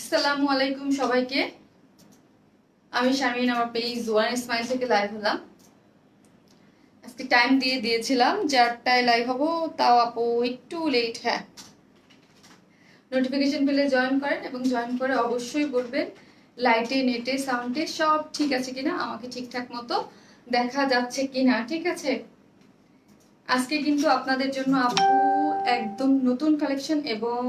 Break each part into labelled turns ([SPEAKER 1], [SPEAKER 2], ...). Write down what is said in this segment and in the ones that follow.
[SPEAKER 1] আসসালামু আলাইকুম সবাইকে। আমি শারমিন, আমার পেজ ওয়ান স্মাইল থেকে লাইভ হলাম। আজকে টাইম দিয়ে দিয়েছিলাম 4টায় লাইভ হবো, তাও আপু একটু লেট। হ্যাঁ, নোটিফিকেশন পেলে জয়েন করেন এবং জয়েন করে অবশ্যই বলবেন লাইটে, নেটে, সাউন্ডে সব ঠিক আছে কিনা, আমাকে ঠিকঠাক মতো দেখা যাচ্ছে কিনা। ঠিক আছে, আজকে কিন্তু আপনাদের জন্য আপু একদম নতুন কালেকশন এবং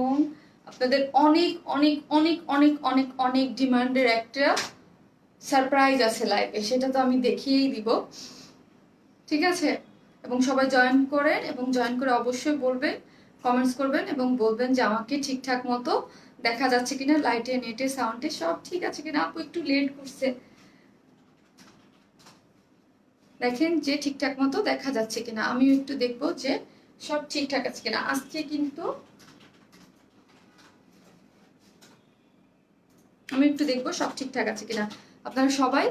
[SPEAKER 1] আপনাদের অনেক অনেক অনেক অনেক অনেক অনেক ডিমান্ডের একটা সারপ্রাইজ আছে লাইভে, সেটা তো আমি দেখিয়েই দিব। ঠিক আছে, এবং সবাই জয়েন করেন এবং জয়েন করে অবশ্যই বলবেন, কমেন্টস করবেন এবং বলবেন যে আমাকে ঠিকঠাক মতো দেখা যাচ্ছে কিনা, লাইটে, নেটে, সাউন্ডে সব ঠিক আছে কিনা। আপু একটু লেট করছে, দেখেন যে ঠিকঠাক মতো দেখা যাচ্ছে কিনা। আমিও একটু দেখবো যে সব ঠিকঠাক আছে কিনা। আজকে কিন্তু আমি একটু দেখবো সব ঠিকঠাক আছে কিনা। আপনারা সবাই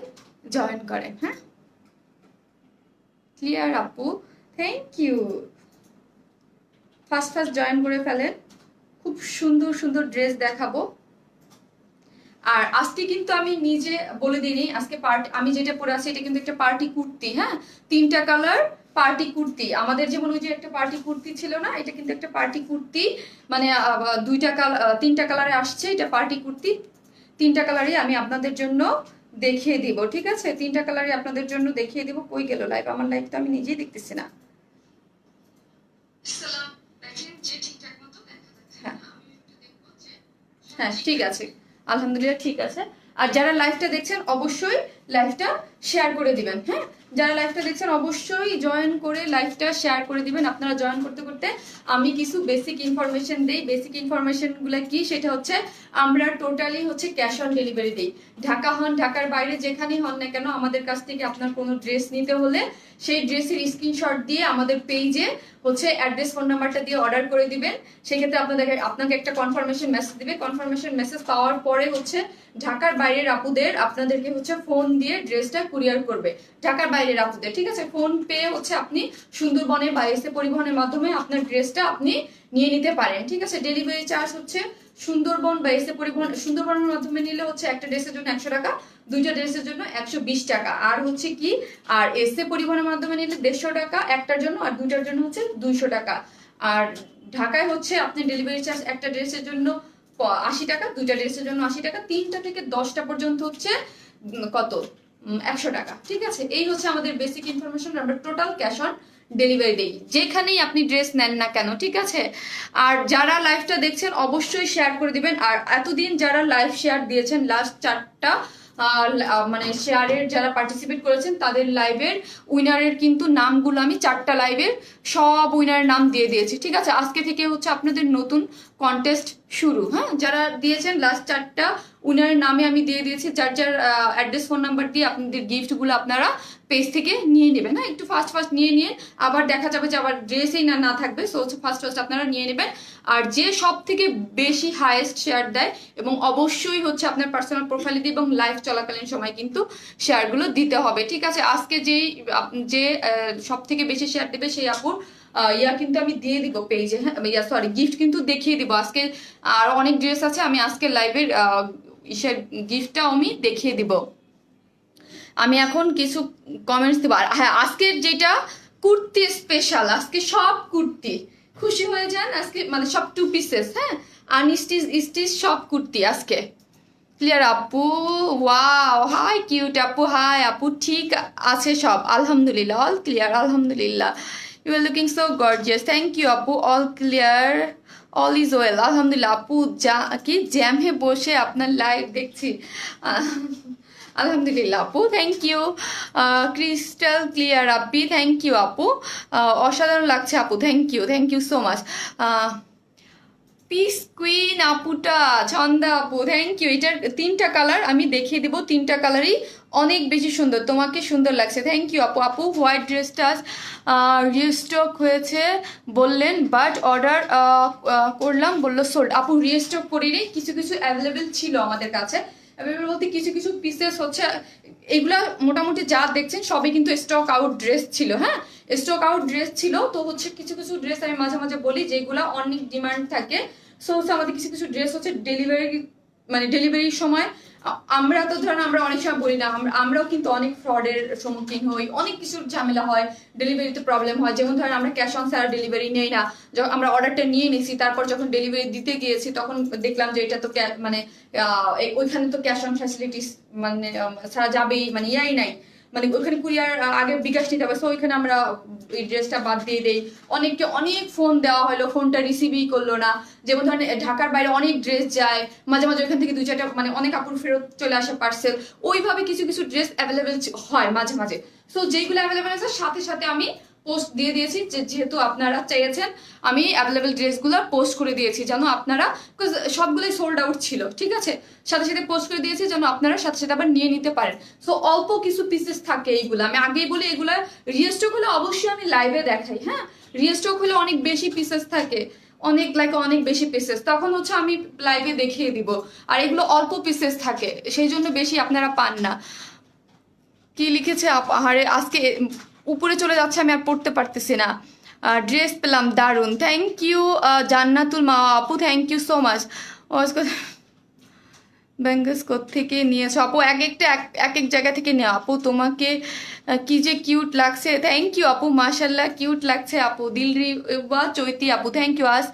[SPEAKER 1] জয়েন করেন। হ্যাঁ, ক্লিয়ার আপু, thank you. First first join করে ফেলেন, খুব সুন্দর সুন্দর ড্রেস দেখাবো। আর আজকে কিন্তু আমি নিজে বলে দিইনি, আজকে পার্টি আমি যেটা পরে আছি এটা কিন্তু একটা পার্টি কুর্তি। হ্যাঁ, 3টা কালার পার্টি কুর্তি। আমাদের যেমন ওই যে একটা পার্টি কুর্তি ছিল না, এটা কিন্তু একটা পার্টি কুর্তি, মানে 2টা কালার 3টা কালারে আসছে। এটা পার্টি কুর্তি, 3টা কালারই আমি আপনাদের জন্য দেখিয়ে দিব। ঠিক আছে, 3টা কালারই আপনাদের জন্য দেখিয়ে দিব। কই গেল লাইভ? আমার লাইভ তো আমি নিজেই দেখতেছি না। হ্যাঁ হ্যাঁ, ঠিক আছে, আলহামদুলিল্লাহ ঠিক আছে। আর যারা লাইভটা দেখছেন অবশ্যই লাইভটা শেয়ার করে দিবেন। হ্যাঁ, যারা লাইভটা দেখছেন অবশ্যই জয়েন করে লাইভটা শেয়ার করে দিবেন। আপনারা জয়েন করতে করতে আমি কিছু বেসিক ইনফরমেশন দেই। বেসিক ইনফরমেশনগুলো কি, সেটা হচ্ছে আমরা টোটালি হচ্ছে ক্যাশ অন ডেলিভারি দিই। ঢাকা হন, ঢাকার বাইরে যেখানেই হন না কেন, আমাদের কাছ থেকে আপনার কোনো ড্রেস নিতে হলে সেই ড্রেসের স্ক্রিনশট দিয়ে আমাদের পেজে হচ্ছে অ্যাড্রেস, ফোন নাম্বারটা দিয়ে অর্ডার করে দিবেন। সেক্ষেত্রে আপনাকে একটা কনফার্মেশন মেসেজ দিবে। কনফার্মেশন মেসেজ পাওয়ার পরে হচ্ছে ঢাকার বাইরের আপুদের আপনাদেরকে হচ্ছে ফোন দিয়ে ড্রেসটা কুরিয়ার করবে। ঢাকার বাইরের আপুদের, ঠিক আছে, ফোন পেয়ে হচ্ছে আপনি সুন্দরবনে বা এসে পরিবহনের মাধ্যমে আপনার ড্রেসটা আপনি নিয়ে নিতে পারেন। ঠিক আছে, ডেলিভারি চার্জ হচ্ছে সুন্দরবন বা এসে পরিবহন, সুন্দরবনের মাধ্যমে নিলে হচ্ছে একটা ড্রেসের জন্য 100 টাকা, 2টা ড্রেসের জন্য 120 টাকা। আর হচ্ছে কি, আর এসে পরিবহনের মাধ্যমে নিলে 150 টাকা একটার জন্য, আর 2টার জন্য হচ্ছে 200 টাকা। আর ঢাকায় হচ্ছে আপনি ডেলিভারি চার্জ একটা ড্রেসের জন্য 80 টাকা, 2টা ড্রেসের জন্য 80 টাকা, 3টা থেকে 10টা পর্যন্ত হচ্ছে কত, 100 টাকা। ঠিক আছে, এই হচ্ছে আমাদের বেসিক ইনফরমেশন। আমরা টোটাল ক্যাশ অন ডেলিভারি দেই যেখানেই আপনি ড্রেস নেন না কেন। ঠিক আছে, আর যারা লাইভটা দেখছেন অবশ্যই শেয়ার করে দিবেন। আর এতদিন যারা লাইভ শেয়ার দিয়েছেন, লাস্ট 4টা মানে শেয়ারের যারা পার্টিসিপেট করেছেন তাদের লাইভের উইনারের কিন্তু নামগুলো আমি 4টা লাইভের সব উইনারের নাম দিয়ে দিয়েছি। ঠিক আছে, আজকে থেকে হচ্ছে আপনাদের নতুন কন্টেস্ট শুরু। হ্যাঁ, যারা দিয়েছেন লাস্ট 4টা উইনারের নামে আমি দিয়ে দিয়েছি। যার যার অ্যাড্রেস, ফোন নাম্বার দিয়ে আপনাদের গিফটগুলো আপনারা পেজ থেকে নিয়ে নেবেন। হ্যাঁ, একটু ফার্স্ট ফার্স্ট নিয়ে আবার দেখা যাবে যে আবার ড্রেসেই না থাকবে। সো ফার্স্ট ফার্স্ট আপনারা নিয়ে নেবেন। আর যে সব থেকে বেশি হাইয়েস্ট শেয়ার দেয়, এবং অবশ্যই হচ্ছে আপনার পার্সোনাল প্রোফাইলে দিয়ে এবং লাইভ চলাকালীন সময় কিন্তু শেয়ারগুলো দিতে হবে। ঠিক আছে, আজকে যে সব থেকে বেশি শেয়ার দেবে সেই আপুর ইয়া কিন্তু আমি দিয়ে দিব পেজে। হ্যাঁ, সরি, গিফট কিন্তু দেখিয়ে দিব আজকে। আর অনেক ড্রেস আছে, আমি আজকে লাইভের গিফটটাও আমি দেখিয়ে দিব। আমি এখন কিছু কমেন্টস দেবো। আর হ্যাঁ, আজকের যেটা কুর্তি স্পেশাল, আজকে সব কুর্তি, খুশি হয়ে যান আজকে, মানে সব 2 পিসেস। হ্যাঁ, আনস্টিচ স্টিচ সব কুর্তি আজকে। ক্লিয়ার আপু, ওয়াও, হাই কিউট আপু, হাই আপু, ঠিক আছে সব, আলহামদুলিল্লাহ, অল ক্লিয়ার, আলহামদুলিল্লাহ। You are looking so gorgeous, thank you আপু, all clear, all is well, আলহামদুলিল্লাহ। আপু কি জ্যামে বসে আপনার লাইভ দেখছি, আলহামদুলিল্লাহ আপু, থ্যাংক ইউ। ক্রিস্টাল ক্লিয়ার আপি, থ্যাংক ইউ আপু, অসাধারণ লাগছে আপু, thank you so much. Peace queen আপুটা, ছন্দা আপু, থ্যাংক ইউ। এটার 3টা কালার আমি দেখিয়ে দিব, 3টা কালারই অনেক বেশি সুন্দর, তোমাকে সুন্দর লাগছে, থ্যাংক ইউ আপু। আপু হোয়াইট ড্রেসটা রিস্টক হয়েছে বললেন, বাট অর্ডার করলাম বললো সোল্ড। আপু রিস্টক করিনি, কিছু কিছু অ্যাভেলেবেল ছিল আমাদের কাছে। অ্যাভেলেবেল বলতে কিছু কিছু পিসেস হচ্ছে, এগুলা মোটামুটি যা দেখছেন সবই কিন্তু স্টক আউট ড্রেস ছিল। হ্যাঁ, স্টক আউট ড্রেস ছিল। তো হচ্ছে কিছু কিছু ড্রেস আমি মাঝে মাঝে বলি যেগুলো অনেক ডিমান্ড থাকে। সো হচ্ছে আমাদের কিছু কিছু ড্রেস হচ্ছে ডেলিভারি মানে ডেলিভারির সময় আমরা তো ধরেন আমরা অনেক সময় বলি না, আমরাও কিন্তু অনেক ফ্রডের সম্মুখীন হই, অনেক কিছুর ঝামেলা হয়, ডেলিভারিতে প্রবলেম হয়। যেমন ধরেন আমরা ক্যাশ অন ছাড়া ডেলিভারি নেই না, যখন আমরা অর্ডারটা নিয়ে নিছি তারপর যখন ডেলিভারি দিতে গিয়েছি তখন দেখলাম যে এটা তো মানে ওইখানে তো ক্যাশ অন ফ্যাসিলিটিস মানে ছাড়া যাবেই, মানে ইয়াই নাই, মানে ওইখানে কুরিয়ার আগে বিকাশ নিতে হবে, সো ওইখানে আমরা এই ড্রেসটা বাদ দিয়ে দেই। অনেককে অনেক ফোন দেওয়া হলো, ফোনটা রিসিভই করলো না। যেমন ধরেন ঢাকার বাইরে অনেক ড্রেস যায়, মাঝে মাঝে ওইখান থেকে 2-4টা মানে অনেক কাপড় ফেরত চলে আসে পার্সেল, ওইভাবে কিছু কিছু ড্রেস অ্যাভেলেবেল হয় মাঝে মাঝে। সো যেইগুলো অ্যাভেলেবেল আছে সাথে সাথে আমি পোস্ট দিয়ে দিয়েছি, যেহেতু আপনারা চেয়েছেন আমি অ্যাভেলেবেল ড্রেসগুলো পোস্ট করে দিয়েছি যেন আপনারা, সবগুলোই সোল্ড আউট ছিল, ঠিক আছে, সাথে সাথে পোস্ট করে দিয়েছি যেন আপনারা সাথে সাথে আবার নিয়ে নিতে পারেন। সো অল্প কিছু পিসেস থাকে এইগুলো, আমি আগেই বলি এগুলা রিস্টক হলে অবশ্যই আমি লাইভে দেখাই। হ্যাঁ, রিস্টক হলে অনেক বেশি পিসেস থাকে, অনেক বেশি পিসেস, তখন হচ্ছে আমি লাইভে দেখিয়ে দিব। আর এগুলো অল্প পিসেস থাকে সেই জন্য বেশি আপনারা পান না। কি লিখেছে আহারে, আজকে উপরে চলে যাচ্ছে, আমি আর পড়তে পারতেছি না। ড্রেস পেলাম দারুন, থ্যাংক ইউ জান্নাতুল মা আপু, thank you so much. Bangles থেকে নিয়েছো আপু? এক এক জায়গা থেকে নেওয়া আপু। তোমাকে কি যে কিউট লাগছে, থ্যাংক ইউ আপু, মাশাল্লাহ কিউট লাগছে আপু। দিলরি বা চৈতি আপু, থ্যাংক ইউ। আজ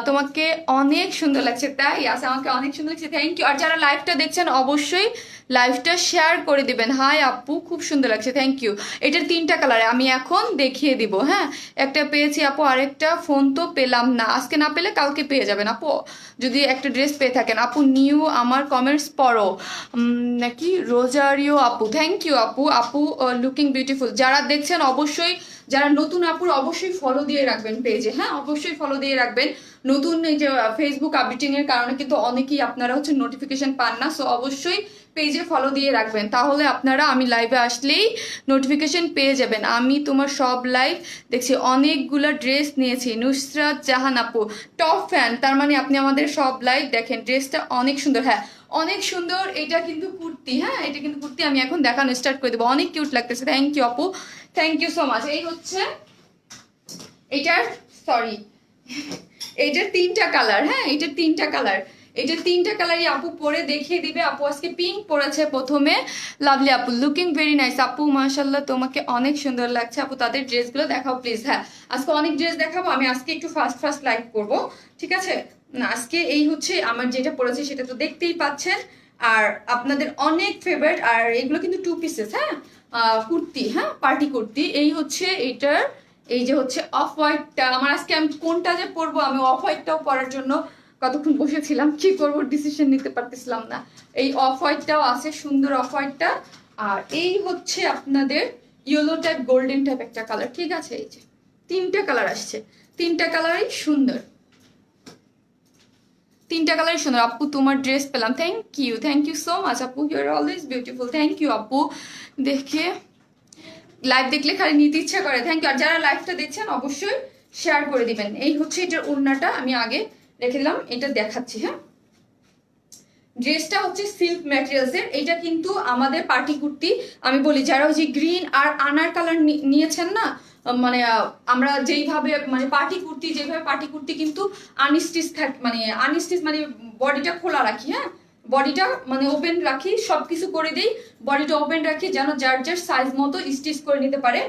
[SPEAKER 1] তোমাকে অনেক সুন্দর লাগছে, তাই আজ আমাকে অনেক সুন্দর লাগছে, থ্যাংক ইউ। আর যারা লাইভটা দেখছেন অবশ্যই লাইভটা শেয়ার করে দিবেন। হাই আপু, খুব সুন্দর লাগছে, থ্যাংক ইউ। এটার 3টা কালারে আমি এখন দেখিয়ে দিব। হ্যাঁ, একটা পেয়েছি আপু, আরেকটা ফোন তো পেলাম না, আজকে না পেলে কালকে পেয়ে যাবেন আপু যদি একটা ড্রেস পেয়ে থাকেন আপু। নিউ আমার কমেন্টস পড়ো নাকি রোজারিও আপু, থ্যাংক ইউ আপু। আপু লুকিং বিউটিফুল। যারা দেখছেন অবশ্যই, যারা নতুন আপুর অবশ্যই ফলো দিয়ে রাখবেন পেজে। হ্যাঁ, অবশ্যই ফলো দিয়ে রাখবেন। নতুন এই যে ফেসবুক আপডেটিং এর কারণে কিন্তু অনেকেই আপনারা হচ্ছে নোটিফিকেশন পান না, সো অবশ্যই পেজে ফলো দিয়ে রাখবেন, তাহলে আপনারা আমি লাইভে আসলেই নোটিফিকেশন পেয়ে যাবেন। আমি তোমার সব লাইভ দেখছি, অনেকগুলো ড্রেস নিয়েছি। নুসরাত জাহান আপু, টপ ফ্যান, তার মানে আপনি আমাদের সব লাইভ দেখেন। ড্রেসটা অনেক সুন্দর, হ্যাঁ অনেক সুন্দর। এটা কিন্তু কুর্তি, হ্যাঁ এটা কিন্তু কুর্তি, আমি এখন দেখানো স্টার্ট করে দেবো। অনেক কিউট লাগতেছে, থ্যাংক ইউ আপু, থ্যাংক ইউ সো মাচ। এই হচ্ছে এটার, সরি এইটার 3টা কালার। হ্যাঁ, এটার 3টা কালার, এটার 3টা কালারই আপু পরে দেখিয়ে দিবে। আপু আজকে পিঙ্ক পরেছে প্রথমে, লাভলি আপু, লুকিং ভেরি নাইস আপু, মাশাল্লাহ তোমাকে অনেক সুন্দর লাগছে আপু। তাদের ড্রেসগুলো দেখাও প্লিজ। হ্যাঁ, আজকে অনেক ড্রেস দেখাবো, আমি আজকে একটু ফাস্ট লাইভ করবো, ঠিক আছে। না আজকে এই হচ্ছে আমার যেটা পরেছে সেটা তো দেখতেই পাচ্ছেন, আর আপনাদের অনেক ফেভারিট। আর এগুলো কিন্তু 2 পিসেস, হ্যাঁ কুর্তি, হ্যাঁ পার্টি কুর্তি। এই হচ্ছে এইটার, এই যে হচ্ছে অফ হোয়াইটটা, আমার আজকে আমি কোনটা যে পরবো, আমি অফ হোয়াইটটাও পরার জন্য কতক্ষণ বসেছিলাম, কি করবো ডিসিশন নিতে পারতেছিলাম না। এই অফ হোয়াইটটাও আছে, সুন্দর অফ হোয়াইটটা। আর এই হচ্ছে আপনাদের ইয়েলো টাইপ গোল্ডেন টাইপ একটা কালার, ঠিক আছে। এই যে 3টা কালার আসছে, 3টা কালারই সুন্দর, 3টা কালারই সুন্দর। আপু তোমার ড্রেস পেলাম, থ্যাংক ইউ সো মাচ আপু, you are always beautiful, thank you আপু। দেখে লাইভ দেখলে খালি নিতে ইচ্ছা করে, থ্যাংক ইউ। আর যারা লাইভটা দেখছেন অবশ্যই শেয়ার করে দিবেন। এই হচ্ছে এটার ওড়নাটা, আমি আগে রেখে দিলাম, এটা দেখাচ্ছি। হ্যাঁ, ড্রেসটা হচ্ছে সিল্ক ম্যাটেরিয়ালস এর, এটা কিন্তু আমাদের পার্টি কুর্তি। আমি বলি যারা ওই যে গ্রিন আর আনার কালার নিয়েছেন না, মানে আমরা যেইভাবে মানে পার্টি কুর্তি, যেভাবে পার্টি কুর্তি কিন্তু আনস্টিচ থাকে, মানে আনস্টিচ মানে বডিটা খোলা রাখি, হ্যাঁ বডিটা মানে ওপেন রাখি, সবকিছু করে দিই, বডিটা ওপেন রাখি যেন যার যার সাইজ মতো স্টিচ করে নিতে পারে।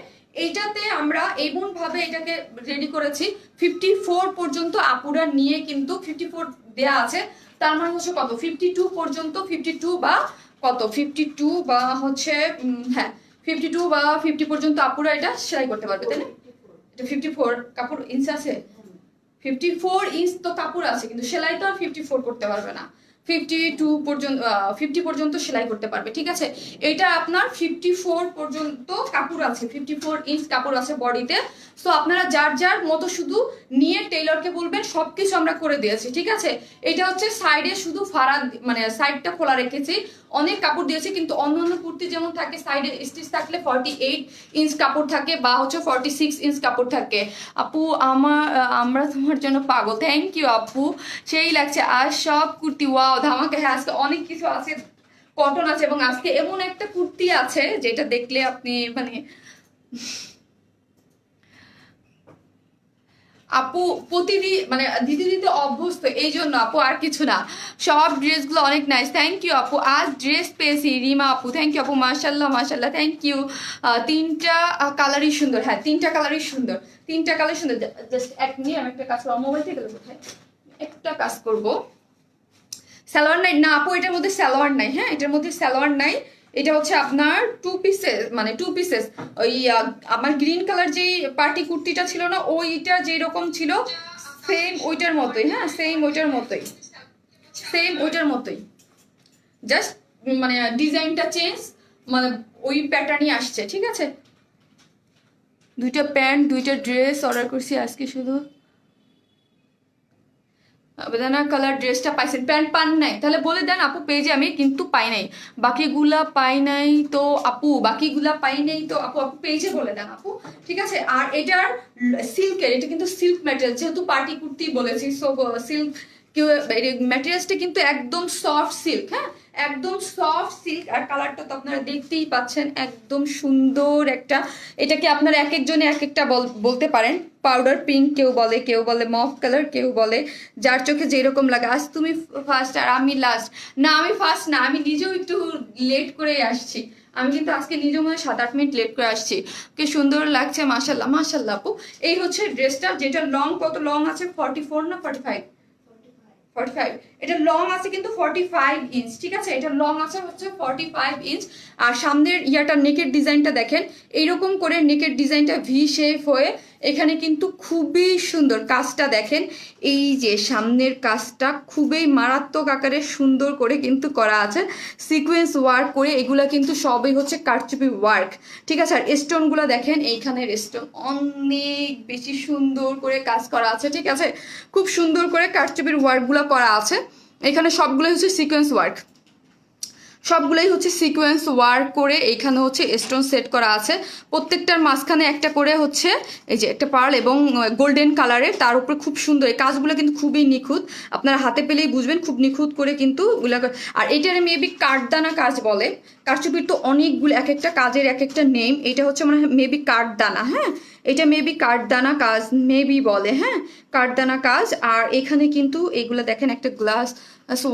[SPEAKER 1] এইটাতে আমরা এমন ভাবে এটাকে রেডি করেছি 54 পর্যন্ত আপুরা নিয়ে, কিন্তু 54 দেয়া আছে, তার মানে হচ্ছে কত 52 পর্যন্ত, 52 বা কত 52 বা হচ্ছে হ্যাঁ 52 বা 50 পর্যন্ত আপুরা এটা সেলাই করতে পারবে, তাই না? এটা 54 কাপড় ইঞ্চ আছে, 54 ইঞ্চ তো কাপড় আছে, কিন্তু সেলাই তো আর 54 করতে পারবে না। 52 পর্যন্ত 50 পর্যন্ত সেলাই করতে পারবে, ঠিক আছে। এটা আপনার 54 পর্যন্ত কাপড় আছে, 54 ইঞ্চ কাপড় আছে বডিতে। সো আপনারা যার যার মতো শুধু নিয়ে টেইলরকে বলবেন, সবকিছু আমরা করে দিয়েছি, ঠিক আছে। এটা হচ্ছে সাইডে শুধু ফাড়া, মানে সাইডটা খোলা রেখেছি, অনেক কাপড় দিয়েছি। কিন্তু অন্যান্য কুর্তি যেমন থাকে সাইডে স্টিচ থাকলে 48 ইঞ্চ কাপড় থাকে বা হচ্ছে 46 ইঞ্চ কাপড় থাকে। আপু আমরা তোমার জন্য পাগল, থ্যাংক ইউ আপু, সেই লাগছে। আর সব কুর্তি ওয়াও ধামাকা। হ্যাঁ, আজকে অনেক কিছু আছে, কটন আছে, এবং আজকে এমন একটা কুর্তি আছে যেটা দেখলে আপনি মানে আপু প্রতিদিন মানে দিতে দিতে অভ্যস্ত, এই জন্য আপু, আর কিছু না। সব ড্রেসগুলো অনেক নাইস, থ্যাংক ইউ আপু। আজ ড্রেস পেয়েছি রিমা আপু, থ্যাংক ইউ আপু, মাশাল্লাহ মাশাল্লাহ, থ্যাংক ইউ। তিনটা কালারই সুন্দর, হ্যাঁ তিনটা কালারই সুন্দর, তিনটা কালার সুন্দর। জাস্ট এক মিনিট, আমি একটা কাজ করবো, মোবাইল থেকে কোথায় একটা কাজ করবো। সালোয়ার নাই না আপু, এটার মধ্যে সালোয়ার নাই, হ্যাঁ এটার মধ্যে সালোয়ার নাই। এটা হচ্ছে আপনার টু পিসেস, মানে টু পিসেস। ওই আমার গ্রিন কালার যেই পার্টি কুর্তিটা ছিল না, ওইটা যেরকম ছিল সেম ওইটার মতোই, হ্যাঁ সেম ওইটার মতোই, সেম ওইটার মতোই, জাস্ট মানে ডিজাইনটা চেঞ্জ, মানে ওই প্যাটার্নই আসছে, ঠিক আছে। দুইটা প্যান্ট দুইটা ড্রেস অর্ডার করছি আজকে শুধু। বেদানা কালার ড্রেসটা পাইছেন, প্যান্ট পান নাই? তাহলে বলে দেন আপু, পেজে আমি কিন্তু পাই নাই, বাকিগুলা পাই নাই তো আপু, বাকিগুলা পাই নাই তো আপু, আপু পেজে বলে দেন আপু, ঠিক আছে। আর এটার সিল্কের, এটা কিন্তু সিল্ক ম্যাটেরিয়াল, যেহেতু পার্টি কুর্তি বলেছি, সো সিল্ক ম্যাটেরিয়ালসটা কিন্তু একদম সফট সিল্ক, হ্যাঁ একদম সফট সিল্ক। আর কালারটা তো আপনারা দেখতেই পাচ্ছেন, একদম সুন্দর একটা। এটাকে আপনারা এক একজনে এক একটা বলতে পারেন, পাউডার পিঙ্ক কেউ বলে, কেউ বলে মফ কালার, কেউ বলে যার চোখে যেরকম লাগে। আজ তুমি ফার্স্ট আর আমি লাস্ট। না আমি ফার্স্ট না, আমি নিজেও একটু লেট করে আসছি, আমি কিন্তু আজকে নিজেও মনে হয় 7-8 মিনিট লেট করে আসছি। কি সুন্দর লাগছে, মাশাল্লাহ মাশাল্লাহ আপু। এই হচ্ছে ড্রেসটা, যেটা লং, কত লং আছে 44 না 45? 45। এটা লং আছে কিন্তু 45 ইঞ্চ, ঠিক আছে, এটা লং আছে হচ্ছে 45 ইঞ্চ। আর সামনের ইয়াটা নেকের ডিজাইনটা দেখেন, এইরকম করে নেকের ডিজাইনটা ভি শেপ হয়ে এখানে কিন্তু খুবই সুন্দর কাজটা দেখেন। এই যে সামনের কাজটা খুবই মারাত্মক আকারে সুন্দর করে কিন্তু করা আছে, সিকোয়েন্স ওয়ার্ক করে। এগুলা কিন্তু সবই হচ্ছে কারচুপি ওয়ার্ক, ঠিক আছে। আর স্টোনগুলো দেখেন, এইখানের স্টোন অনেক বেশি সুন্দর করে কাজ করা আছে, ঠিক আছে, খুব সুন্দর করে কারচুপির ওয়ার্কগুলো করা আছে। এখানে সবগুলোই হচ্ছে সিকোয়েন্স ওয়ার্ক, সবগুলোই হচ্ছে সিকোয়েন্স ওয়ার্ক করে এইখানে হচ্ছে স্টোন সেট করা আছে। প্রত্যেকটার মাঝখানে একটা করে হচ্ছে এই যে একটা পার্ল এবং গোল্ডেন কালারের, তার উপরে খুব সুন্দর। এই কাজগুলো কিন্তু খুবই নিখুঁত, আপনারা হাতে পেলেই বুঝবেন, খুব নিখুঁত করে কিন্তু ওগুলা। আর এটার মেবি কাঠদানা কাজ বলে, কারচুপির তো অনেকগুলো, এক একটা কাজের এক একটা নেম। এটা হচ্ছে মানে মেবি কাঠদানা, হ্যাঁ এটা মেবি কাঠদানা কাজ মেবি বলে, হ্যাঁ কাঠদানা কাজ। আর এখানে কিন্তু এগুলো দেখেন একটা গ্লাস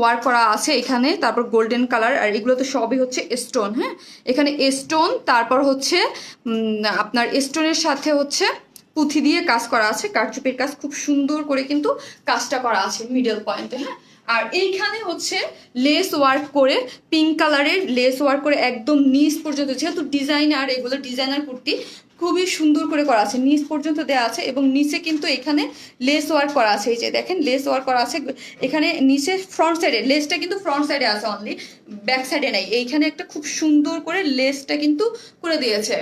[SPEAKER 1] ওয়ার্ক করা আছে এখানে, তারপর গোল্ডেন কালার। আর এগুলো তো সবই হচ্ছে স্টোন, হ্যাঁ এখানে স্টোন, তারপর হচ্ছে আপনার স্টোনের সাথে হচ্ছে পুঁথি দিয়ে কাজ করা আছে, কারচুপির কাজ খুব সুন্দর করে কিন্তু কাজটা করা আছে মিডল পয়েন্টে, হ্যাঁ। আর এইখানে হচ্ছে লেস ওয়ার্ক করে, পিঙ্ক কালারের লেস ওয়ার্ক করে একদম নিচ পর্যন্ত, যেহেতু ডিজাইনার, এগুলো ডিজাইনার কুর্তি খুবই সুন্দর করে করা আছে, নিচ পর্যন্ত দেওয়া আছে। এবং নিচে কিন্তু এখানে লেস ওয়ার্ক করা আছে, এই যে দেখেন লেস ওয়ার্ক করা আছে এখানে নিচে। ফ্রন্ট সাইডে লেসটা কিন্তু ফ্রন্ট সাইডে আছে অনলি, ব্যাক সাইডে নাই। এইখানে একটা খুব সুন্দর করে লেসটা কিন্তু করে দিয়েছে,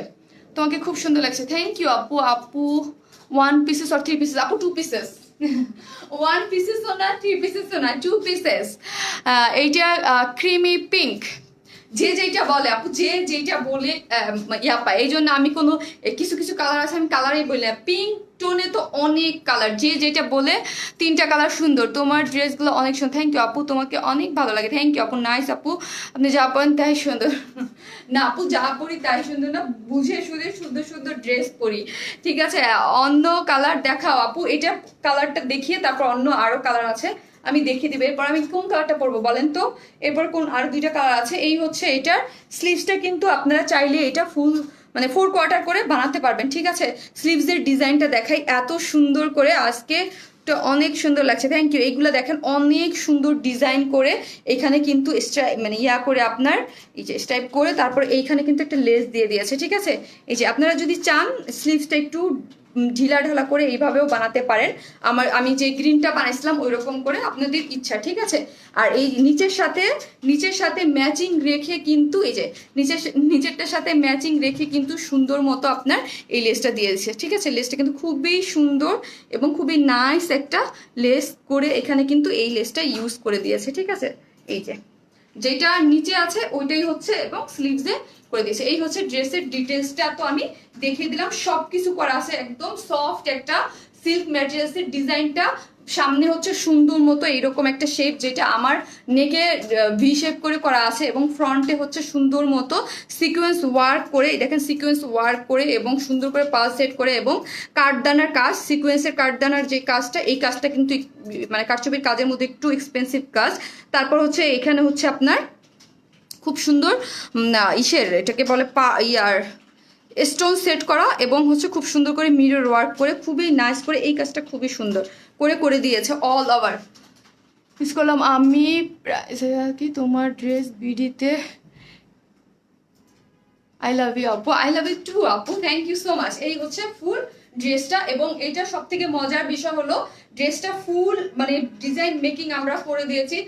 [SPEAKER 1] তোমাকে খুব সুন্দর লাগছে, থ্যাংক ইউ আপু। আপু 1 পিসেস অর 3 পিসেস? আপু 2 পিসেস, 1 পিসেসও না 3 পিসেসও না, 2 পিসেস। এইটা ক্রিমি পিঙ্ক, যে যেটা বলে আপু, যে যেটা বলে ইয়া পায়। এই জন্য আমি কোনো কিছু কিছু কালার আছে আমি কালারই বলি না, পিঙ্ক টোনে তো অনেক কালার, যে যেটা বলে। 3টা কালার সুন্দর, তোমার ড্রেসগুলো অনেক সুন্দর, থ্যাংক ইউ আপু, তোমাকে অনেক ভালো লাগে, থ্যাংক ইউ আপু, নাইস আপু, আপনি যা পরেন তাই সুন্দর। না আপু যা পরি তাই সুন্দর না, বুঝে শুনে সুন্দর সুন্দর ড্রেস পরি, ঠিক আছে। অন্য কালার দেখাও আপু, এটা কালারটা দেখিয়ে তারপর অন্য আরো কালার আছে আমি দেখিয়ে দিবে। এরপর আমি কোন কালারটা পরবো বলেন তো, এরপর কোন আর 2টা কালার আছে। এই হচ্ছে এটার স্লিভসটা কিন্তু আপনারা চাইলে এটা ফুল মানে 4 কোয়ার্টার করে বানাতে পারবেন, ঠিক আছে। স্লিভসের ডিজাইনটা দেখাই, এত সুন্দর করে আজকে তো অনেক সুন্দর লাগছে, থ্যাংক ইউ। এইগুলো দেখেন অনেক সুন্দর ডিজাইন করে, এখানে কিন্তু মানে ইয়া করে আপনার এই যে স্টাইপ করে, তারপর এইখানে কিন্তু একটা লেস দিয়ে দিয়েছে, ঠিক আছে। এই যে আপনারা যদি চান স্লিভসটা একটু ঢিলা ঢালা করে এইভাবেও বানাতে পারেন, আমি যে গ্রিনটা বানাইছিলাম ওই রকম করে, আপনাদের ইচ্ছা, ঠিক আছে। আর এই নিচের সাথে ম্যাচিং রেখে কিন্তু এই যে নিচেরটার সাথে ম্যাচিং রেখে কিন্তু সুন্দর মতো আপনার এই লেসটা দিয়েছে, ঠিক আছে। লেসটা কিন্তু খুবই সুন্দর এবং খুবই নাইস একটা লেস করে এখানে কিন্তু এই লেসটা ইউজ করে দিয়েছে, ঠিক আছে। এই যে যেটা নিচে আছে ওইটাই হচ্ছে এবং স্লিভসে করে দিয়েছে। এই হচ্ছে ড্রেসের ডিটেলসটা, তো আমি দেখিয়ে দিলাম, সবকিছু করা আছে, একদম সফট একটা সিল্ক ম্যাটেরিয়ালসের ডিজাইনটা সামনে হচ্ছে সুন্দর মতো এইরকম একটা শেপ, যেটা আমার নেকে ভি শেপ করে করা আছে, এবং ফ্রন্টে হচ্ছে সুন্দর মতো সিকোয়েন্স ওয়ার্ক করে, দেখেন সিকোয়েন্স ওয়ার্ক করে এবং সুন্দর করে পাল সেট করে, এবং কাঠদানার কাজ, সিকোয়েন্সের কাঠদানার যে কাজটা, এই কাজটা কিন্তু মানে কারচুপির কাজের মধ্যে একটু এক্সপেন্সিভ কাজ। তারপর হচ্ছে এখানে হচ্ছে আপনার খুব সুন্দর ইসের এটাকে বলে ইয়ার স্টোন সেট করা, এবং হচ্ছে খুব সুন্দর করে মিরর ওয়ার্ক করে খুবই নাইস করে এই কাজটা খুবই সুন্দর করে করে দিয়েছে অল ওভার। মিস করলাম আমি কি তোমার ড্রেস বিডিতে। আই লাভ ইউ আপু, আই লাভ ইউ টু আপু, থ্যাংক ইউ সো মাচ। এই হচ্ছে ফুল ড্রেসটা, এবং এটা সব থেকে মজার বিষয় হলো ড্রেসটা ফুল মানে ডিজাইন মেকিং আমরা করে দিয়েছি,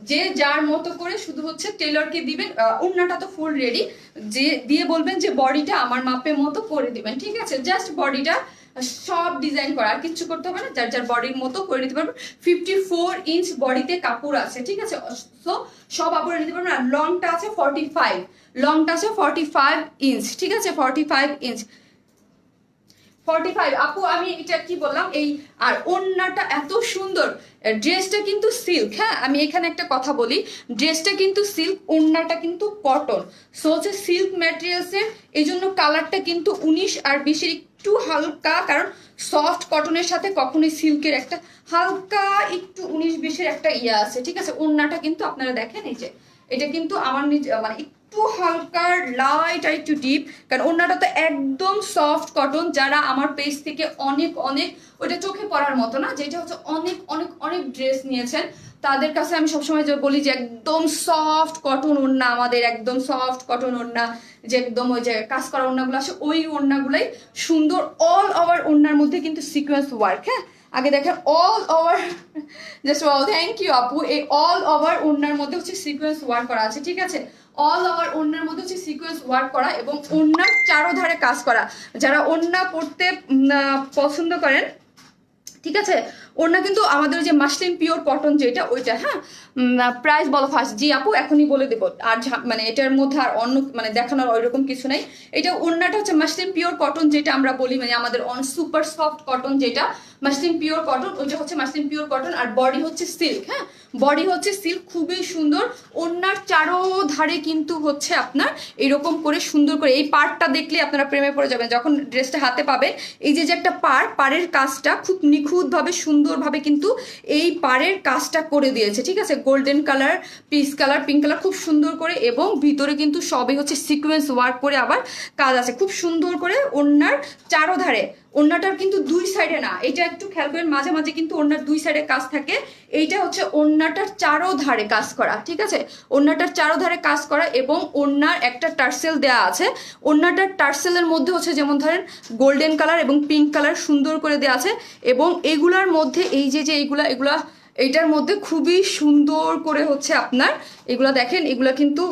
[SPEAKER 1] যে যার মতো করে শুধু হচ্ছে টেলরকে দিবেন। ওড়নাটা তো ফুল রেডি, যে দিয়ে বলবেন যে বডিটা আমার মাপের মতো করে দিবেন, ঠিক আছে? জাস্ট বডিটা সব ডিজাইন করা, আর কিচ্ছু করতে হবে না, যার যার বডির মতো করে নিতে পারবেন। 54 ইঞ্চ বডিতে কাপড় আছে, ঠিক আছে? সো সব কাপড় নিতে পারবেন। আর লংটা আছে 45, লংটা আছে 45 ইঞ্চ, ঠিক আছে? 45 ইঞ্চ, 45 আপু। আমি এটা কি বললাম এই, আর ওড়নাটা এত সুন্দর, ড্রেসটা কিন্তু সিল্ক। হ্যাঁ, আমি এখানে একটা কথা বলি, ড্রেসটা কিন্তু সিল্ক, ওড়নাটা কিন্তু কটন। সো হচ্ছে সিল্ক ম্যাটেরিয়ালসের, এই জন্য কালারটা কিন্তু 19 আর 20-এর একটু হালকা, কারণ সফট কটনের সাথে কখনোই সিল্কের একটা হালকা একটু 19-20-এর একটা ইয়ে আছে, ঠিক আছে? ওড়নাটা কিন্তু আপনারা দেখেন, এই যে এটা কিন্তু আমার মানে একটু হালকা লাইট আর একটু ডিপ, কারণ ওড়নাটা তো একদম সফট কটন। যারা আমার পেজ থেকে অনেক অনেক, ওইটা চোখে পড়ার মতো না, যেটা হচ্ছে অনেক অনেক অনেক ড্রেস নিয়েছেন, তাদের কাছে আমি সবসময় যে বলি যে একদম সফট কটন ওড়না, আমাদের একদম সফট কটন ওড়না, যে একদম ওই যে কাজ করা ওড়নাগুলো আসে, ওই ওড়নাগুলাই সুন্দর। অল ওভার ওড়নার মধ্যে কিন্তু সিকোয়েন্স ওয়ার্ক। হ্যাঁ, আগে দেখেন all over, just wow, thank you আপু। এই অল ওভার ওড়নার মধ্যে হচ্ছে সিকোয়েন্স ওয়ার্ক করা আছে, ঠিক আছে? অল ওভার ওড়নার মধ্যে হচ্ছে সিকোয়েন্স ওয়ার্ক করা, এবং ওড়নার চারোধারে কাজ করা। যারা ওড়না পড়তে পছন্দ করেন, ঠিক আছে? ওড়না কিন্তু আমাদের যে মাসলিন পিওর কটন যেটা, ওইটা। হ্যাঁ, প্রাইস বলো ফার্স্ট। জি আপু, এখনই বলে দেবো। আর মানে এটার মধ্যে আর অন্য মানে দেখানোর ওইরকম কিছু নাই। এটা ওড়নাটা হচ্ছে মাসলিন পিওর কটন, যেটা আমরা বলি মানে আমাদের সুপার সফট কটন, যেটা মাসলিন পিওর কটন, ওইটা হচ্ছে মাসলিন পিওর কটন। আর বডি হচ্ছে সিল্ক। হ্যাঁ, বডি হচ্ছে সিল্ক, খুবই সুন্দর। ওড়নার চারোধারে কিন্তু হচ্ছে আপনার এরকম করে সুন্দর করে, এই পার্টটা দেখলে আপনারা প্রেমে পড়ে যাবেন যখন ড্রেসটা হাতে পাবেন। এই যে একটা পাড়ের কাজটা খুব নিখুঁতভাবে সুন্দরভাবে কিন্তু এই পাড়ের কাজটা করে দিয়েছে, ঠিক আছে? Golden colour, peach colour, pink colour, খুব সুন্দর করে, এবং ভিতরে কিন্তু সবই হচ্ছে সিকোয়েন্স ওয়ার্ক করে আবার কাজ আছে খুব সুন্দর করে ওড়নার চারোধারে। ওড়নাটার কিন্তু দুই সাইডে না, এটা একটু খেয়াল করেন, মাঝে মাঝে কিন্তু ওড়নার দুই সাইডে কাজ থাকে। এইটা হচ্ছে ওড়নাটার চারোধারে কাজ করা, ঠিক আছে? ওড়নাটার চারোধারে কাজ করা, এবং ওড়নার একটা টার্সেল দেয়া আছে। ওড়নাটার টার্সেলের মধ্যে হচ্ছে যেমন ধরেন গোল্ডেন কালার এবং পিঙ্ক কালার সুন্দর করে দেওয়া আছে, এবং এগুলার মধ্যে এই যে এগুলা এইটার মধ্যে খুবই সুন্দর করে হচ্ছে আপনার এগুলা দেখেন, এগুলা কিন্তু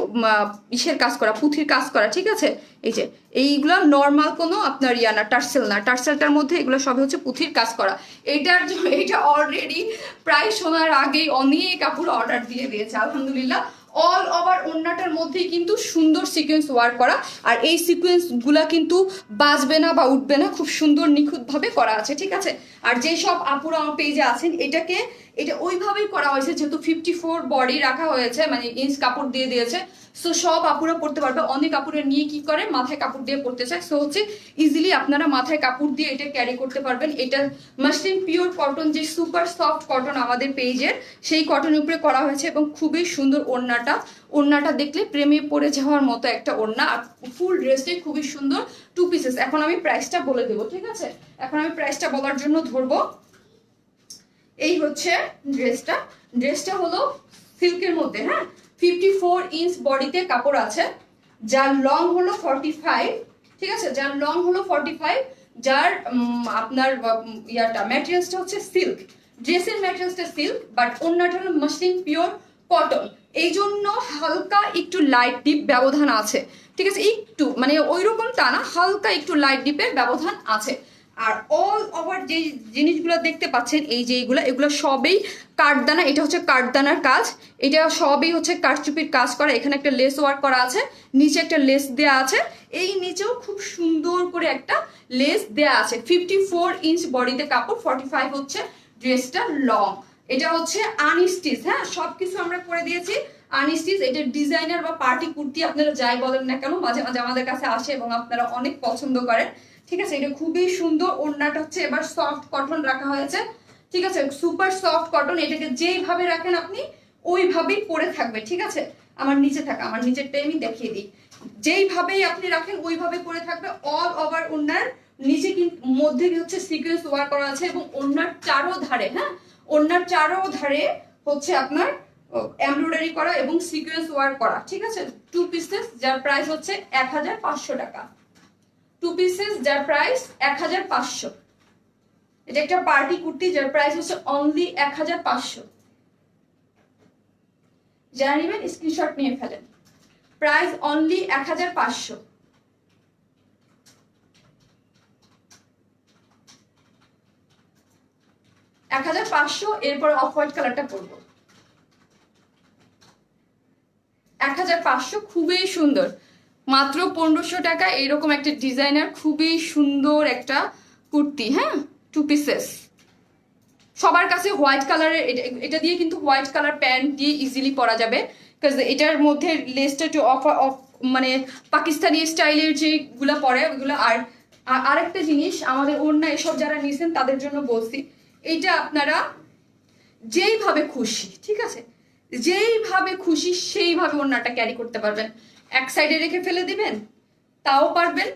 [SPEAKER 1] ইসের কাজ করা, পুঁথির কাজ করা, ঠিক আছে? এই যে এইগুলা নর্মাল কোনো আপনার ইয়া না, টার্সেল না, টার্সেলটার মধ্যে এগুলো সবই হচ্ছে পুঁথির কাজ করা। এইটা অলরেডি প্রায় শোনার আগেই অনেক কাপড় অর্ডার দিয়ে দিয়েছে, আলহামদুলিল্লাহ। অল ওভার ওড়নাটার মধ্যেই কিন্তু সুন্দর সিকোয়েন্স ওয়ার্ক করা, আর এই সিকোয়েন্স গুলা কিন্তু বাজবে না বা উঠবে না, খুব সুন্দর নিখুঁতভাবে করা আছে, ঠিক আছে? আর যে সব আপুরা আমার পেজে আছেন, এটা ওইভাবেই করা হয়েছে, যেহেতু 54 বডি রাখা হয়েছে, মানে ইঞ্চ কাপড় দিয়ে দিয়েছে। সো সব আপুরা পড়তে পারবে। অনেক আপুরা নিয়ে কি করে মাথায় কাপড় দিয়ে পড়তে চায়, সো হচ্ছে ইজিলি আপনারা মাথায় কাপড় দিয়ে এটা ক্যারি করতে পারবেন। এটা মাসলিন পিওর কটন, যে সুপার সফট কটন আমাদের পেজের, সেই কটনের উপরে করা হয়েছে, এবং খুবই সুন্দর ওড়নাটা দেখলে প্রেমে পড়ে যাওয়ার মতো একটা ওড়না। আর ফুল ড্রেসটাই খুবই সুন্দর, 2 পিসেস। এখন আমি প্রাইসটা বলে দেবো, ঠিক আছে? এখন আমি প্রাইসটা বলার জন্য ধরবো। এই হচ্ছে ড্রেসটা হলো সিল্কের মধ্যে। হ্যাঁ, 54 ইঞ্চ বডিতে কাপড় আছে, যার লং হলো 45, ঠিক আছে? যার লং হলো 45, যার আপনার ইয়াটা ম্যাটেরিয়ালসটা হচ্ছে সিল্ক, ড্রেসের ম্যাটেরিয়ালসটা সিল্ক, বাট ওড়নাটা হলো মাসলিন পিওর কটন। এই জন্য হালকা একটু লাইট ডিপ ব্যবধান আছে, ঠিক আছে? একটু মানে ওইরকমটা না, হালকা একটু লাইট ডিপের ব্যবধান আছে। আর অল ওভার যে জিনিসগুলো দেখতে পাচ্ছেন, এই যে এগুলো সবই কাঠদানা। এটা হচ্ছে কাঠদানার কাজ, এটা সবই হচ্ছে কারচুপির কাজ করা। এখানে একটা লেস ওয়ার্ক করা আছে, নিচে একটা লেস দেয়া আছে, এই নিচেও খুব সুন্দর করে একটা লেস দেয়া আছে। 54 ইঞ্চ বডিতে কাপড়, 45 হচ্ছে ড্রেসটা লং। এটা হচ্ছে আনস্টিচ, হ্যাঁ সবকিছু আমরা করে দিয়েছি আনস্টিচ। এটা ডিজাইনার বা পার্টি কুর্তি আপনারা যাই বলেন না কেন, মাঝে মাঝে আমাদের কাছে আসে এবং আপনারা অনেক পছন্দ করেন। ঠিক আছে, এটা খুবই সুন্দর। ওড়নাটা হচ্ছে এবার সফট কটন রাখা হয়েছে, ঠিক আছে, সুপার সফট কটন। এটাকে যেইভাবে রাখেন আপনি ওইভাবেই পরে থাকবে। ঠিক আছে, আমার নিচে থাকা, আমার নিচেরটাই আমি দেখিয়ে দিই, যেইভাবেই আপনি রাখেন ওইভাবে পরে থাকবে। অল ওভার ওড়নার নিচে কিন্তু মধ্যে হচ্ছে সিকোয়েন্স ওয়ার্ক করা আছে এবং ওড়নার চারো ধারে, হ্যাঁ ওড়নার চারো ধারে হচ্ছে আপনার এমব্রয়ডারি করা এবং সিকোয়েন্স ওয়ার্ক করা। ঠিক আছে, 2 পিসেস যার প্রাইস হচ্ছে 1500 টাকা। 2 পিসেস যার প্রাইস 1500। এটা একটা পার্টি কুর্তি যার প্রাইস হচ্ছে অনলি 1500। যারা নেবেন স্ক্রিনশট নিয়ে ফেলেন, প্রাইস অনলি 1500। 1500। এরপর অফ হোয়াইট কালারটা পরবো 1500, খুবই সুন্দর, মাত্র 1500 টাকা। এরকম একটা ডিজাইনার খুবই সুন্দর একটা কুর্তি, হ্যাঁ 2 পিসেস। সবার কাছে হোয়াইট কালারের, এটা দিয়ে কিন্তু হোয়াইট কালার প্যান্ট দিয়ে ইজিলি পরা যাবে, বিকজ এটার মধ্যে লেসটা একটু অফ মানে পাকিস্তানি স্টাইলের যেগুলো পরে ওইগুলো। আর আরেকটা জিনিস, আমাদের ওড়না এসব যারা নিয়েছেন তাদের জন্য বলছি, এইটা আপনারা যেইভাবে খুশি, ঠিক আছে, যেইভাবে খুশি সেইভাবে ওড়নাটা ক্যারি করতে পারবেন। এক সাইডে রেখে ফেলে দিবেন তাও পারবেন,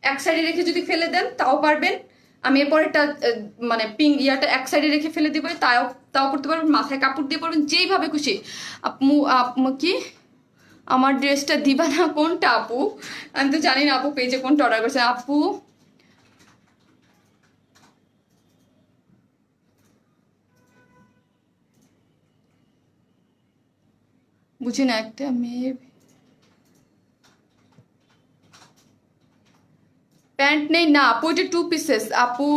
[SPEAKER 1] এক সাইডে রেখে যদি ফেলে দেন তাও পারবেন। আমি এরপরেরটা মানে পিঙ্ক ইয়াটা এক সাইডে রেখে ফেলে দিব, তাও করতে পারবেন, মাথায় কাপড় দিয়ে পরবেন, যেইভাবে খুশি। আপু কি আমার ড্রেসটা দিবা না? কোনটা আপু? আমি তো জানি না আপু পেজে কোনটা অর্ডার করছে। আপু বুঝি না, একটা মেয়ে প্যান্ট নেই না আপু, এটা 2 পিসেস আপু।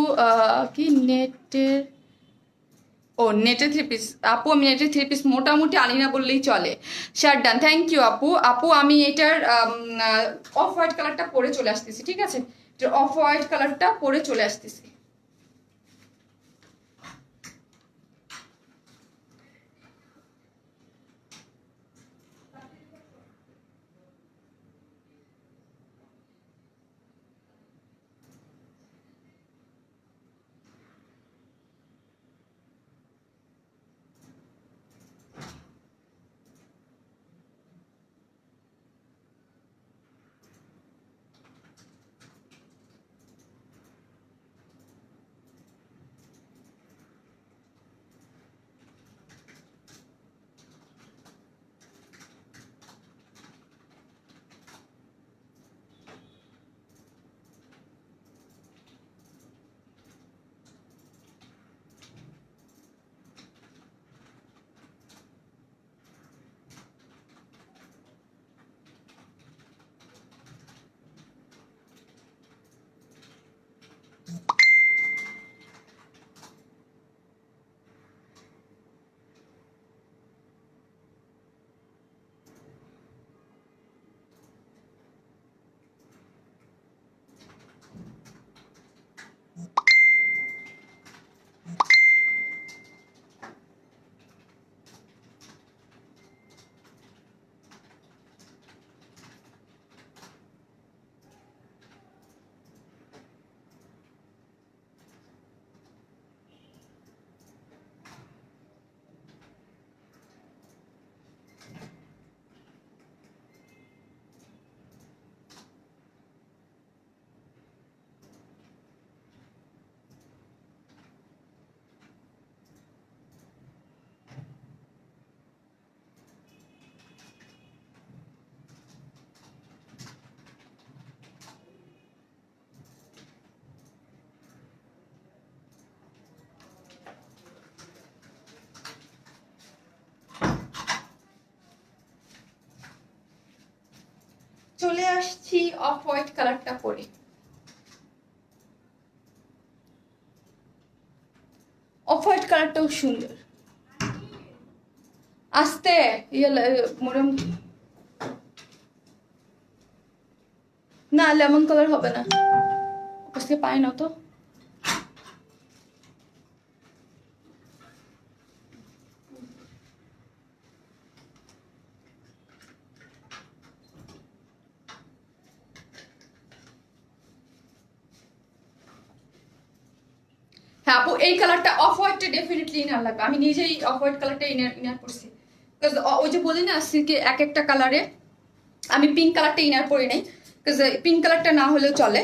[SPEAKER 1] কি নেটের, ও নেটের 3 পিস আপু, আমি নেটের 3 পিস মোটামুটি আনি না বললেই চলে। শার্ট ডান, থ্যাংক ইউ আপু। আপু আমি এটার অফ হোয়াইট কালারটা পরে চলে আসতেছি, ঠিক আছে, এটার অফ হোয়াইট কালারটা পরে চলে আসতেছি। চলে আসছি অফ হোয়াইট কালারটা পরে। সুন্দর। আস্তে ইয়ে মোরম না, লেমন কালার হবে না, আজকে পাই না তো। হ্যাঁ আপু, এই কালারটা অফ হোয়াইটটা ডেফিনেটলি ইনার লাগবে। আমি নিজেই অফ হোয়াইট কালারটা ইনার করছি, ওই যে বলি না সিল্কে এক একটা কালারে। আমি পিঙ্ক কালারটা ইনার পরি নাই, বিকজ পিঙ্ক কালারটা না হলেও চলে,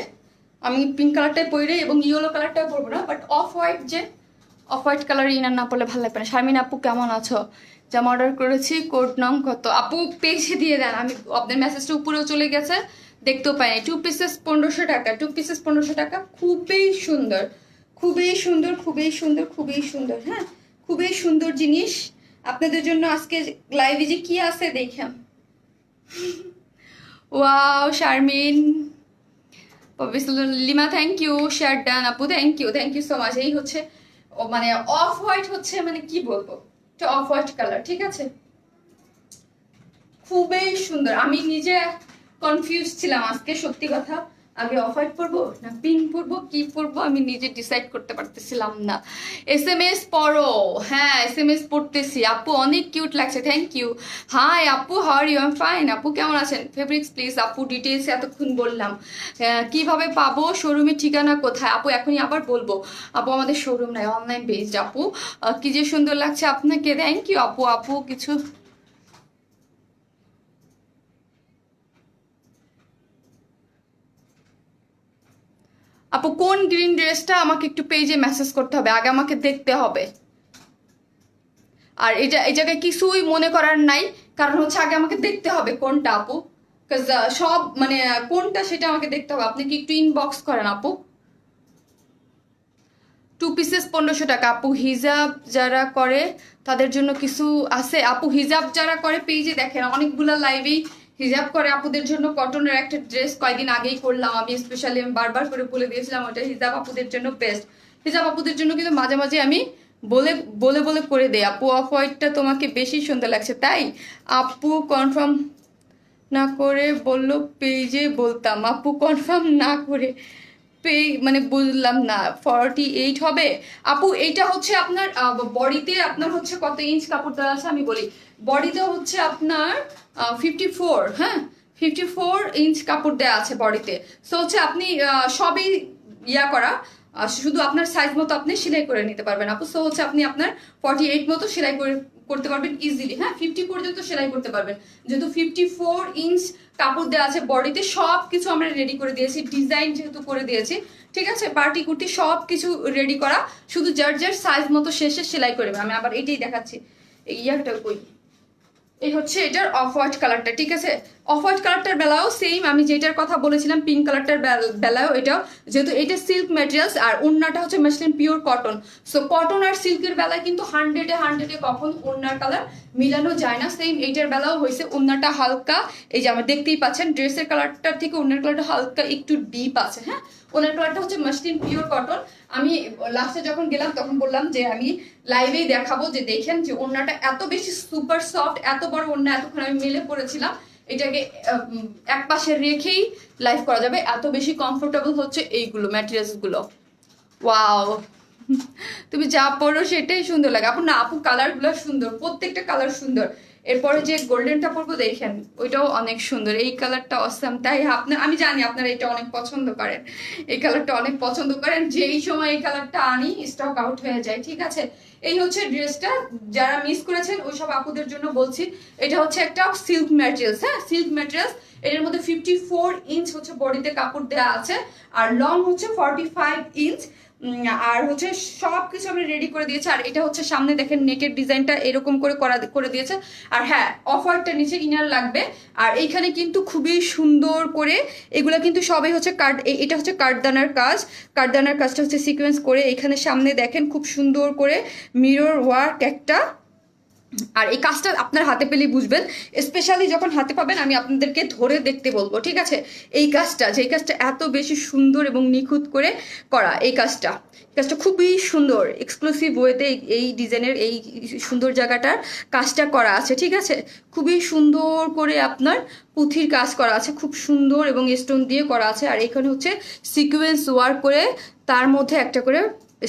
[SPEAKER 1] আমি পিঙ্ক কালারটাই পরি এবং ইয়েলো কালারটাও পরবো না। But off white colour inner না পরলে ভালো লাগবে না। শারমিন আপু কেমন আছো? জামা অর্ডার করেছি, কোড নাম কত? আপু পেজে দিয়ে দেন, আমি আপনার মেসেজটা উপরেও চলে গেছে, দেখতেও পাইনি। 2 পিসেস 1500 টাকা, 2 পিসেস 1500 টাকা। খুবই সুন্দর, খুবই সুন্দর, খুবই সুন্দর, খুবই সুন্দর। হ্যাঁ, খুবই সুন্দর জিনিস আপনাদের জন্য আজকে লাইভে যে কি আছে দেখেন। Wow Sharmin, Lima thank you, share done আপু, থ্যাংক ইউ সো মাচ। এই হচ্ছে মানে অফ হোয়াইট হচ্ছে মানে কি বলবো, এটা অফ হোয়াইট কালার, ঠিক আছে, খুবই সুন্দর। আমি নিজে কনফিউজ ছিলাম আজকে, সত্যি কথা, আগে অফ হোয়াইট পরবো না পিঙ্ক পরবো, কি পরবো আমি নিজে ডিসাইড করতে পারতেছিলাম না। SMS পড়ো, হ্যাঁ SMS পড়তেছি। আপু অনেক কিউট লাগছে, থ্যাংক ইউ। হাই আপু, how are you? I am fine. আপু কেমন আছেন? ফেব্রিক্স প্লিজ আপু, ডিটেলস এতক্ষণ বললাম, কিভাবে পাবো, শোরুমের ঠিকানা কোথায়? আপু এখনই আবার বলবো আপু, আমাদের শোরুম নাই, অনলাইন বেসড। আপু কি যে সুন্দর লাগছে আপনাকে, থ্যাংক ইউ আপু। আপু কিছু আপু কোন গ্রিন ড্রেসটা আমাকে একটু পেজে মেসেজ করতে হবে, আগে আমাকে দেখতে হবে। আর এটা এই জায়গায় কিছুই মনে করার নাই, কারণ হচ্ছে আগে আমাকে দেখতে হবে কোনটা আপু, সব মানে কোনটা সেটা আমাকে দেখতে হবে। আপনি কি একটু ইনবক্স করেন আপু। 2 পিসেস 1500 টাকা আপু। হিজাব যারা করে তাদের জন্য কিছু আছে আপু? হিজাব যারা করে পেজে দেখেন, অনেকগুলো লাইভেই হিজাব করে আপুদের জন্য কটনের একটা ড্রেস কয়েকদিন আগেই করলাম আমি, স্পেশালি আমি বারবার করে বলে দিয়েছিলাম ওটা হিজাব আপুদের জন্য বেস্ট। হিজাব আপুদের জন্য কিন্তু মাঝে মাঝে আমি বলে বলে বলে করে দেই আপু, অফ হোয়াইটটা তোমাকে বেশি সুন্দর লাগছে তাই। আপু কনফার্ম না করে বললো পেজে বলতাম, আপু কনফার্ম না করে মানে বুঝলাম না। 48 হবে আপু। এইটা হচ্ছে আপনার বডিতে আপনার হচ্ছে কত ইঞ্চ কাপড় দেওয়া আছে আমি বলি। বডিতে হচ্ছে আপনার 54, হ্যাঁ 54 ইঞ্চ কাপড় দেওয়া আছে বডিতে। সো হচ্ছে আপনি সবই ইয়া করা, শুধু আপনার সাইজ মতো আপনি সেলাই করে নিতে পারবেন আপু। সো হচ্ছে আপনি আপনার 48 মতো সেলাই করতে পারবেন ইজিলি, হ্যাঁ 50 পর্যন্ত সেলাই করতে পারবেন, যেহেতু 54 ইঞ্চ কাপড় দেওয়া আছে বডিতে। সব কিছু আমরা রেডি করে দিয়েছি, ডিজাইন যেহেতু করে দিয়েছি, ঠিক আছে, পার্টি কুর্তি সব কিছু রেডি করা, শুধু যার যার সাইজ মতো শেষে সেলাই করবে। আমি আবার এটাই দেখাচ্ছি, ইয়াটা কই, এই হচ্ছে এটার অফ হোয়াইট কালারটা, ঠিক আছে। অফ হোয়াইট কালারটার বেলাও সেম আমি যেটার কথা বলেছিলাম, পিঙ্ক কালারটার বেলাও এটাও, যেহেতু এটা সিল্ক ম্যাটেরিয়ালস আর ওড়নাটা হচ্ছে muslin pure cotton. So cotton আর সিল্কের বেলায় কিন্তু 100-এ কখন ওড়নার কালার মিলানো যায় না। সেম এইটার বেলাও হয়েছে, ওড়নাটা হালকা, এই যে আমার দেখতেই পাচ্ছেন ড্রেসের কালারটার থেকে ওড়নার কালারটা হালকা একটু ডিপ আছে, হ্যাঁ। ওনার কালারটা হচ্ছে মাসলিন পিওর কটন। আমি লাস্টে যখন গেলাম তখন বললাম যে আমি লাইভেই দেখাবো যে দেখেন যে ওড়নাটা এত বেশি সুপার সফট, এত বড় ওড়না এতক্ষণ আমি মেলে পড়েছিলাম, এটাকে এক পাশে রেখেই লাইভ করা যাবে, এত বেশি কমফোর্টেবল হচ্ছে এইগুলো ম্যাটেরিয়ালস গুলো। ওয়াও, তুমি যা পড়ো সেটাই সুন্দর লাগে আপু। না আপু কালারগুলো সুন্দর, প্রত্যেকটা কালার সুন্দর। এরপরে যে গোল্ডেনটা পরবো দেখেন, ওইটাও অনেক সুন্দর, এই কালারটা অসাম। তাই আপনার, আমি জানি আপনারা এটা অনেক পছন্দ করেন, এই কালারটা অনেক পছন্দ করেন, যেই সময় এই কালারটা আনি স্টক আউট হয়ে যায়, ঠিক আছে। এই হচ্ছে ড্রেসটা, যারা মিস করেছেন ওই সব আপুদের জন্য বলছি। এটা হচ্ছে একটা সিল্ক ম্যাটেরিয়ালস, হ্যাঁ সিল্ক ম্যাটেরিয়ালস। এর মধ্যে 54 ইঞ্চ হচ্ছে বডিতে কাপড় দেওয়া আছে, আর লং হচ্ছে 45 ইঞ্চ, আর হচ্ছে সব কিছু আমরা রেডি করে দিয়েছি। আর এটা হচ্ছে সামনে দেখেন নেকের ডিজাইনটা এরকম করে দিয়েছে। আর হ্যাঁ অফ হোয়াইটটা নিচে ইনার লাগবে। আর এইখানে কিন্তু খুবই সুন্দর করে এগুলা কিন্তু সবাই হচ্ছে এটা হচ্ছে কাঠদানার কাজ, কাঠদানার কাজটা হচ্ছে সিকোয়েন্স করে। এখানে সামনে দেখেন খুব সুন্দর করে মিরর ওয়ার্ক একটা আর এই কাজটা আপনার হাতে পেলেই বুঝবেন, স্পেশালি যখন হাতে পাবেন আমি আপনাদেরকে ধরে দেখতে বলবো, ঠিক আছে? এই কাজটা, যে কাজটা এত বেশি সুন্দর এবং নিখুঁত করে করা, এই কাজটা খুবই সুন্দর, এক্সক্লুসিভ ওয়েতে এই ডিজাইনের এই সুন্দর জায়গাটার কাজটা করা আছে, ঠিক আছে? খুবই সুন্দর করে আপনার পুঁথির কাজ করা আছে, খুব সুন্দর এবং স্টোন দিয়ে করা আছে। আর এখানে হচ্ছে সিকোয়েন্স ওয়ার্ক করে তার মধ্যে একটা করে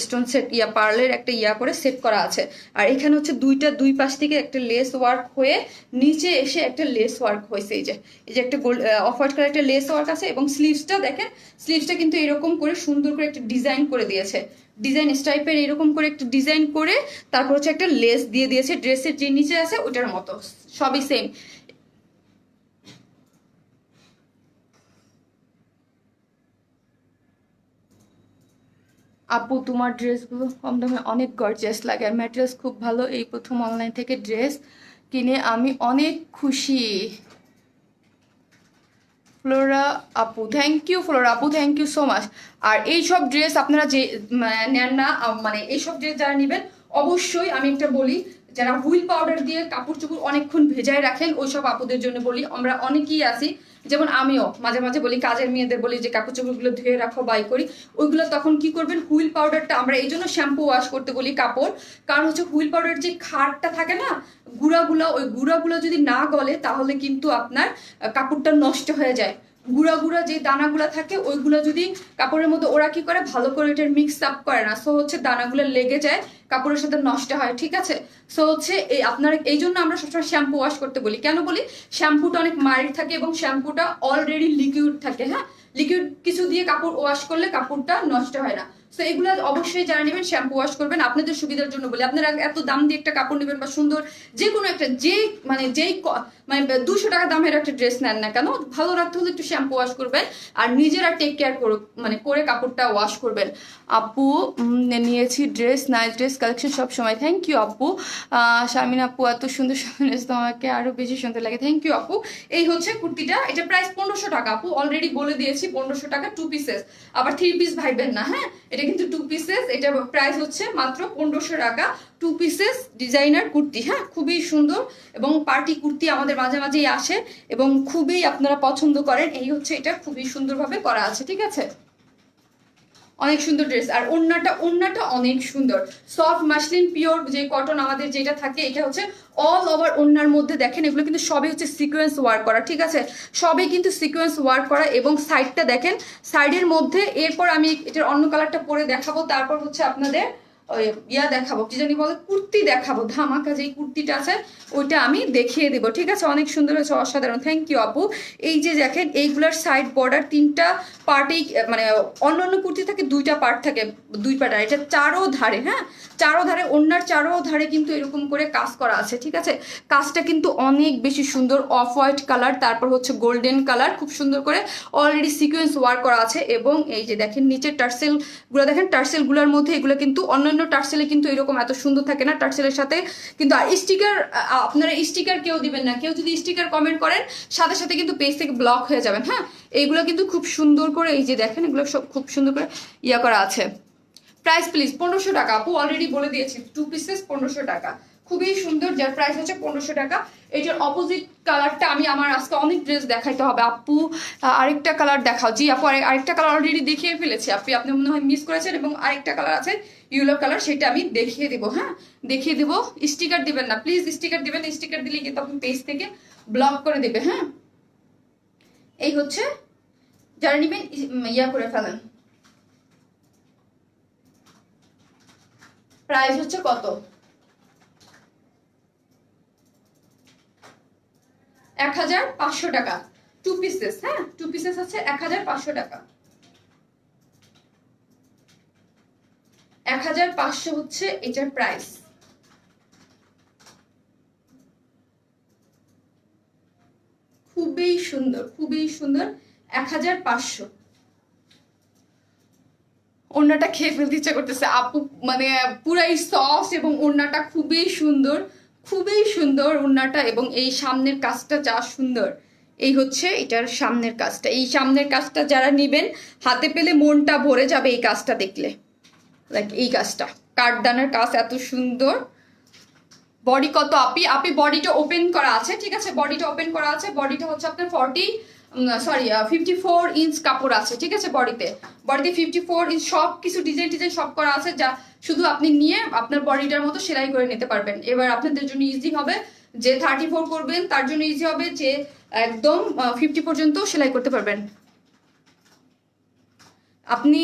[SPEAKER 1] স্টোন সেট পার্লের একটা করে সেট করা আছে। আর এখানে হচ্ছে দুই পাশ থেকে একটা লেস ওয়ার্ক হয়ে নিচে এসে একটা লেস ওয়ার্ক হয়েছে। এই যে একটা গোল্ড অফ হোয়াইট কালার একটা লেস ওয়ার্ক আছে, এবং স্লিভসটা দেখেন, স্লিভসটা কিন্তু এরকম করে সুন্দর করে একটা ডিজাইন করে দিয়েছে, ডিজাইন স্টাইপের এরকম করে একটা ডিজাইন করে তারপর হচ্ছে একটা লেস দিয়ে দিয়েছে, ড্রেসের যে নিচে আছে ওটার মতো, সবই সেম। আপু তোমার ড্রেসগুলো কম দামে অনেক গর্জিয়াস লাগে, আর ম্যাটেরিয়ালস খুব ভালো, এই প্রথম অনলাইন থেকে ড্রেস কিনে আমি অনেক খুশি। ফ্লোরা আপু, থ্যাংক ইউ ফ্লোরা আপু, থ্যাংক ইউ সো মাচ। আর এইসব ড্রেস আপনারা যে নেন না, মানে এইসব ড্রেস যারা নেবেন, অবশ্যই আমি একটা বলি, যারা হুইল পাউডার দিয়ে কাপড় চোপড় অনেকক্ষণ ভেজায় রাখেন ওইসব আপুদের জন্য বলি। আমরা অনেকেই আছি, যেমন আমিও মাঝে মাঝে বলি, কাজের মেয়েদের বলি যে কাপড় চোপড়গুলো ধুয়ে রাখো বাই করি, ওইগুলো তখন কি করবেন, হুইল পাউডারটা, আমরা এই জন্য শ্যাম্পু ওয়াশ করতে বলি কাপড়, কারণ হচ্ছে হুইল পাউডার যে খারটা থাকে না, গুঁড়াগুলো, ওই গুঁড়াগুলো যদি না গলে তাহলে কিন্তু আপনার কাপড়টা নষ্ট হয়ে যায়। গুঁড়া গুঁড়া যে দানাগুলো থাকে ওইগুলো যদি কাপড়ের মধ্যে, ওরা কি করে ভালো করে এটার মিক্স আপ করে না, সো হচ্ছে দানাগুলো লেগে যায়, কাপড়ের সাথে নষ্ট হয়, ঠিক আছে? সো হচ্ছে এই আপনার, এই জন্য আমরা সবসময় শ্যাম্পু ওয়াশ করতে বলি। কেন বলি? শ্যাম্পুটা অনেক মাইল্ড থাকে এবং শ্যাম্পুটা অলরেডি লিকুইড থাকে, হ্যাঁ, লিকুইড কিছু দিয়ে কাপড় ওয়াশ করলে কাপড়টা নষ্ট হয় না। তো এগুলো অবশ্যই যারা নেবেন শ্যাম্পু ওয়াশ করবেন, আপনাদের সুবিধার জন্য বলি। আপনারা এত দাম দিয়ে একটা কাপড় নেবেন বা সুন্দর যে কোনো একটা, যে মানে যেই মানে 200 টাকা দামের একটা ড্রেস নেন না কেন, ভালো রাখতে হলে একটু শ্যাম্পু ওয়াশ করবেন, আর নিজেরা টেক কেয়ার মানে করে কাপড়টা ওয়াশ করবেন। আপু নিয়েছি ড্রেস, নাইস ড্রেস কালেকশন সব সময়, থ্যাংক ইউ আপু। শামিন আপু, এত সুন্দর সুন্দর ড্রেস তোমাকে আরো বেশি সুন্দর লাগে, থ্যাংক ইউ আপু। এই হচ্ছে কুর্তিটা, এটা প্রাইস 1500 টাকা আপু, অলরেডি বলে দিয়েছি 1500 টাকা, 2 পিসেস, আবার 3 পিস ভাইবেন না, হ্যাঁ, এটা কিন্তু 2 পিসেস, এটা প্রাইস হচ্ছে মাত্র 1500 টাকা, 2 পিসেস ডিজাইনার কুর্তি, হ্যাঁ, খুবই সুন্দর, এবং পার্টি কুর্তি আমাদের মাঝে মাঝেই আসে এবং খুবই আপনারা পছন্দ করেন। এই হচ্ছে এটা, খুবই সুন্দরভাবে করা আছে, ঠিক আছে? অনেক সুন্দর ড্রেস। আর ওন্নাটা অনেক সুন্দর, সফট মাসলিন পিওর যে কটন আমাদের যেটা থাকে, এটা হচ্ছে অল ওভার ওন্নার মধ্যে দেখেন, এগুলো কিন্তু সবই হচ্ছে সিকোয়েন্স ওয়ার্ক করা, ঠিক আছে? সবই কিন্তু সিকোয়েন্স ওয়ার্ক করা, এবং সাইডটা দেখেন, সাইডের মধ্যে, এরপর আমি এটার অন্য কালারটা পরে দেখাবো, তারপর হচ্ছে আপনাদের দেখাবো, কি জানি বলে, কুর্তি দেখাবো, ধামাকা যেই কুর্তিটা আছে ওইটা আমি দেখিয়ে দিব, ঠিক আছে? অনেক সুন্দর হয়েছে, অসাধারণ, থ্যাংক ইউ আপু। এই যে দেখেন, এইগুলার সাইড বর্ডার 3টা পার্টেই, মানে অন্য কুর্তি থাকে 2টা পার্ট থাকে, 2 পার্ট, আর এটা চারো ধারে, হ্যাঁ, চারো ধারে, ওন্নার চারো ধারে কিন্তু এরকম করে কাজ করা আছে, ঠিক আছে? কাজটা কিন্তু অনেক বেশি সুন্দর, অফ হোয়াইট কালার, তারপর হচ্ছে গোল্ডেন কালার, খুব সুন্দর করে অলরেডি সিকোয়েন্স ওয়ার্ক করা আছে। এবং এই যে দেখেন নিচের টার্সেল গুলো দেখেন, টার্সেল গুলোর মধ্যে এগুলো কিন্তু অন্যান্য টার্সেলে কিন্তু এরকম এত সুন্দর থাকে না, টার্সেলের সাথে কিন্তু। আর স্টিকার, আপনারা স্টিকার কেউ দিবেন না, কেউ যদি স্টিকার কমেন্ট করেন সাথে সাথে কিন্তু পেজ থেকে ব্লক হয়ে যাবেন, হ্যাঁ। এইগুলো কিন্তু খুব সুন্দর করে, এই যে দেখেন, এগুলো সব খুব সুন্দর করে করা আছে। প্রাইস প্লিজ 1500 টাকা আপু, অলরেডি বলে দিয়েছি, 2 পিসেস 1500 টাকা, খুবই সুন্দর, যার প্রাইস হচ্ছে 1500 টাকা। এটার অপোজিট কালারটা আমি, আমার আজকে অনেক ড্রেস দেখাইতে হবে আপু, আরেকটা কালার দেখাও। জি আপু, আরেকটা কালার অলরেডি দেখিয়ে ফেলেছি আপনি মনে হয় মিস করেছেন, এবং আরেকটা কালার আছে ইয়েলো কালার, সেটা আমি দেখিয়ে দিব, হ্যাঁ, দেখিয়ে দিব। স্টিকার দিবেন না প্লিজ, স্টিকার দিবেন, স্টিকার দিলে কিন্তু আপনি পেজ থেকে ব্লক করে দেবে, হ্যাঁ। এই হচ্ছে, যারা নিবেন করে ফেলেন। প্রাইস হচ্ছে কত? 1500 টাকা, 2 পিসেস, হ্যাঁ, 2 পিসেস আছে 1500 টাকা, 1500 হচ্ছে এটার প্রাইস। খুবই সুন্দর, খুবই সুন্দর, 1500। ওড়নাটা খেয়ে ফেলতে ইচ্ছা করতেছে আপু, মানে পুরাই সফট, এবং ওড়নাটা খুবই সুন্দর, খুবই সুন্দর ওড়নাটা, এবং এই সামনের কাজটা যা সুন্দর। এই হচ্ছে এটার সামনের কাজটা, এই সামনের কাজটা যারা নিবেন হাতে পেলে মনটা ভরে যাবে এই কাজটা দেখলে। লাইক এই কাজটা, কাঠদানের কাজ এত সুন্দর, বডি কত আপি? আপি বডিটা ওপেন করা আছে, ঠিক আছে, বডিটা ওপেন করা আছে। বডিটা হচ্ছে আপনার 54 ইঞ্চ কাপড় আছে, ঠিক আছে। বডিতে 54 ইঞ্চ সব কিছু ডিজাইন টিজাইন সব করা আছে, যা শুধু আপনি নিয়ে আপনার বডিটার মতো সেলাই করে নিতে পারবেন। এবার আপনাদের জন্য ইজি হবে, যে 34 করবেন তার জন্য ইজি হবে, যে একদম 50 পর্যন্ত সেলাই করতে পারবেন। আপনি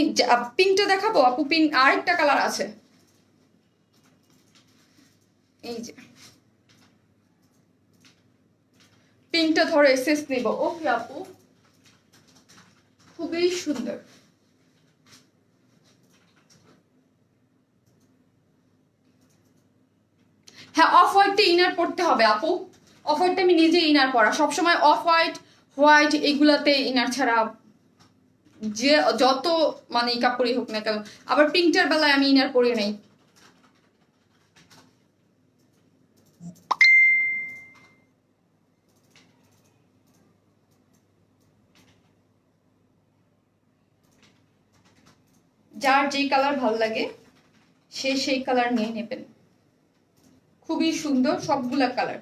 [SPEAKER 1] পিঙ্কটা দেখাবো আপু? পিঙ্ক আরেকটা কালার আছে, এই যে পিঙ্কটা ধরো এসএস নিব। ওকে আপু, খুবই সুন্দর। হ্যাঁ, অফ হোয়াইটটা ইনার পড়তে হবে আপু। অফ হোয়াইটটা আমি নিজে ইনার পরা, সবসময় অফ হোয়াইট হোয়াইট এগুলাতে ইনার ছাড়া যে যত মানে কাপড়ই হোক না কেন। আবার পিঙ্কটার বেলায় আমি ইনার পরি নাই। যার যেই কালার ভালো লাগে সে সেই কালার নিয়ে নেবেন। খুবই সুন্দর সবগুলা কালার।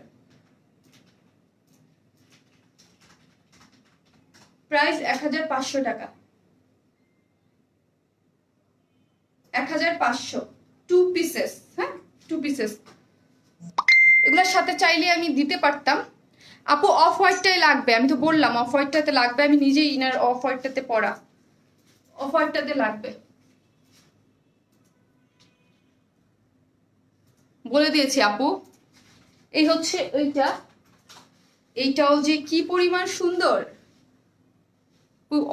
[SPEAKER 1] প্রাইস 1500 টাকা। 1500, 2 পিসেস। হ্যাঁ, 2 পিসেস। এগুলোর সাথে চাইলে আমি দিতে পারতাম আপু। অফ হোয়াইটটাই লাগবে, আমি তো বললাম অফ হোয়াইটটাতে লাগবে। আমি নিজেই ইনার অফ হোয়াইটটাতে পরা, অফ হোয়াইটটাতে লাগবে বলে দিয়েছি আপু। এই হচ্ছে এইটা, এইটাও যে কি পরিমাণ সুন্দর,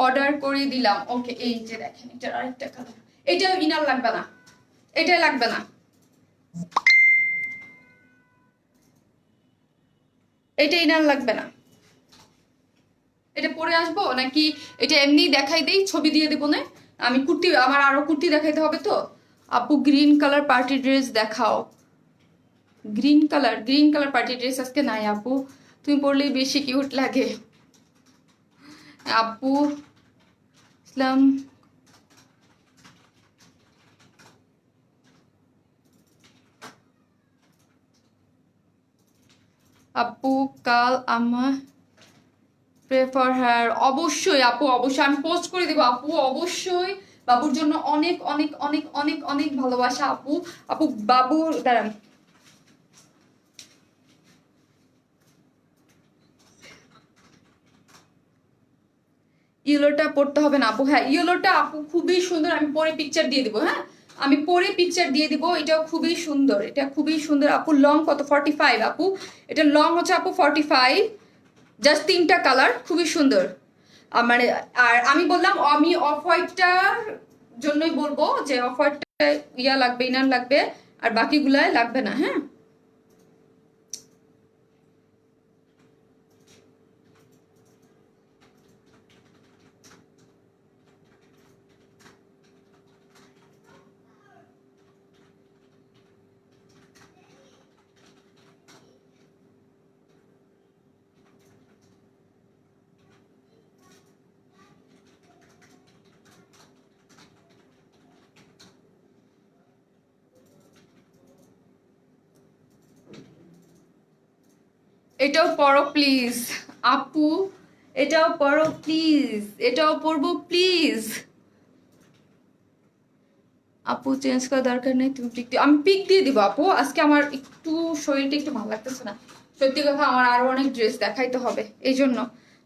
[SPEAKER 1] অর্ডার করে দিলাম। ওকে, এই যে দেখেন এটার আরেকটা কালার। এটা ইনার লাগবে না, এটাই লাগবে না, এটা ইনার লাগবে না। এটা পরে আসবো নাকি এটা এমনি দেখাই দেই, ছবি দিয়ে দেবো না? আমি কুর্তি, আমার আরো কুর্তি দেখাইতে হবে তো। আপু গ্রিন কালার পার্টি ড্রেস দেখাও। গ্রিন কালার পার্টি ড্রেস আজকে নাই আপু, তুমি পরলেই বেশি কিউট লাগে। আপু ইসলাম আপু কাল আমার প্রেফার হেয়ার। অবশ্যই আপু, অবশ্যই আমি পোস্ট করে দিব আপু, অবশ্যই। বাবুর জন্য অনেক অনেক অনেক অনেক অনেক ভালোবাসা আপু। আপু বাবু দাঁড়ান, ইয়েলোটা পড়তে হবে না আপু। হ্যাঁ, ইয়েলোটা আপু খুবই সুন্দর, আমি পরে পিকচার দিয়ে দিব। হ্যাঁ, আমি পরে পিকচার দিয়ে দিব। এটাও খুবই সুন্দর, এটা খুবই সুন্দর আপু। লং কত? 45 আপু। এটা লং হচ্ছে আপু 45, জাস্ট 3টা কালার, খুবই সুন্দর। মানে আর আমি বললাম আমি অফ হোয়াইটটার জন্যই বলবো যে অফ হোয়াইটটা ইয়া লাগবে, ইনার লাগবে, আর বাকিগুলাই লাগবে না। হ্যাঁ, এটাও পরো প্লিজ আপু, এটাও পরো প্লিজ, এটাও পরবো প্লিজ আপু। চেঞ্জ করার দরকার নেই, তুমি পিক দিও। আমি পিক দিয়ে দিব আপু। আজকে আমার একটু শরীরটা একটু ভালো লাগতেছে না, সত্যি কথা। আমার আরো অনেক ড্রেস দেখাইতে হবে এই জন্য,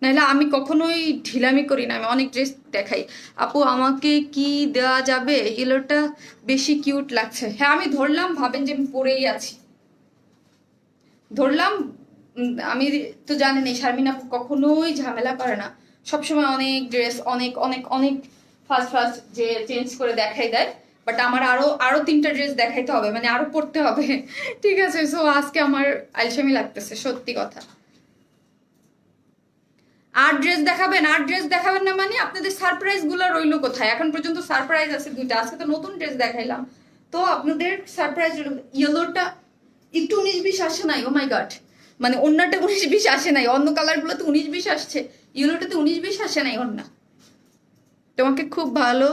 [SPEAKER 1] নাহলে আমি কখনোই ঢিলামি করি না, আমি অনেক ড্রেস দেখাই। আপু আমাকে কি দেওয়া যাবে? ইয়েলোটা বেশি কিউট লাগছে। হ্যাঁ, আমি ধরলাম, ভাবেন যে আমি পরেই আছি, ধরলাম। আমি তো জানেন এই শারমিন আপু কখনোই ঝামেলা করে না, সবসময় অনেক ড্রেস অনেক অনেক অনেক ফার্স্ট ফার্স্ট যে চেঞ্জ করে দেখাই দেয়। বাট আমার আরো আরো 3টা ড্রেস দেখাইতে হবে, মানে আরো পড়তে হবে। ঠিক আছে, সো আজকে আমার আলসামি লাগতেছে, সত্যি কথা। আর ড্রেস দেখাবেন? আর ড্রেস দেখাবেন না মানে আপনাদের সারপ্রাইজ গুলো রইলো কোথায়? এখন পর্যন্ত সারপ্রাইজ আছে 2টা, আজকে তো নতুন ড্রেস দেখাইলাম, তো আপনাদের সারপ্রাইজ। ইয়েলোটা একটু 19-20 আসে নাই, ও মাই গড। মানে অন্যটা 19-20 আসে নাই, অন্য কালার গুলো তো 19-20 আসছে, ইয়েলোটাতে 19-20 আসে নাই অন্য। তোমাকে খুব ভালো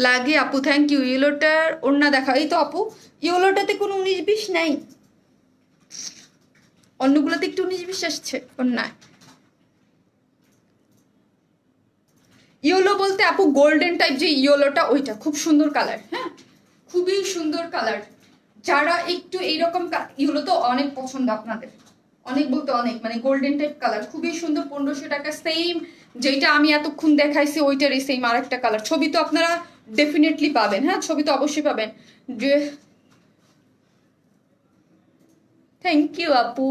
[SPEAKER 1] লাগে আপু, থ্যাংক ইউ। ইয়েলোটার ওড়না দেখা, এই তো আপু, ইয়েলোটাতে কোনো 19-20 নাই। অন্যগুলোতে একটু 19-20 আসছে অন্যায়। ইয়েলো বলতে আপু গোল্ডেন টাইপ যে ইয়েলোটা, ওইটা খুব সুন্দর কালার। হ্যাঁ, খুবই সুন্দর কালার। যারা একটু এইরকম ইয়েলো তো অনেক পছন্দ আপনাদের, অনেক বলতে অনেক, মানে গোল্ডেন টাইপ কালার খুবই সুন্দর। 1500 টাকা, সেম যেটা আমি এতক্ষণ দেখাইছি ওইটারই সেম আরেকটা কালার। ছবি তো আপনারা ডেফিনেটলি পাবেন, হ্যাঁ ছবি তো অবশ্যই পাবেন। থ্যাংক ইউ আপু।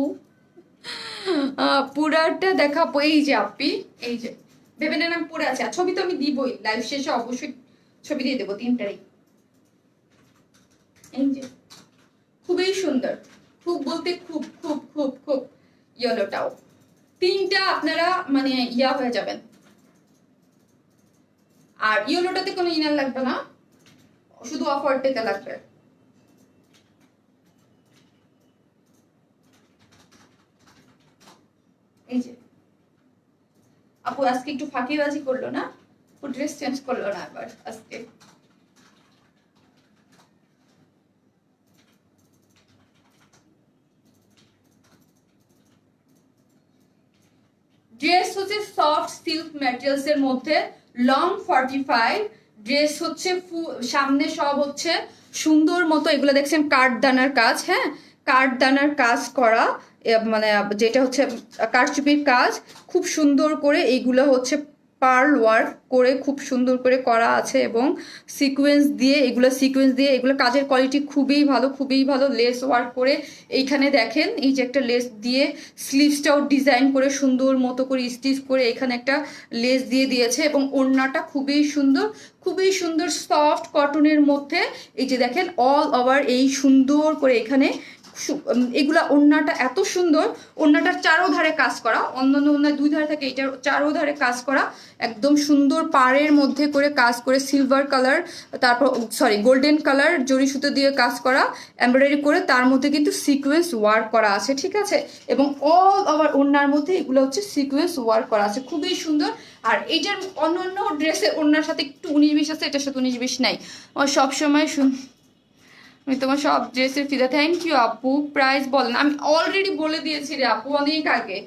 [SPEAKER 1] পুরাটা দেখাবো, এই যে আপি, এই যে ভেবে নেন আমি পরে আছি। আর ছবি তো আমি দিবই, লাইভ শেষে অবশ্যই ছবি দিয়ে দেবো 3টারই। এই যে খুবই সুন্দর, খুব বলতে খুব খুব খুব খুব ইয়েলোটাও 3টা আপনারা মানে ইয়া হয়ে যাবেন। আর ইয়েলোটাতে কোনো ইনার লাগবে না, শুধু অফারটাতে লাগবে। এই যে আপু আজকে একটু ফাঁকিবাজি করলো না, ড্রেস চেঞ্জ করলো না আবার আজকে। ড্রেস হচ্ছে সফট সিল্ক ম্যাটেরিয়ালস এর মধ্যে, লং 45। ড্রেস হচ্ছে সামনে সব হচ্ছে সুন্দর মতো, এগুলো দেখছেন কাঠদানার কাজ, হ্যাঁ কাঠদানার কাজ করা, মানে যেটা হচ্ছে কারচুপির কাজ, খুব সুন্দর করে এইগুলো হচ্ছে পার্ল ওয়ার্ক করে খুব সুন্দর করে করা আছে, এবং সিকোয়েন্স দিয়ে, এগুলো কাজের কোয়ালিটি খুবই ভালো, খুবই ভালো। লেস ওয়ার্ক করে এইখানে দেখেন, এই যে একটা লেস দিয়ে স্লিভসটাও ডিজাইন করে সুন্দর মতো করে স্টিচ করে এখানে একটা লেস দিয়ে দিয়েছে, এবং ওড়নাটা খুবই সুন্দর, খুবই সুন্দর সফট কটনের মধ্যে। এই যে দেখেন অল ওভার এই সুন্দর করে এখানে এগুলা, ওড়নাটা এত সুন্দর, ওড়নাটার চারোধারে কাজ করা, অন্যান্য ওড়নার 2 ধারে থাকে, এটার চারোধারে কাজ করা, একদম সুন্দর পাড়ের মধ্যে করে কাজ করে সিলভার কালার, তারপর সরি গোল্ডেন কালার জরি সুতো দিয়ে কাজ করা, এমব্রয়ডারি করে তার মধ্যে কিন্তু সিকোয়েন্স ওয়ার্ক করা আছে, ঠিক আছে। এবং অল ওভার ওড়নার মধ্যে এগুলো হচ্ছে সিকোয়েন্স ওয়ার্ক করা আছে, খুবই সুন্দর। আর এইটার অন্যান্য ড্রেসের ওড়নার সাথে একটু 19-20 আছে, এটার সাথে 19-20 নাই। ও সবসময় আমি তোমার সব ড্রেসের ফিদা। থ্যাংক ইউ আপু। প্রাইস বলেন, আমি অলরেডি বলে দিয়েছি রে আপু অনেক আগে,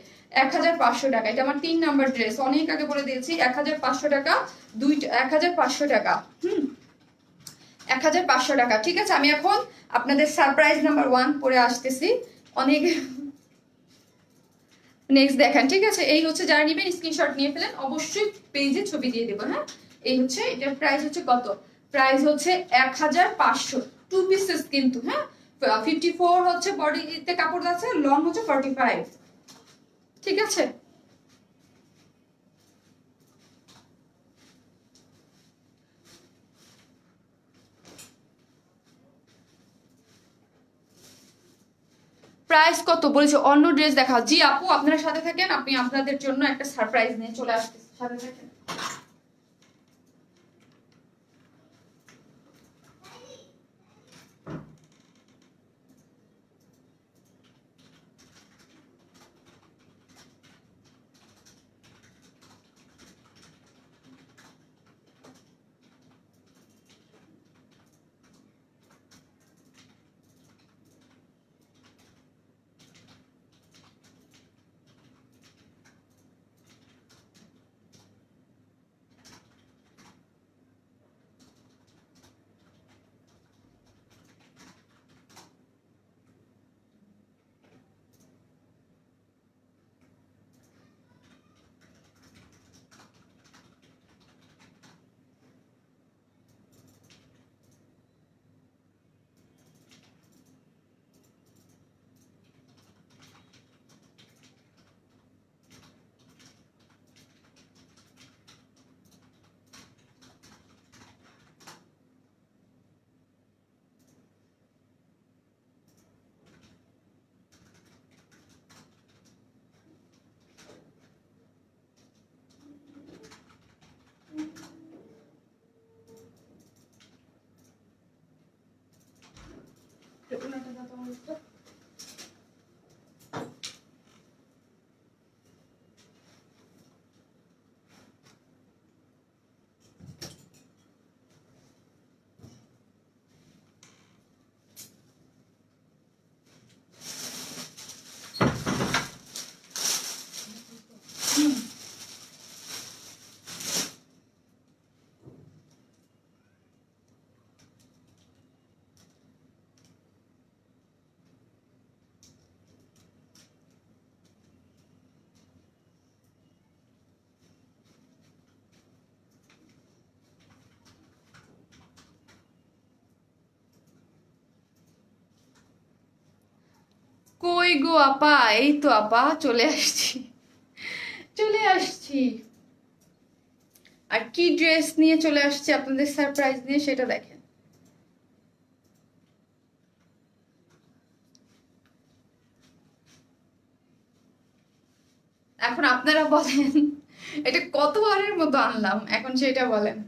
[SPEAKER 1] 1500 টাকা। এটা আমার 3 নাম্বার ড্রেস, অনেক আগে বলে দিয়েছি 1500 টাকা, 1500 টাকা, 1500 টাকা, ঠিক আছে। আমি এখন আপনাদের সারপ্রাইজ নাম্বার 1 পরে আসতেছি। অনেক নেক্সট দেখেন, ঠিক আছে। এই হচ্ছে যারা নেবেন স্ক্রিনশট নিয়ে ফেলেন, অবশ্যই পেজে ছবি দিয়ে দেবো, হ্যাঁ। এই হচ্ছে, এটার প্রাইস হচ্ছে কত, প্রাইস হচ্ছে 1500, 2 পিসেস কিন্তু, হ্যাঁ 54 হচ্ছে বডিতে কাপড় আছে, লং হচ্ছে 45, ঠিক আছে। প্রাইস কত বলেছে, অন্য ড্রেস দেখা। জি আপু আপনারা সাথে থাকেন, আপনি আপনাদের জন্য একটা সারপ্রাইজ নিয়ে চলে আসতেছি, সাথে থাকেন। কই গো আপা? এই তো আপা চলে আসছি, চলে আসছি। আর কি ড্রেস নিয়ে চলে আসছি আপনাদের সারপ্রাইজ নিয়ে সেটা দেখেন। এখন আপনারা বলেন এটা কতবারের মতো আনলাম, এখন সেটা বলেন।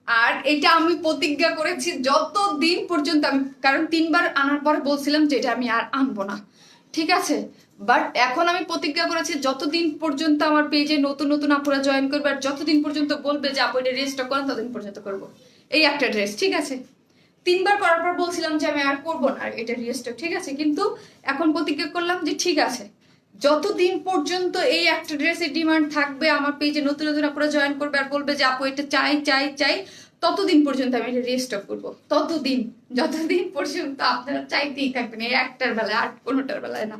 [SPEAKER 1] আর এটা আমি প্রতিজ্ঞা করেছি যতদিন পর্যন্ত আমি, কারণ 3বার আনার পরে বলছিলাম যে এটা আমি আর আনবো না, ঠিক আছে। বাট এখন আমি প্রতিজ্ঞা করেছি যতদিন পর্যন্ত আমার পেজে নতুন নতুন আপুরা জয়েন করবে আর যতদিন পর্যন্ত বলবে যে আপু এটা রেজিস্টার করেন ততদিন পর্যন্ত করবো এই একটা ড্রেস, ঠিক আছে। 3বার করার পর বলছিলাম যে আমি আর করবো না এটা রেজিস্টার, ঠিক আছে। কিন্তু এখন প্রতিজ্ঞা করলাম যে ঠিক আছে, যতদিন পর্যন্ত এই একটা ড্রেসের ডিমান্ড থাকবে, আমার পেজে নতুন নতুন আপুরা জয়েন করবে আর বলবে যে আপু এটা চাই চাই চাই, ততদিন পর্যন্ত আমি এটা রিস্টক করবো। ততদিন, যতদিন পর্যন্ত আপনারা চাইতেই থাকবেন এই একটার বেলায়, আর কোনোটার বেলায় না।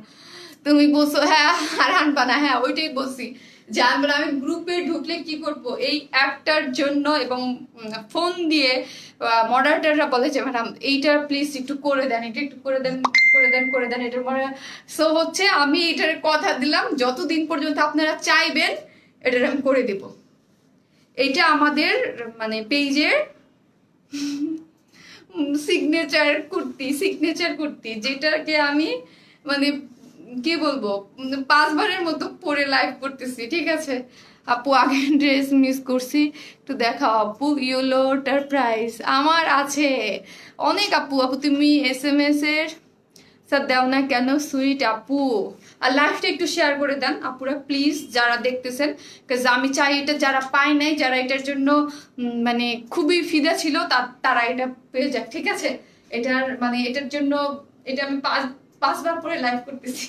[SPEAKER 1] তুমি বলছো হ্যাঁ আর আনবা না, হ্যাঁ ওইটাই বলছি যে আনবো না। আমি গ্রুপে ঢুকলে কি করব এই একটার জন্য, এবং ফোন দিয়ে মডারেটররা বলে যে ম্যাডাম এইটা প্লিজ একটু করে দেন, এটা একটু করে দেন, করে দেন, করে দেন, এটার মানে সো হচ্ছে আমি এটার কথা দিলাম যতদিন পর্যন্ত আপনারা চাইবেন এটার আমি করে দেব। এটা আমাদের মানে পেজের সিগনেচার কুর্তি যেটাকে আমি মানে কি বলবো 5বারের মতো পরে লাইভ করতেছি, ঠিক আছে। আপু আগের ড্রেস মিস করছি, একটু দেখাও আপু। ইয়েলোটার প্রাইস আমার আছে অনেক আপু। আপু তুমি SMS এর স্যার দাও না কেন সুইট আপু? আর লাইভটা একটু শেয়ার করে দেন আপুরা প্লিজ, যারা দেখতেছেন, কাজ আমি চাই এটা যারা পায় নাই, যারা এটার জন্য মানে খুবই ফিদা ছিল তারা এটা পেয়ে যাক, ঠিক আছে। এটার মানে এটার জন্য এটা আমি 5বার পরে লাইভ করতেছি।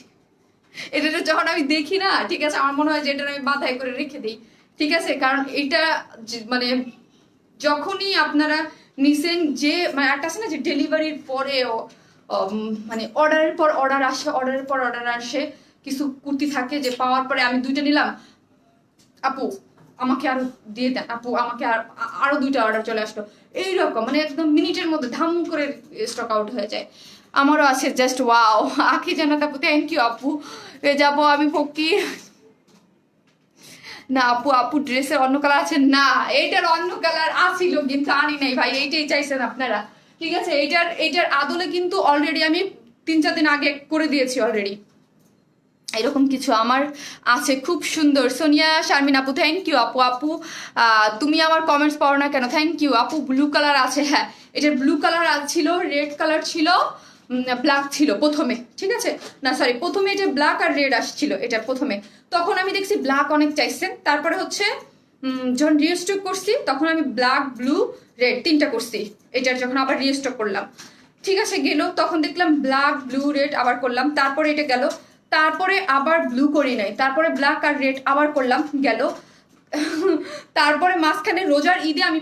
[SPEAKER 1] এটা যখন আমি দেখি না, ঠিক আছে, আমার মনে হয় যে এটা আমি বাধাই করে রেখে দিই, ঠিক আছে। কারণ এটা মানে যখনই আপনারা নিছেন যে মানে একটা আছে না যে ডেলিভারির পরেও মানে অর্ডারের পর অর্ডার আসে, অর্ডারের পর অর্ডার আসে, কিছু কুর্তি থাকে যে পাওয়ার পরে আমি 2টা নিলাম, আপু আমাকে আরো দিয়ে দেন, আপু আমাকে আরো 2টা অর্ডার চলে আসলো, এইরকম মানে একদম মিনিটের মধ্যে ধাম করে স্টক আউট হয়ে যায়। আমারও আছে জাস্ট ওয়াও। আখি জানাত আপু থ্যাংক ইউ আপু। যাবো আমি ফকির না আপু। আপু ড্রেসের অন্য কালার আছে না? এইটার অন্য কালার আছিল কিন্তু আনি নাই ভাই, এইটাই চাইছেন আপনারা, ঠিক আছে। এইটার আদলে কিন্তু অলরেডি আমি 3-4 দিন আগে করে দিয়েছি অলরেডি। এরকম কিছু আমার আছে খুব সুন্দর। সোনিয়া শারমিন আপু থ্যাংক ইউ আপু। আপু তুমি আমার কমেন্টস পড়ো না কেন? থ্যাংক ইউ আপু। ব্লু কালার আছে, হ্যাঁ এটার ব্লু কালার ছিল, রেড কালার ছিল, ব্ল্যাক ছিল প্রথমে, ঠিক আছে। না সরি, প্রথমে এটা ব্ল্যাক আর রেড আসছিল এটা প্রথমে, তখন আমি দেখছি ব্ল্যাক অনেক চাইছেন। তারপরে হচ্ছে যখন রিস্টক করছি তখন আমি ব্ল্যাক, ব্লু, রেড 3টা করছি। এটার যখন আবার রিস্টক করলাম, ঠিক আছে, গেল, তখন দেখলাম ব্ল্যাক, ব্লু, রেড আবার করলাম, তারপরে এটা গেল, তারপরে আবার ব্লু করি নাই, তারপরে ব্ল্যাক আর রেড আবার করলাম, গেল। তারপরে মাঝখানে রোজার ঈদে আমি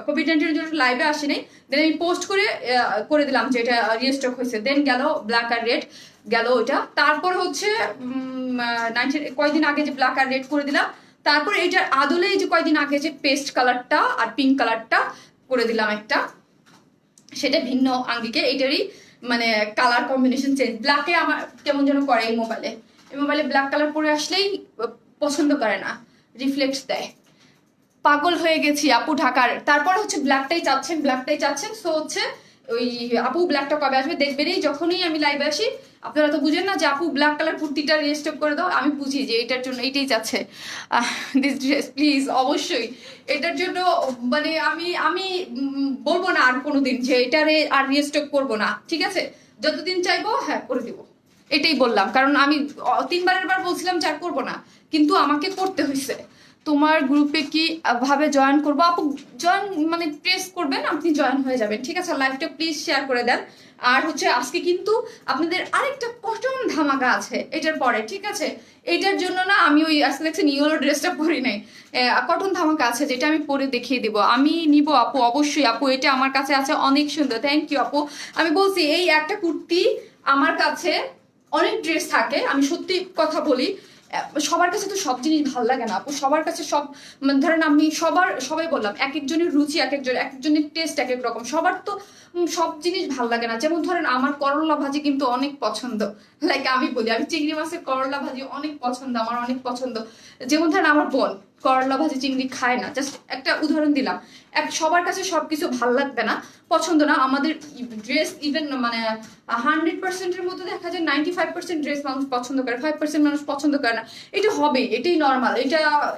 [SPEAKER 1] কোভিড-19 জন্য লাইভে আসি নাই, দেন আমি পোস্ট করে দিলাম যে এটা রিস্টক হয়েছে, দেন গেল ব্ল্যাক আর রেড গেল ওইটা। তারপর হচ্ছে কয়দিন আগে যে ব্ল্যাক আর রেড করে দিলাম, তারপর এটার আদলে এই যে কয়দিন আগে যে পেস্ট কালারটা আর পিঙ্ক কালারটা করে দিলাম একটা, সেটা ভিন্ন আঙ্গিকে, এটারই মানে কালার কম্বিনেশন চেঞ্জ। ব্ল্যাকে আমার কেমন যেন করে এই মোবাইলে ব্ল্যাক কালার পরে আসলেই পছন্দ করে না, রিফ্লেক্ট দেয়। পাগল হয়ে গেছি আপু ঢাকার। তারপর হচ্ছে ব্ল্যাকটাই চাচ্ছেন, সো হচ্ছে ওই আপু ব্ল্যাকটা কবে আসবে দেখবেনই, যখনই আমি লাইভে আসি। আপনারা তো বুঝেন না যে আপু ব্ল্যাক কালার কুর্তিটা রিস্টক করে দাও, আমি বুঝি যে এটার জন্য এইটাই চাচ্ছে দিস ড্রেস প্লিজ, অবশ্যই এটার জন্য মানে আমি বলবো না আর কোনোদিন যে এটারে আর রিস্টক করবো না, ঠিক আছে। যতদিন চাইবো হ্যাঁ করে দিব, এটাই বললাম। কারণ আমি 3বারের বার বলছিলাম যে আর করবো না, কিন্তু আমাকে করতে হয়েছে। তোমার গ্রুপে কি ভাবে জয়েন করবো? আপু জয়েন মানে প্রেস করবেন, আপনি জয়েন হয়ে যাবেন, ঠিক আছে। লাইভটা প্লিজ শেয়ার করে দেন। আর হচ্ছে আজকে কিন্তু আপনাদের আরেকটা কটন ধামাকা আছে এটার পরে, ঠিক আছে। এটার জন্য না আমি ওই আজকে দেখছেন ইয়েলো ড্রেসটা পরি নাই, কটন ধামাকা আছে যেটা আমি পরে দেখিয়ে দিব। আমি নিব আপু, অবশ্যই আপু, এটা আমার কাছে আছে অনেক সুন্দর। থ্যাংক ইউ আপু। আমি বলছি এই একটা কুর্তি আমার কাছে অনেক ড্রেস থাকে, আমি সত্যি কথা বলি, সবার কাছে তো সব জিনিস ভালো লাগে না আপু, সবার কাছে সব মানে ধরেন আমি সবাই বললাম এক একজনের রুচি এক একজনের টেস্ট এক এক রকম, সবার তো সব জিনিস ভালো লাগে না। যেমন ধরেন আমার করলা ভাজি কিন্তু অনেক পছন্দ, লাইক আমি বলি আমি চিংড়ি মাছের করলা ভাজি অনেক পছন্দ, আমার অনেক পছন্দ। যেমন ধরেন আমার বোন করলা ভাজি চিংড়ি খায় না, জাস্ট একটা উদাহরণ দিলাম। সবার কাছে সবকিছু ভাল লাগবে না, পছন্দ না। আমাদের ড্রেস ইভেন মানে 100%-এর মধ্যে দেখা যায় 95% ড্রেস মানুষ পছন্দ করে, 5% মানুষ পছন্দ করে না। এটা হবে, এটাই নর্মাল,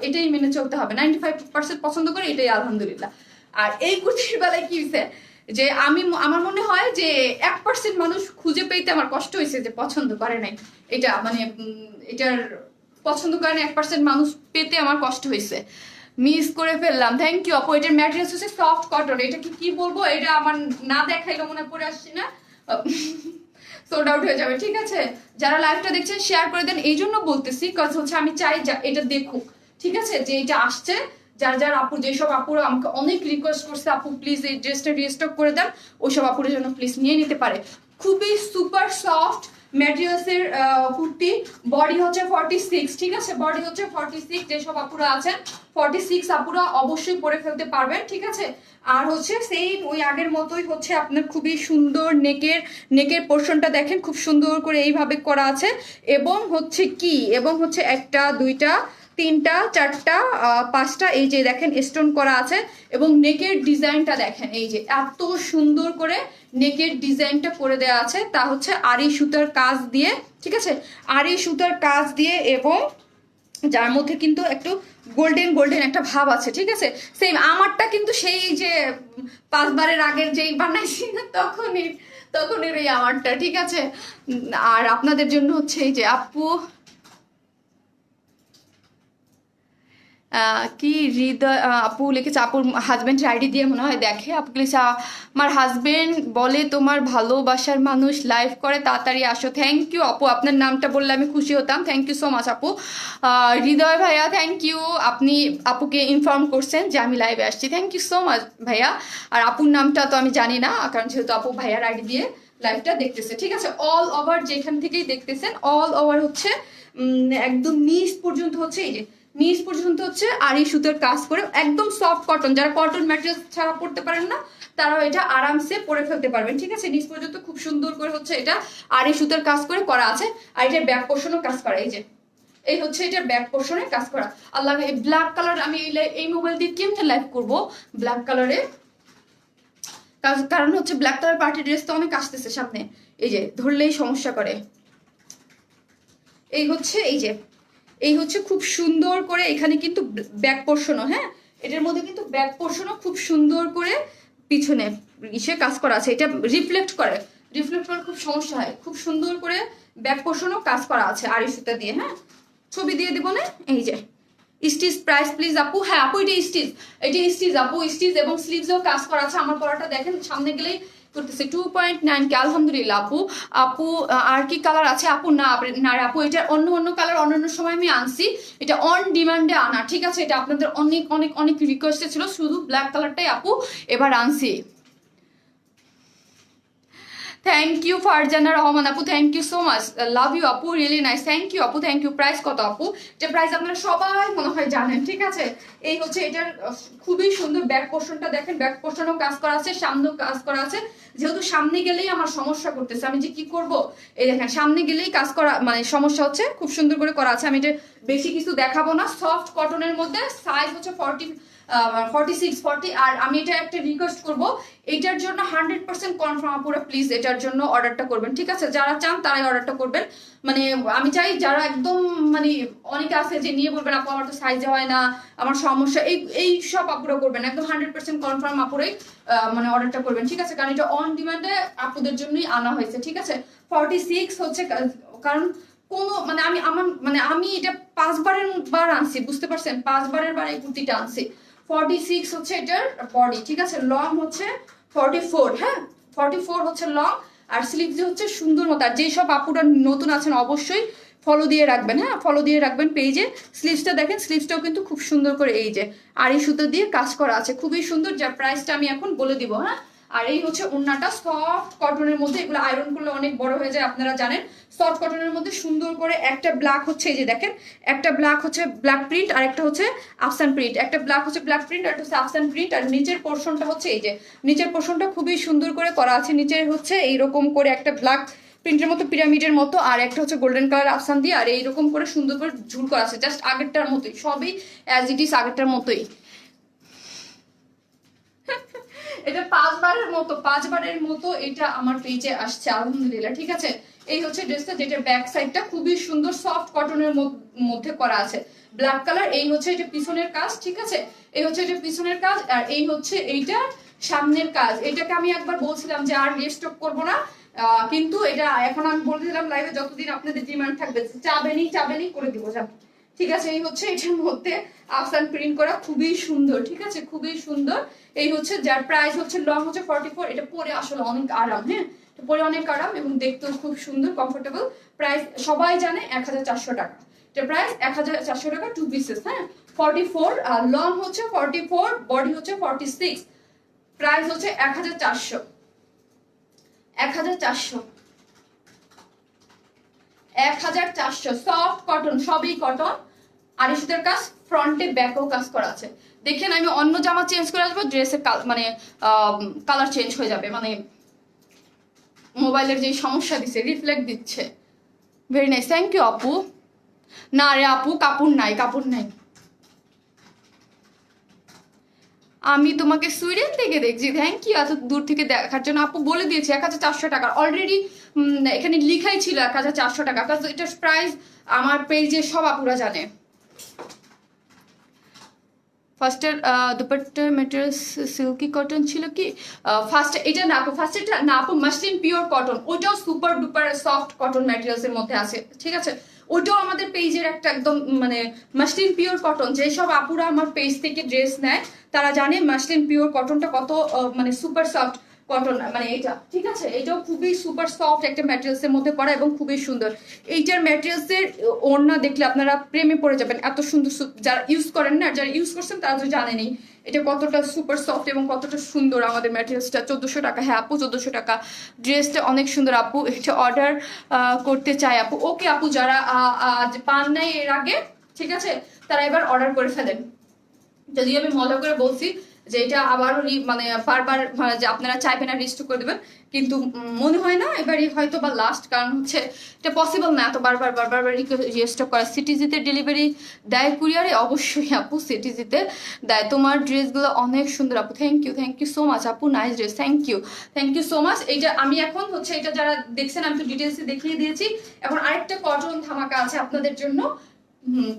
[SPEAKER 1] এটাই মেনে চলতে হবে। 95% পছন্দ করে, এটাই আলহামদুলিল্লাহ। আর এই কুর্তির বেলায় কি হয়েছে যে আমার মনে হয় যে 1% মানুষ খুঁজে পেতে আমার কষ্ট হয়েছে যে পছন্দ করে নাই এটা, মানে এটার পছন্দ করে না 1% মানুষ পেতে আমার কষ্ট হয়েছে, মিস করে ফেললাম। থ্যাংক ইউ আপু। এটার ম্যাটেরিয়ালস হচ্ছে সফট কটন। এটা কি বলবো, এটা আমার না দেখাইলে মনে পড়ে আসছে না, সোল্ড আউট হয়ে যাবে। ঠিক আছে, যারা লাইভটা দেখছেন শেয়ার করে দেন, এই জন্য বলতেছি কাজ হচ্ছে আমি চাই এটা দেখুক, ঠিক আছে, যে এটা আসছে। যার আপু, যেসব আপুরা আমাকে অনেক রিকোয়েস্ট করছে আপু প্লিজ এই ড্রেসটা রিস্টক করে দেন, ওইসব আপুরের জন্য প্লিজ নিয়ে নিতে পারে। খুবই সুপার সফট ম্যাটেরিয়ালস এর কুর্তি, বডি হচ্ছে 46, ঠিক আছে, বডি হচ্ছে 46। যেসব আপুরা আছেন 46 আপুরা অবশ্যই পরে ফেলতে পারবেন, ঠিক আছে। আর হচ্ছে সেম ওই আগের মতোই হচ্ছে আপনার খুবই সুন্দর নেকের পোর্শনটা দেখেন খুব সুন্দর করে এইভাবে করা আছে, এবং হচ্ছে একটা দুইটা তিনটা চারটা পাঁচটা, এই যে দেখেন স্টোন করা আছে, এবং নেকের ডিজাইনটা দেখেন, এই যে এত সুন্দর করে নেকের ডিজাইনটা করে দেওয়া আছে, তা হচ্ছে আড়ি সুতার কাজ দিয়ে, ঠিক আছে, আড়ি সুতার কাজ দিয়ে, এবং যার মধ্যে কিন্তু একটু গোল্ডেন একটা ভাব আছে, ঠিক আছে। সেম আমারটা কিন্তু সেই যে 5 বারের আগের যেই বানাইছি না তখনের এই আমারটা, ঠিক আছে। আর আপনাদের জন্য হচ্ছে এই যে আপু কি হৃদয় আপু লিখেছে, আপুর হাজবেন্ডের আইডি দিয়ে মনে হয় দেখে। আপু লিখেছে আমার হাজবেন্ড বলে তোমার ভালোবাসার মানুষ লাইভ করে, তাড়াতাড়ি আসো। থ্যাংক ইউ আপু, আপনার নামটা বললে আমি খুশি হতাম। থ্যাংক ইউ সো মাচ আপু। হৃদয় ভাইয়া থ্যাংক ইউ, আপনি আপুকে ইনফর্ম করছেন যে আমি লাইভে আসছি, থ্যাংক ইউ সো মাচ ভাইয়া। আর আপুর নামটা তো আমি জানি না, কারণ যেহেতু আপু ভাইয়ার আইডি দিয়ে লাইভটা দেখতেছে, ঠিক আছে। অল ওভার যেখান থেকেই দেখতেছেন, অল ওভার হচ্ছে একদম নিচ পর্যন্ত হচ্ছে এই যে নিচ পর্যন্ত হচ্ছে আড়ি সুতার কাজ করে, একদম সফট কটন। যারা কটন ম্যাটেরিয়াল ছাড়া পড়তে পারেন না তারাও এটা আরামসে পরে ফেলতে পারবেন, ঠিক আছে। নিচ পর্যন্ত খুব সুন্দর করে হচ্ছে এটা আড়ি সুতার কাজ করে করা আছে, আর এটার ব্যাক পোর্শনও কাজ করা, এই যে এই হচ্ছে এটার ব্যাক পোর্শনে কাজ করা। আল্লাহ, এই ব্ল্যাক কালার আমি এই মোবাইল দিয়ে কেমনে লাইভ করবো ব্ল্যাক কালারে, কারণ হচ্ছে ব্ল্যাক কালার পার্টি ড্রেস তো অনেক আসতেছে সামনে, এই যে ধরলেই সমস্যা করে। এই হচ্ছে খুব সুন্দর করে এখানে কিন্তু ব্যাক পোর্শনও, হ্যাঁ এটার মধ্যে কিন্তু ব্যাক পোর্শনও খুব সুন্দর করে পিছনে ইসে কাজ করা আছে, এটা রিফ্লেক্ট করে খুব সমস্যা হয়, খুব সুন্দর করে ব্যাক পোর্শনও কাজ করা আছে আড়ি সুতা দিয়ে। হ্যাঁ, ছবি দিয়ে দিব না, এই যে স্টিচ প্রাইস প্লিজ আপু। হ্যাঁ আপু, এটা স্টিচ আপু, স্টিচ এবং স্লিভসেও কাজ করা আছে। আমার পরাটা দেখেন সামনে গেলেই করতেছে 2.9 কে, আলহামদুলিল্লাহ আপু। আর কি কালার আছে আপু? না আপু, এটা অন্য কালার অন্য সময় আমি আনছি, এটা অন ডিমান্ডে আনা, ঠিক আছে। এটা আপনাদের অনেক অনেক অনেক রিকোয়েস্টে ছিল, শুধু ব্ল্যাক কালারটাই আপু এবার আনছি। থ্যাংক ইউ ফারজানা রহমান আপু, thank you so much, love you আপু, রিয়েলি নাইস, থ্যাংক ইউ আপু, থ্যাংক ইউ। প্রাইস কত আপু? এটা প্রাইস আপনারা সবাই মনে হয় জানেন, ঠিক আছে। এই হচ্ছে এটার খুবই সুন্দর ব্যাক পোর্শনটা দেখেন, ব্যাক পোর্শনও কাজ করা আছে, সামনেও কাজ করা আছে। যেহেতু সামনে গেলেই আমার সমস্যা করতেছে, আমি যে কি করব, এই দেখেন সামনে গেলেই কাজ করা মানে সমস্যা হচ্ছে, খুব সুন্দর করে করা আছে। আমি এটা বেশি কিছু দেখাবো না, সফট কটনের মধ্যে, সাইজ হচ্ছে 40 আর আমি এটা একটা রিকোয়েস্ট করব, এটার জন্য 100% কনফার্ম আপুরা প্লিজ এটার জন্য অর্ডারটা করবেন, ঠিক আছে। যারা চান তারাই অর্ডারটা করবেন, মানে আমি চাই যারা একদম মানে অনেকে আছে যে নিয়ে বলবেন আপু আমার তো সাইজে হয় না, আমার সমস্যা, এই সব আপুরা করবেন, একদম 100% কনফার্ম আপুরাই মানে অর্ডারটা করবেন, ঠিক আছে। কারণ এটা অন ডিমান্ডে আপুদের জন্যই আনা হয়েছে, ঠিক আছে। 46 হচ্ছে, কারণ কোনো আমি এটা 5 বার আনছি, বুঝতে পারছেন, 5 বারের বার এই কুর্তিটা আনছি। 46 হচ্ছে এটার বডি, ঠিক আছে। লং হচ্ছে 44, হ্যাঁ 44 হচ্ছে লং, আর স্লিভস হচ্ছে সুন্দর মতো। আর যেসব আপুরা নতুন আছেন অবশ্যই ফলো দিয়ে রাখবেন, হ্যাঁ ফলো দিয়ে রাখবেন পেজে। স্লিভসটা দেখেন, স্লিভসটাও কিন্তু খুব সুন্দর করে এই যে আড়ি সুতো দিয়ে কাজ করা আছে, খুবই সুন্দর। যার প্রাইসটা আমি এখন বলে দিব, হ্যাঁ আর এই হচ্ছে ওড়নাটা সফট কটনের মধ্যে, এগুলো আয়রন করলে অনেক বড় হয়ে যায় আপনারা জানেন। সফট কটনের মধ্যে সুন্দর করে একটা ব্ল্যাক হচ্ছে, এই যে দেখেন একটা ব্ল্যাক হচ্ছে ব্ল্যাক প্রিন্ট, আর একটা হচ্ছে আফসান প্রিন্ট, একটা ব্ল্যাক হচ্ছে ব্ল্যাক প্রিন্ট আর একটা হচ্ছে আফসান প্রিন্ট। আর নিচের পোর্শনটা হচ্ছে এই যে নিচের পোর্শনটা খুবই সুন্দর করে করা আছে, নিচের হচ্ছে এইরকম করে একটা ব্ল্যাক প্রিন্টের মতো পিরামিডের মতো, আর একটা হচ্ছে গোল্ডেন কালার আফসান দিয়ে, আর এইরকম করে সুন্দর করে ঝুল করা আছে, জাস্ট আগেরটার মতোই, সবই অ্যাজ ইট ইজ আগেরটার মতোই। এটা 5বারের মতো এটা আমার পেজে আসছে আলহামদুলিল্লাহ, ঠিক আছে। এই হচ্ছে ড্রেসটা, যেটার ব্যাক সাইডটা খুবই সুন্দর সফট কটনের মধ্যে করা আছে, ব্ল্যাক কালার। এই হচ্ছে এটা পিছনের কাজ, ঠিক আছে, এই হচ্ছে এটা পিছনের কাজ, আর এই হচ্ছে এইটা সামনের কাজ। এটাকে আমি একবার বলছিলাম যে আর রিস্টক করব না, কিন্তু এটা এখন আমি বলে দিলাম লাইভে, যতদিন আপনাদের ডিমান্ড থাকবে চাবেনি করে দিব যাব, ঠিক আছে। এই হচ্ছে এটার মধ্যে আফসান প্রিন্ট করা, খুবই সুন্দর, ঠিক আছে, খুবই সুন্দর। এই হচ্ছে যার প্রাইস হচ্ছে লং হচ্ছে 44, এটা পরে আসলে অনেক আরাম, হ্যাঁ এটা পরে অনেক আরাম এবং দেখতেও খুব সুন্দর কমফোর্টেবল। প্রাইস সবাই জানে 1400 টাকা, এটা প্রাইস 1400 টাকা, 2 পিসেস, হ্যাঁ 44, লং হচ্ছে 44, বডি হচ্ছে 46, প্রাইস হচ্ছে 1400, 1400 সফট কটন, সবই কটন, আড়ি সুতার কাজ, ফ্রন্টে ব্যাকও কাজ করা আছে। দেখেন আমি অন্য জামা চেঞ্জ করে আসবো, ড্রেসের মানে কালার চেঞ্জ হয়ে যাবে, মানে মোবাইলের যে সমস্যা দিচ্ছে, রিফ্লেক্ট দিচ্ছে। ভেরি নাইস, থ্যাংক ইউ আপু। না রে আপু, কাপড় নাই। আমি তোমাকে সুইডেন থেকে দেখছি, থ্যাংক ইউ এত দূর থেকে দেখার জন্য। আপু বলে দিয়েছি 1400 টাকা, অলরেডি এখানে লিখাই ছিল 1400 টাকা, কারণ এটার প্রাইস আমার পেজে সব আপুরা জানে। ফার্স্টের দুপাট্টার মেটেরিয়াল সিল্কি কটন ছিল কি? ফার্স্ট এটা না আপু, ফার্স্ট এটা না আপু, মাসলিন পিওর কটন, ওইটাও super duper soft cotton materials এর মধ্যে আছে, ঠিক আছে। ওইটাও আমাদের পেজের একটা একদম মানে মাসলিন পিওর কটন, যেসব আপুরা আমার পেজ থেকে ড্রেস নেয় তারা জানে মাসলিন পিওর কটনটা কত মানে সুপার সফট কটন, মানে এটা, ঠিক আছে। এটাও খুবই সুপার সফট একটা ম্যাটেরিয়ালস এর মধ্যে পড়া এবং খুবই সুন্দর। এইটার ম্যাটেরিয়ালস এর ওড়না দেখলে আপনারা প্রেমে পড়ে যাবেন, এত সুন্দর। যারা ইউজ করেন না, যারা ইউজ করছেন তারা তো জানেনই এটা কতটা সুপার সফট এবং কতটা সুন্দর আমাদের ম্যাটেরিয়ালসটা। 1400 টাকা, হ্যাঁ আপু 1400 টাকা, ড্রেসটা অনেক সুন্দর আপু, এটা অর্ডার করতে চাই আপু। ওকে আপু, যারা পান নাই এর আগে, ঠিক আছে, তারা এবার অর্ডার করে ফেলেন। যদিও আমি মজা করে বলছি যে এটা আবারও মানে বারবার যে আপনারা চাইবেন আর রিস্টক করে দেবেন, কিন্তু মনে হয় না এবারই হয়তো বা লাস্ট, কারণ হচ্ছে এটা পসিবল না এত বারবার রিস্টক করা। সিটিজিতে ডেলিভারি দেয় কুরিয়ারে? অবশ্যই আপু সিটিজিতে দেয়। তোমার ড্রেসগুলো অনেক সুন্দর আপু, থ্যাংক ইউ সো মাচ আপু, nice dress, thank you so much. এইটা আমি এখন হচ্ছে এটা যারা দেখছেন আমি তো ডিটেলসে দেখিয়ে দিয়েছি, এখন আরেকটা কটন ধামাকা আছে আপনাদের জন্য,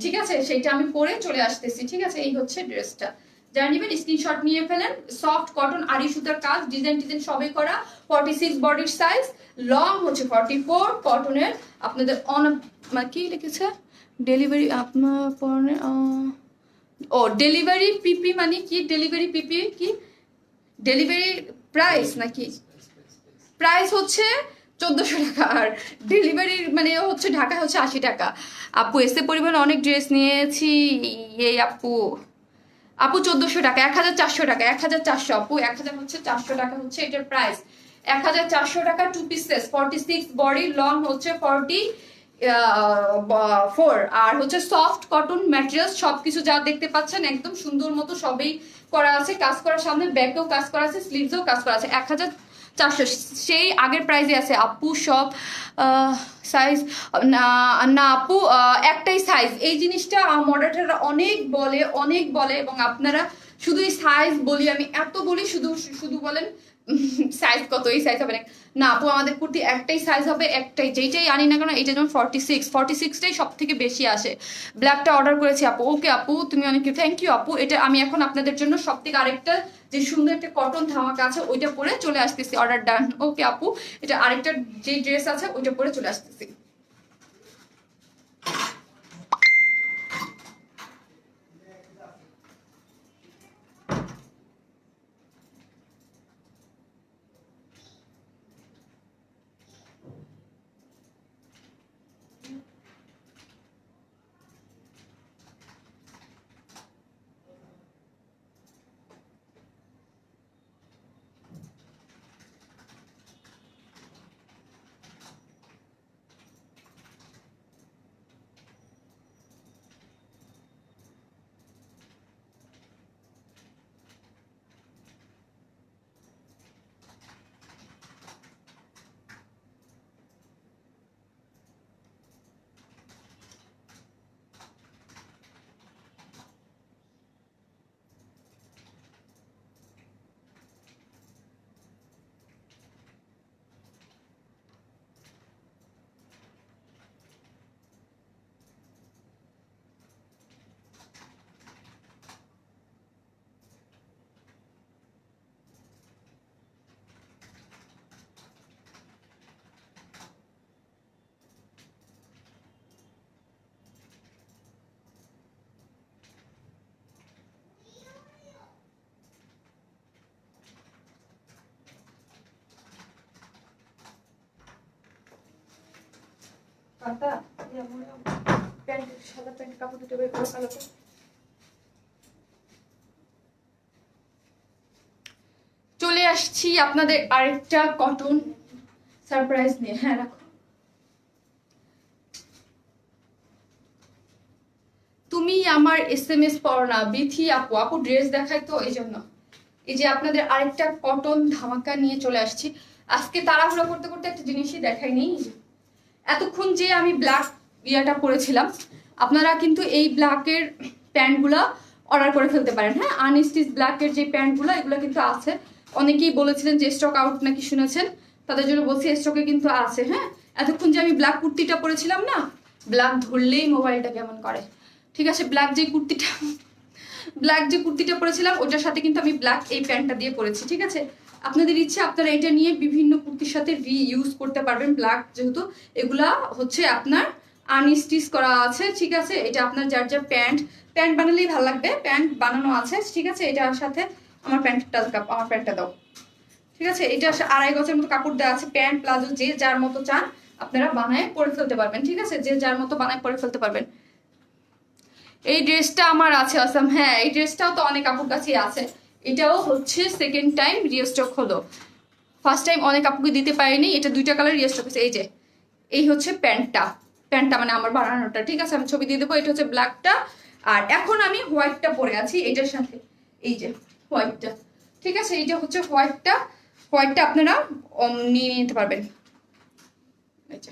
[SPEAKER 1] ঠিক আছে, সেটা আমি পরে চলে আসতেছি, ঠিক আছে। এই হচ্ছে ড্রেসটা, যারা নেবেন স্ক্রিনশট নিয়ে ফেলেন। সফট কটন, আড়ি সুতার কাজ, ডিজাইন সবই করা, 46 বডির সাইজ, লং হচ্ছে 44 কটনের। আপনাদের মানে কি লিখেছে ডেলিভারি আপনার পরে, ও ডেলিভারি পিপি মানে কি? ডেলিভারি পিপি কি? ডেলিভারি প্রাইস নাকি? প্রাইস হচ্ছে 1400 টাকা, আর ডেলিভারি মানে হচ্ছে ঢাকা হচ্ছে 80 টাকা। আপু এসে পরিমাণ অনেক ড্রেস নিয়েছি, এই আপু 1400 টাকা, 1400 টাকা, 1400 আপু, 1000 হচ্ছে 400 টাকা হচ্ছে এটার প্রাইস, 1400 টাকা, 2 পিসেস, 46 বডি, লং হচ্ছে 44, আর হচ্ছে সফট কটন ম্যাটেরিয়ালস, সবকিছু যা দেখতে পাচ্ছেন একদম সুন্দর মতো সবই করা আছে, কাজ করা, সামনে ব্যাকেও কাজ করা আছে, স্লিভসেও কাজ করা আছে। 1400 সেই আগের প্রাইসে আছে আপু সব সাইজ না, না আপু একটাই সাইজ। এই জিনিসটা মডারেটররা অনেক বলে এবং আপনারা শুধু এই সাইজ বলি, আমি এত বলি, শুধু বলেন সাইজ কত, এই সাইজ হবে না আপু, আমাদের কুর্তি একটাই সাইজ হবে, একটাই, যেইটাই আনি না কেন। এটা যেমন 46টাই সব থেকে বেশি আসে। ব্ল্যাকটা অর্ডার করেছি আপু, ওকে আপু তুমি অনেক থ্যাংক ইউ আপু। এটা আমি এখন আপনাদের জন্য সব থেকে আরেকটা যে সুন্দর একটা কটন ধামাকা আছে ওইটা পরে চলে আসতেছি, অর্ডার ডান, ওকে আপু। এটা আরেকটা যে ড্রেস আছে ওইটা পরে চলে আসতেছি। কাটা প্যান্ট, সাদা প্যান্ট কাপড় দুটো বের করে ফেলো তো। চলে আসছি আপনাদের আরেকটা কটন সারপ্রাইজ নিয়ে। হ্যাঁ রাখো। তুমি আমার SMS পড়ো না বিথি আপু। আপু ড্রেস দেখাই তো, এই জন্য। এই যে আপনাদের আরেকটা কটন ধামাকা নিয়ে চলে আসছি। আজকে তাড়াহুড়ো করতে করতে একটা জিনিসই দেখাইনি। এতক্ষণ যে আমি ব্ল্যাক ইয়াটা পরেছিলাম, আপনারা কিন্তু এই ব্ল্যাকের প্যান্টগুলা অর্ডার করে ফেলতে পারেন। হ্যাঁ, আনস্টিচ ব্ল্যাকের যে প্যান্টগুলো, এগুলো কিন্তু আছে। অনেকেই বলেছিলেন যে স্টক আউট নাকি, শুনেছেন, তাদের জন্য বলছি স্টকে কিন্তু আছে। হ্যাঁ, এতক্ষণ যে আমি ব্ল্যাক কুর্তিটা পরেছিলাম না, ব্ল্যাক ধরলেই মোবাইলটা কেমন করে। ঠিক আছে, ব্ল্যাক যে কুর্তিটা পরেছিলাম ওটার সাথে কিন্তু আমি ব্ল্যাক এই প্যান্টটা দিয়ে পরেছি। ঠিক আছে, আপনাদের ইচ্ছে আপনারা এটা নিয়ে বিভিন্ন কুর্তির সাথে রিইউজ করতে পারবেন। ব্ল্যাক যেহেতু এগুলা হচ্ছে আপনার আনস্টিচ করা আছে। ঠিক আছে, এটা আপনার যার যার প্যান্ট বানালেই ভালো লাগবে। প্যান্ট বানানো আছে। ঠিক আছে, এটার সাথে আমার প্যান্টটা দাও। ঠিক আছে, এটা 2.5 গজের মতো কাপড় দেওয়া আছে। প্যান্ট প্লাজো যে যার মতো চান আপনারা বানায় পরে ফেলতে পারবেন। ঠিক আছে, যে যার মতো বানায় পরে ফেলতে পারবেন। এই ড্রেসটা আমার আছে আসাম। হ্যাঁ, এই ড্রেসটাও তো অনেক আপুর কাছেই আছে। এটাও হচ্ছে সেকেন্ড টাইম রিস্টক হলো। ফার্স্ট টাইম অনেক আপুকে দিতে পারিনি। এটা 2টা কালার রিস্টক হয়েছে। এই যে এই হচ্ছে প্যান্টটা মানে আমার বানানোটা। ঠিক আছে, আমি ছবি দিয়ে দেবো। এটা হচ্ছে ব্ল্যাকটা, আর এখন আমি হোয়াইটটা পরে আছি এটার সাথে। এই যে হোয়াইটটা। ঠিক আছে, এইটা হচ্ছে হোয়াইটটা আপনারা নিয়ে নিতে পারবেন। এই যে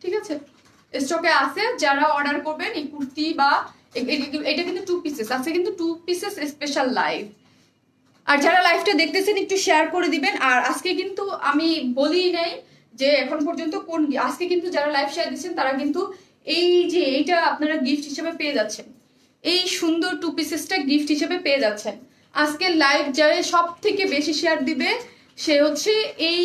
[SPEAKER 1] ঠিক আছে, স্টকে আছে। যারা অর্ডার করবেন এই কুর্তি বা এটা কিন্তু 2 পিসেস আছে, কিন্তু 2 পিসেস স্পেশাল লাইভ। আর যারা লাইভটা দেখতেছেন একটু শেয়ার করে দিবেন। আর আজকে কিন্তু আমি বলি নাই যে এখন পর্যন্ত কোন, আজকে কিন্তু যারা লাইভ শেয়ার দিচ্ছেন তারা কিন্তু এই যে এইটা আপনারা গিফট হিসেবে পেয়ে যাচ্ছেন। এই সুন্দর 2 পিসেসটা গিফট হিসেবে পেয়ে যাচ্ছেন। আজকে লাইভ যারা সব থেকে বেশি শেয়ার দিবে সে হচ্ছে এই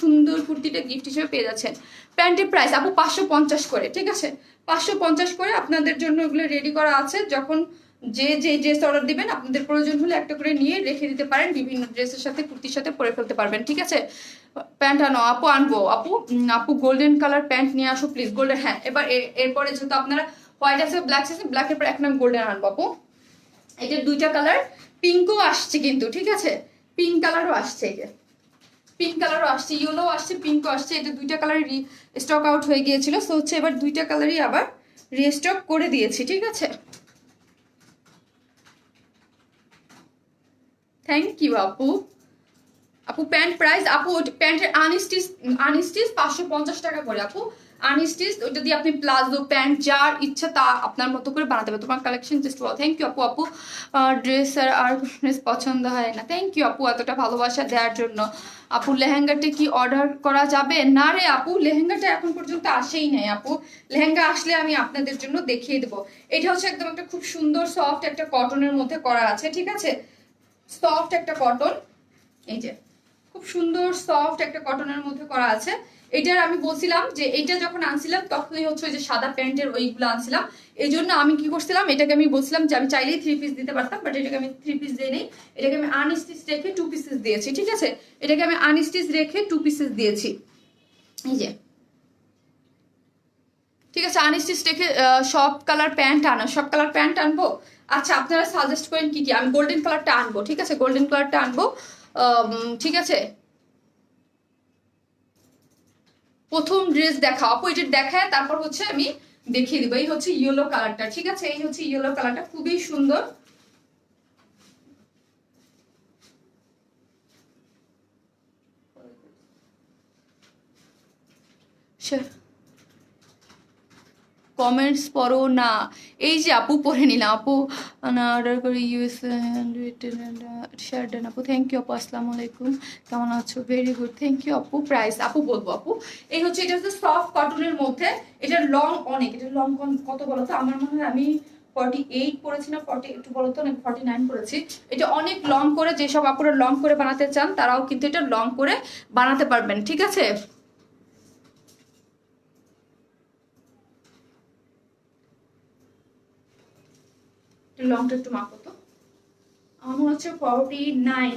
[SPEAKER 1] সুন্দর কুর্তিটা গিফট হিসেবে পেয়ে যাচ্ছেন। প্যান্টের প্রাইস আপু 550 করে। ঠিক আছে, 550 করে আপনাদের জন্য এগুলো রেডি করা আছে। যখন যে ড্রেস অর্ডার দিবেন আপনাদের প্রয়োজন হলে একটা করে নিয়ে রেখে দিতে পারেন, বিভিন্ন ড্রেসের সাথে কুর্তির সাথে পরে ফেলতে পারবেন। ঠিক আছে, প্যান্ট আনো আপু। আনবো আপু গোল্ডেন কালার প্যান্ট নিয়ে আসো প্লিজ। গোল্ডেন, হ্যাঁ। এবার এরপরে যেহেতু আপনারা হোয়াইট আছে, ব্ল্যাক আছে, ব্ল্যাকের পর এখন আমি গোল্ডেন আনবো আপু। এটার 2টা কালার, পিঙ্কও আসছে কিন্তু। ঠিক আছে, পিঙ্ক কালারও আসছে। এই যে পিঙ্ক কালারও আসছে, ইয়েলো আসছে, পিঙ্কও আসছে। এটা 2টা কালার স্টক আউট হয়ে গিয়েছিল, সো হচ্ছে এবার 2টা কালারই আবার রিস্টক করে দিয়েছি। ঠিক আছে, থ্যাংক ইউ আপু। প্যান্ট প্রাইস আপু, প্যান্টের আনস্টিচ 550 টাকা করে আপু। আনস্টিচ ওইটা দিয়ে আপনি প্লাজো প্যান্ট যার ইচ্ছা তা আপনার মতো করে বানাতে হবে। তোমার কালেকশন জাস্ট বলো। থ্যাংক ইউ আপু। ড্রেস আর ড্রেস পছন্দ হয় না। থ্যাংক ইউ আপু এতটা ভালোবাসা দেওয়ার জন্য। লেহেঙ্গাটা কি অর্ডার করা যাবে? না রে আপু, লেহেঙ্গাটা এখন পর্যন্ত আসেই নাই আপু। লেহেঙ্গা আসলে আমি আপনাদের জন্য দেখিয়ে দেবো। এটা হচ্ছে একদম একটা খুব সুন্দর সফট একটা কটনের মধ্যে করা আছে। ঠিক আছে, সফট একটা কটন। এই যে খুব সুন্দর সফট একটা কটনের মধ্যে করা আছে। এটার আমি বলছিলাম যে এইটা যখন আনছিলাম তখনই হচ্ছে ওই যে সাদা প্যান্টের ওইগুলো আনছিলাম। এই জন্য আমি কি করছিলাম, এটাকে আমি বলছিলাম যে আমি চাইলেই 3 পিস দিতে পারতাম, বাট এটাকে আমি 3 পিস দিই নেই। এটাকে আমি আনস্টিচ রেখে 2 পিসেস দিয়েছি। ঠিক আছে, এটাকে আমি আনস্টিচ রেখে 2 পিসেস দিয়েছি। এই যে ঠিক আছে, আনস্টিচ রেখে সব কালার প্যান্ট আনবো। আচ্ছা, আপনারা সাজেস্ট করেন কি কি। আমি গোল্ডেন কালারটা আনবো। ঠিক আছে, গোল্ডেন কালারটা আনবো। ঠিক আছে, প্রথম ড্রেস দেখাও আপু। এটা দেখায় তারপর হচ্ছে আমি দেখিয়ে দিব। এই হচ্ছে ইয়েলো কালারটা। ঠিক আছে, এই হচ্ছে ইয়েলো কালারটা, খুবই সুন্দর। কমেন্টস পড়ো না। এই যে আপু পড়ে নিলাম আপু। অর্ডার করে শেয়ার দেন আপু। থ্যাংক ইউ আপু। আসসালামু আলাইকুম, কেমন আছো? ভেরি গুড, থ্যাংক ইউ আপু। প্রাইস আপু বলবো আপু। এই হচ্ছে, এটা হচ্ছে সফট কটনের মধ্যে। এটার লং অনেক। এটার লং কত বলো তো? আমার মনে হয় আমি 48 পড়েছি না 40 একটু বলো তো, 49 পড়েছি। এটা অনেক লং করে, যেসব আপুরা লং করে বানাতে চান তারাও কিন্তু এটা লং করে বানাতে পারবেন। ঠিক আছে, লংটা একটু মাপো তো। আমার মনে হচ্ছে 49।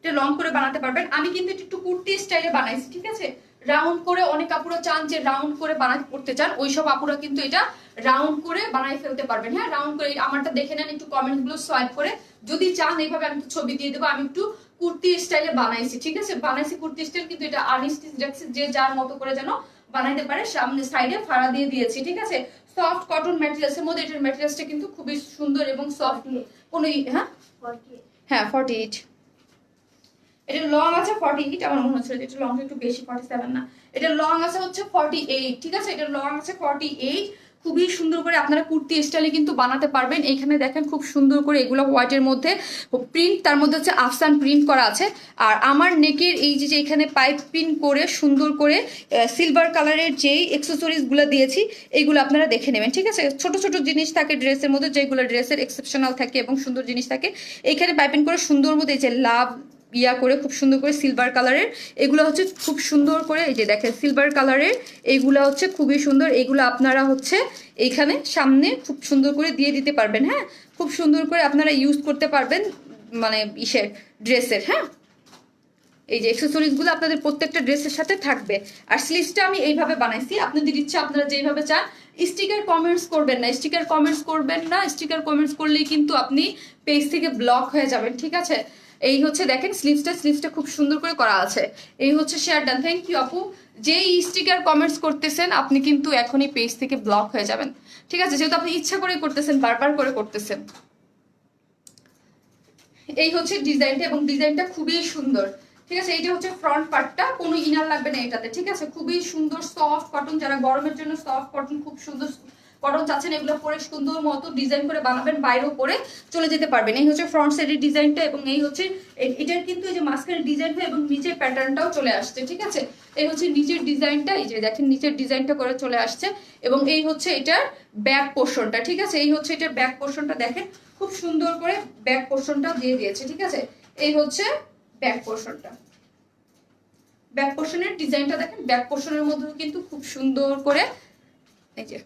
[SPEAKER 1] এটা লং করে বানাতে পারবেন। আমি কিন্তু এটা একটু কুর্তি স্টাইলে বানাইছি, ঠিক আছে? রাউন্ড করে অনেক আপুরা চান যে রাউন্ড করে বানাতে করতে চান, ওইসব আপুরা কিন্তু এটা রাউন্ড করে বানাই ফেলতে পারবেন। হ্যাঁ, রাউন্ড করে আমারটা দেখে নেন একটু, কমেন্ট গুলো সোয়াইপ করে যদি চান এইভাবে আমি একটু ছবি দিয়ে দেবো। আমি একটু কুর্তি স্টাইলে বানাইছি, ঠিক আছে? বানাইছি কুর্তি স্টাইল, কিন্তু এটা আনস্টিচ রাখছি, যে যার মতো করে যেন বানাইতে পারে। সামনে সাইডে ফাড়া দিয়ে দিয়েছি, ঠিক আছে? সফট কটন ম্যাটেরিয়ালস এর মধ্যে এটার ম্যাটেরিয়ালসটা কিন্তু খুবই সুন্দর এবং সফট। কোন হ্যাঁ 48, এটা লং আছে 48, আমার মনে হচ্ছে এটা লং একটু বেশি, 47 না, এটা লং আছে হচ্ছে 48, ঠিক আছে? এটা লং আছে 48। খুবই সুন্দর করে আপনারা কুর্তি স্টাইলে কিন্তু বানাতে পারবেন। এইখানে দেখেন খুব সুন্দর করে এগুলো হোয়াইটের মধ্যে প্রিন্ট, তার মধ্যে হচ্ছে আফসান প্রিন্ট করা আছে। আর আমার নেকের এই যে এখানে পাইপ প্রিন্ট করে সুন্দর করে সিলভার কালারের যেই এক্সেসরিজ গুলো দিয়েছি এইগুলো আপনারা দেখে নেবেন, ঠিক আছে? ছোট ছোট জিনিস থাকে ড্রেসের মধ্যে, যেগুলো ড্রেসের এক্সেপশনাল থাকে এবং সুন্দর জিনিস থাকে। এইখানে পাইপিং করে সুন্দর মধ্যে এই যে লাভ ইয়া করে খুব সুন্দর করে সিলভার কালারের, এগুলো হচ্ছে খুব সুন্দর করে, এই যে দেখেন সিলভার কালারের এইগুলো হচ্ছে খুবই সুন্দর। এইগুলো আপনারা হচ্ছে এইখানে সামনে খুব সুন্দর করে দিয়ে দিতে পারবেন। হ্যাঁ, খুব সুন্দর করে আপনারা ইউজ করতে পারবেন, মানে ইসের ড্রেসের। হ্যাঁ, এই যে এক্সেসরিজ গুলো আপনাদের প্রত্যেকটা ড্রেসের সাথে থাকবে। আর স্লিভসটা আমি এইভাবে বানাইছি, আপনাদের ইচ্ছা আপনারা যেভাবে চান। স্টিকার কমেন্টস করবেন না, স্টিকার কমেন্টস করবেন না, স্টিকার কমেন্টস করলেই কিন্তু আপনি পেজ থেকে ব্লক হয়ে যাবেন, ঠিক আছে? এই হচ্ছে দেখেন স্লিভসটা খুব সুন্দর করে করা আছে। এই হচ্ছে শেয়ার ডান, থ্যাংক ইউ আপু। যেই স্টিকার কমেন্টস করতেছেন আপনি কিন্তু এখনই পেজ থেকে ব্লক হয়ে যাবেন, ঠিক আছে? যেহেতু আপনি ইচ্ছা করে করতেছেন, বারবার করে করতেছেন। এই হচ্ছে ডিজাইনটা, এবং ডিজাইনটা খুবই সুন্দর, ঠিক আছে? এইটা হচ্ছে ফ্রন্ট পার্টটা, কোনো ইনার লাগবে না এটাতে, ঠিক আছে? খুবই সুন্দর সফট কটন, যারা গরমের জন্য সফট কটন খুব সুন্দর কটন চাচ্ছেন, এগুলো পরে সুন্দর মতো ডিজাইন করে বানাবেন, বাইরেও পরে চলে যেতে পারবেন। এই হচ্ছে ফ্রন্ট সাইডের ডিজাইনটা, এবং এই হচ্ছে এটার কিন্তু এই যে মাঝখানের ডিজাইনটা এবং নিচের প্যাটার্নটাও চলে আসছে, ঠিক আছে? এই হচ্ছে নিচের ডিজাইনটা, এই যে দেখেন নিচের ডিজাইনটা করে চলে আসছে, এবং এই হচ্ছে এটার ব্যাক পোর্শনটা, ঠিক আছে? এই হচ্ছে এটার ব্যাক পোর্শনটা, দেখেন খুব সুন্দর করে ব্যাক পোর্শনটাও দিয়ে দিয়েছে, ঠিক আছে? এই হচ্ছে ব্যাক পোর্শনটা, ব্যাক পোর্শনের ডিজাইনটা দেখেন, ব্যাক পোর্শনের মধ্যে কিন্তু খুব সুন্দর করে এই যে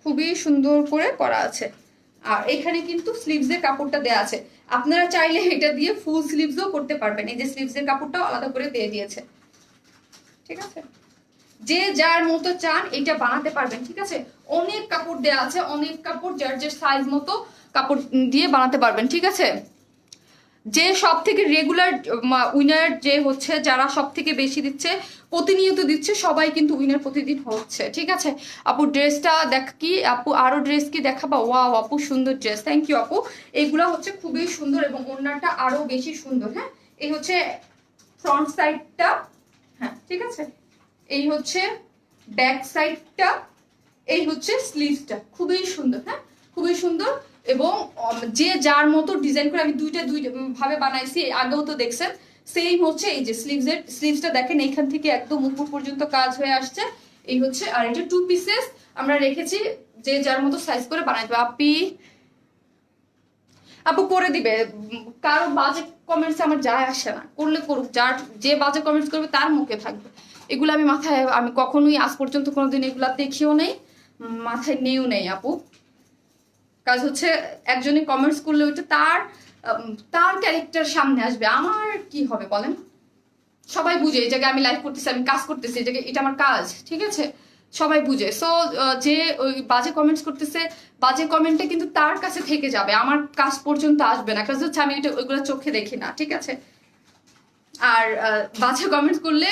[SPEAKER 1] খুবই সুন্দর করে করা আছে। আর এখানে কিন্তু স্লিভসের কাপড়টা দেয়া আছে, আপনারা চাইলে এটা দিয়ে ফুল স্লিভসও করতে পারবেন। এই যে স্লিভসের কাপড়টাও আলাদা করে দিয়ে দিয়েছে, ঠিক আছে? যে যার মতো চান এটা বানাতে পারবেন, ঠিক আছে? অনেক কাপড় দেয়া আছে, অনেক কাপড়, যার যে সাইজ মতো কাপড় দিয়ে বানাতে পারবেন, ঠিক আছে? যে সব থেকে রেগুলার উইনার, যে হচ্ছে যারা সব থেকে বেশি দিচ্ছে, প্রতিনিয়ত দিচ্ছে, সবাই কিন্তু উইনার প্রতিদিন হচ্ছে, ঠিক আছে? আপু ড্রেসটা দেখ কি আপু, আরো ড্রেস কি দেখাবা? ওয়াও আপু সুন্দর ড্রেস, থ্যাংক ইউ আপু। এগুলো হচ্ছে খুবই সুন্দর এবং ওড়নাটা আরো বেশি সুন্দর। হ্যাঁ, এই হচ্ছে ফ্রন্ট সাইডটা, হ্যাঁ ঠিক আছে? এই হচ্ছে ব্যাক সাইডটা, এই হচ্ছে স্লিভসটা, খুবই সুন্দর। হ্যাঁ, খুবই সুন্দর। এবং যে যার মতো ডিজাইন করে আমি দুইটা ভাবে বানাইছি, আগেও তো দেখছেন। সেম হচ্ছে এই যে স্লিভসটা দেখেন, এইখান থেকে একদম উপর পর্যন্ত কাজ হয়ে আসছে। এই হচ্ছে, আর এটা 2 পিসেস আমরা রেখেছি, যে যার মতো সাইজ করে বানাইতে হবে। আপু করে দিবে, কারো বাজে কমেন্টস আমার যায় আসে না, করলে করুক, যার যে বাজে কমেন্টস করবে তার মুখে থাকবে। এগুলো আমি মাথায়, আমি কখনোই আজ পর্যন্ত কোনোদিন এগুলা দেখিও নেই, মাথায় নেও নেই আপু। কাজ হচ্ছে একজনে কমেন্টস করলে ওইটা তার তার ক্যারেক্টার সামনে আসবে, আমার কি হবে বলেন? সবাই বুঝে এই জায়গায় আমি লাইভ করতেছি, আমি কাজ করতেছি, এই জায়গায় এটা আমার কাজ, ঠিক আছে? সবাই বুঝে। সো যে ওই বাজে কমেন্টস করতেছে, বাজে কমেন্টে কিন্তু তার কাছে থেকে যাবে, আমার কাজ পর্যন্ত আসবে না। কাজ হচ্ছে আমি এটা ওইগুলো চোখে দেখি না, ঠিক আছে? আর বাজে কমেন্টস করলে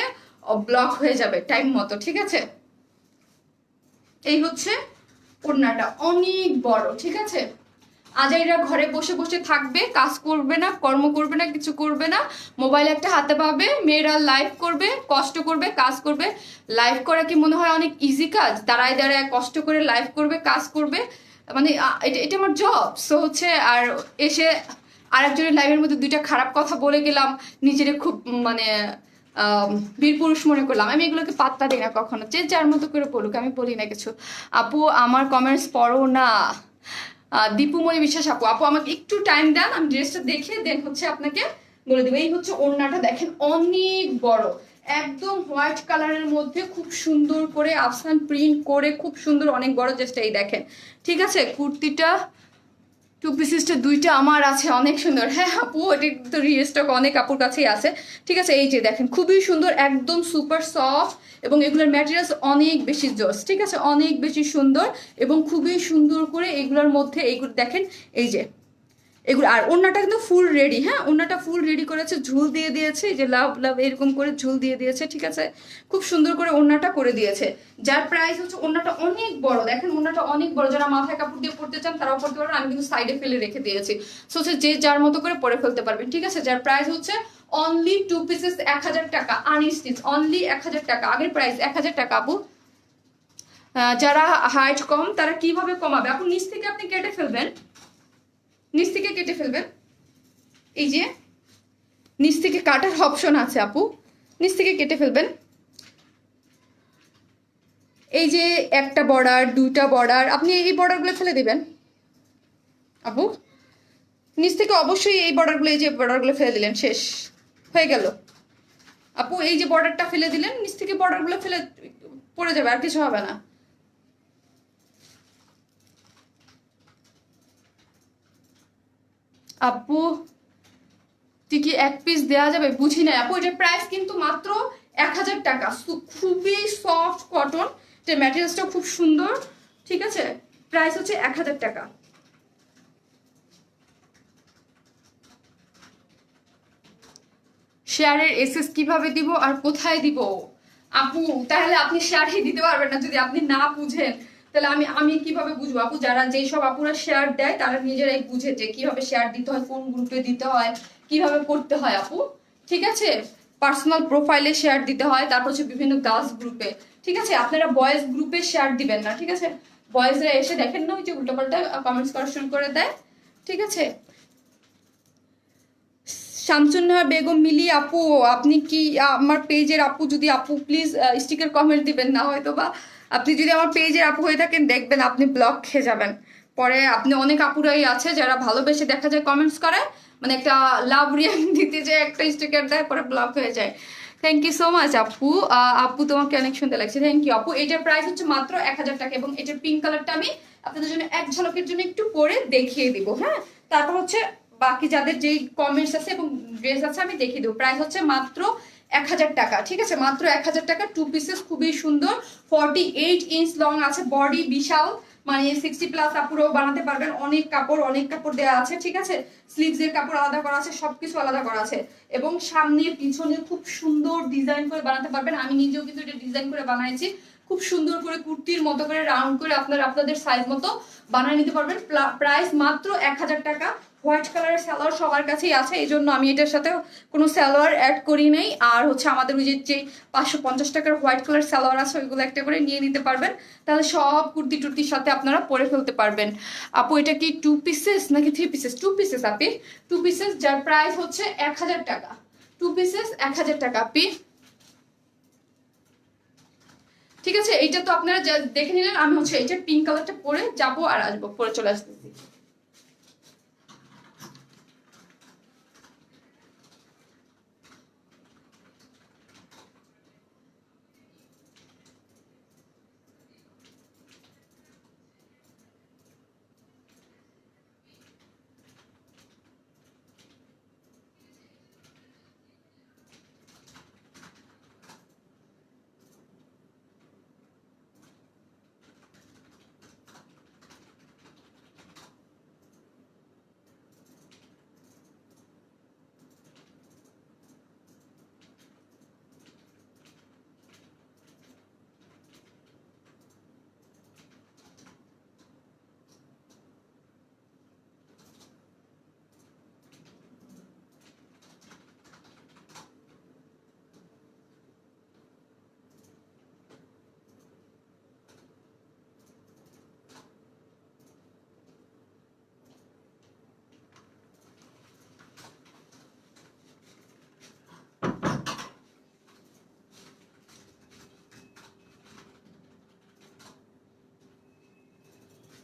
[SPEAKER 1] ব্লক হয়ে যাবে টাইম মতো, ঠিক আছে? এই হচ্ছে ওড়নাটা অনেক বড়, ঠিক আছে? আজাইরা ঘরে বসে বসে থাকবে, কাজ করবে না, কর্ম করবে না, কিছু করবে না, মোবাইল একটা হাতে পাবে, মেয়েরা লাইভ করবে, কষ্ট করবে, কাজ করবে। লাইভ করা কি মনে হয় অনেক ইজি কাজ? দাঁড়ায় দাঁড়ায় কষ্ট করে লাইভ করবে, কাজ করবে, মানে এটা এটা আমার জব। সো হচ্ছে, আর এসে আরেকজনের লাইভের মধ্যে দুইটা খারাপ কথা বলে গেলাম, নিজেরে খুব মানে বীর পুরুষ মনে করলাম। আমি এগুলোকে পাত্তা দিই না কখনো, যে যার মতো করে বলুক, আমি বলি না কিছু। আপু আমার কমেন্টস পড়ো না। দীপুময়ী বিশ্বাস আপু, আপু আমাকে একটু টাইম দেন, আমি ড্রেসটা দেখে দেন হচ্ছে আপনাকে বলে দেবো। এই হচ্ছে ওড়নাটা দেখেন, অনেক বড়, একদম হোয়াইট কালারের মধ্যে খুব সুন্দর করে আফসান প্রিন্ট করে, খুব সুন্দর, অনেক বড় ড্রেসটা। এই দেখেন, ঠিক আছে? কুর্তিটা টু পিসেসটা দুইটা আমার আছে, অনেক সুন্দর। হ্যাঁ আপু, এটা তো রিস্টক অনেক আপুর কাছেই আছে। ঠিক আছে, এই যে দেখেন খুবই সুন্দর, একদম সুপার সফট, এবং এগুলোর ম্যাটেরিয়ালস অনেক বেশি জোস। ঠিক আছে, অনেক বেশি সুন্দর এবং খুবই সুন্দর করে এগুলোর মধ্যে এইগুলো দেখেন, এই যে এগুলো। আর ওড়নাটা কিন্তু ফুল রেডি, হ্যাঁ ওড়নাটা ফুল রেডি করেছে, ঝুল দিয়ে দিয়েছে, এই যে লাভ লাভ এরকম করে ঝুল দিয়ে দিয়েছে। ঠিক আছে, খুব সুন্দর করে ওড়নাটা করে দিয়েছে, যার প্রাইস হচ্ছে, ওড়নাটা অনেক বড়, দেখেন ওড়নাটা অনেক বড়, যারা মাথায় কাপড় দিয়ে পড়তে চান তারাও পড়তে পারবেন। আমি কিন্তু সাইডে ফেলে রেখে দিয়েছি, সো হচ্ছে যে যার মতো করে পরে ফেলতে পারবেন। ঠিক আছে, যার প্রাইস হচ্ছে অনলি টু পিসেস 1000 টাকা, আনস্টিচ অনলি 1000 টাকা, আগের প্রাইস 1000 টাকা আপু। যারা হাইট কম তারা কিভাবে কমাবে আপু? নিচ থেকে আপনি কেটে ফেলবেন, নিচ থেকে কেটে ফেলবেন, এই যে নিচ থেকে কাটার অপশন আছে আপু, নিচ থেকে কেটে ফেলবেন। এই যে একটা বর্ডার, দুইটা বর্ডার, আপনি এই বর্ডারগুলো ফেলে দিবেন আপু। নিচ থেকে অবশ্যই এই বর্ডারগুলো, এই যে বর্ডারগুলো ফেলে দিলেন, শেষ হয়ে গেল আপু। এই যে বর্ডারটা ফেলে দিলেন, নিচ থেকে বর্ডারগুলো ফেলে পড়ে যাবে, আর কিছু হবে না আপু। তুই কি এক পিস দেওয়া যাবে? বুঝি না আপু, এটার প্রাইস কিন্তু মাত্র 1000 টাকা। খুবই সফট কটন, এটার ম্যাটেরিয়ালসটা খুব সুন্দর। ঠিক আছে, প্রাইস হচ্ছে 1000 টাকা। শেয়ারের এসএস কিভাবে দিব আর কোথায় দিব আপু? তাহলে আপনি শেয়ারই দিতে পারবেন না যদি আপনি না বুঝেন, তাহলে আমি আমি কিভাবে বুঝবো আপু? যারা যেই সব আপুরা শেয়ার দেয় তারা নিজেরাই বুঝে যে কিভাবে শেয়ার দিতে হয়, কোন গ্রুপে দিতে হয়, কিভাবে করতে হয় আপু। ঠিক আছে, পার্সোনাল প্রোফাইলে শেয়ার দিতে হয়, তারপর হচ্ছে বিভিন্ন গার্লস গ্রুপে। ঠিক আছে, আপনারা বয়েজ গ্রুপে শেয়ার দিবেন না। ঠিক আছে, বয়েজরা এসে দেখেন না ওই যে উল্টোপাল্টা কমেন্টস করা শুরু করে দেয়। ঠিক আছে, শামসুন্নাহার বেগম মিলি আপু, আপনি কি আমার পেজের আপু? যদি আপু প্লিজ স্টিকার কমেন্ট দিবেন, না হয়তো বা আপনি যদি আমার পেজের আপু হয়ে থাকেন, দেখবেন আপনি ব্লক খেয়ে যাবেন পরে। আপনি অনেক আপুরাই আছে যারা ভালোবেসে দেখা যায় কমেন্টস করে, মানে একটা লাভ রিয়াক্ট দিতে যায়, একটা স্টিকার দেয়, পরে ব্লক হয়ে যায়। থ্যাংক ইউ সো মাচ আপু। আপু তোমাকে অনেক সুন্দর লাগছে, থ্যাংক ইউ আপু। এটার প্রাইস হচ্ছে মাত্র 1000 টাকা, এবং এটার পিঙ্ক কালারটা আমি আপনাদের জন্য এক ঝলকের জন্য একটু পরে দেখিয়ে দিব। হ্যাঁ, তারপর হচ্ছে বাকি যাদের যেই কমেন্টস আছে এবং ড্রেস আছে আমি দেখিয়ে দেবো। প্রাইস হচ্ছে মাত্র 1000 টাকা। ঠিক আছে, মাত্র 1000 টাকা। টু পিসেস খুবই সুন্দর, 48 ইঞ্চ লং আছে, বডি বিশাল, মানে 60+ আপুরাও বানাতে পারবেন। অনেক কাপড়, অনেক কাপড় দেওয়া আছে। ঠিক আছে, স্লিভস এর কাপড় আলাদা করা আছে, সবকিছু আলাদা করা আছে, এবং সামনে পিছনে খুব সুন্দর ডিজাইন করে বানাতে পারবেন। আমি নিজেও কিন্তু এটা ডিজাইন করে বানাইছি, খুব সুন্দর করে কুর্তির মতো করে রাউন্ড করে আপনারা আপনাদের সাইজ মতো বানিয়ে নিতে পারবেন। প্রাইস মাত্র 1000 টাকা। হোয়াইট কালারের সালোয়ার সবার কাছেই আছে, এই জন্য আমি এটার সাথে কোনো সালোয়ার অ্যাড করি নাই। আর হচ্ছে আমাদের ওই যে 550 টাকার হোয়াইট কালার সালোয়ার আছে, ওইগুলো একটা করে নিয়ে নিতে পারবেন, তাহলে সব কুর্তি টুর্তির সাথে আপনারা পরে ফেলতে পারবেন। আপু এটা কি টু পিসেস নাকি থ্রি পিসেস? টু পিসেস আপি, টু পিসেস, যার প্রাইস হচ্ছে 1000 টাকা। টু পিসেস 1000 টাকা আপি। ঠিক আছে, এইটা তো আপনারা দেখে নিলেন। আমি হচ্ছে এটা পিঙ্ক কালারটা পরে যাবো আর আসবো, পরে চলে আসতেছি।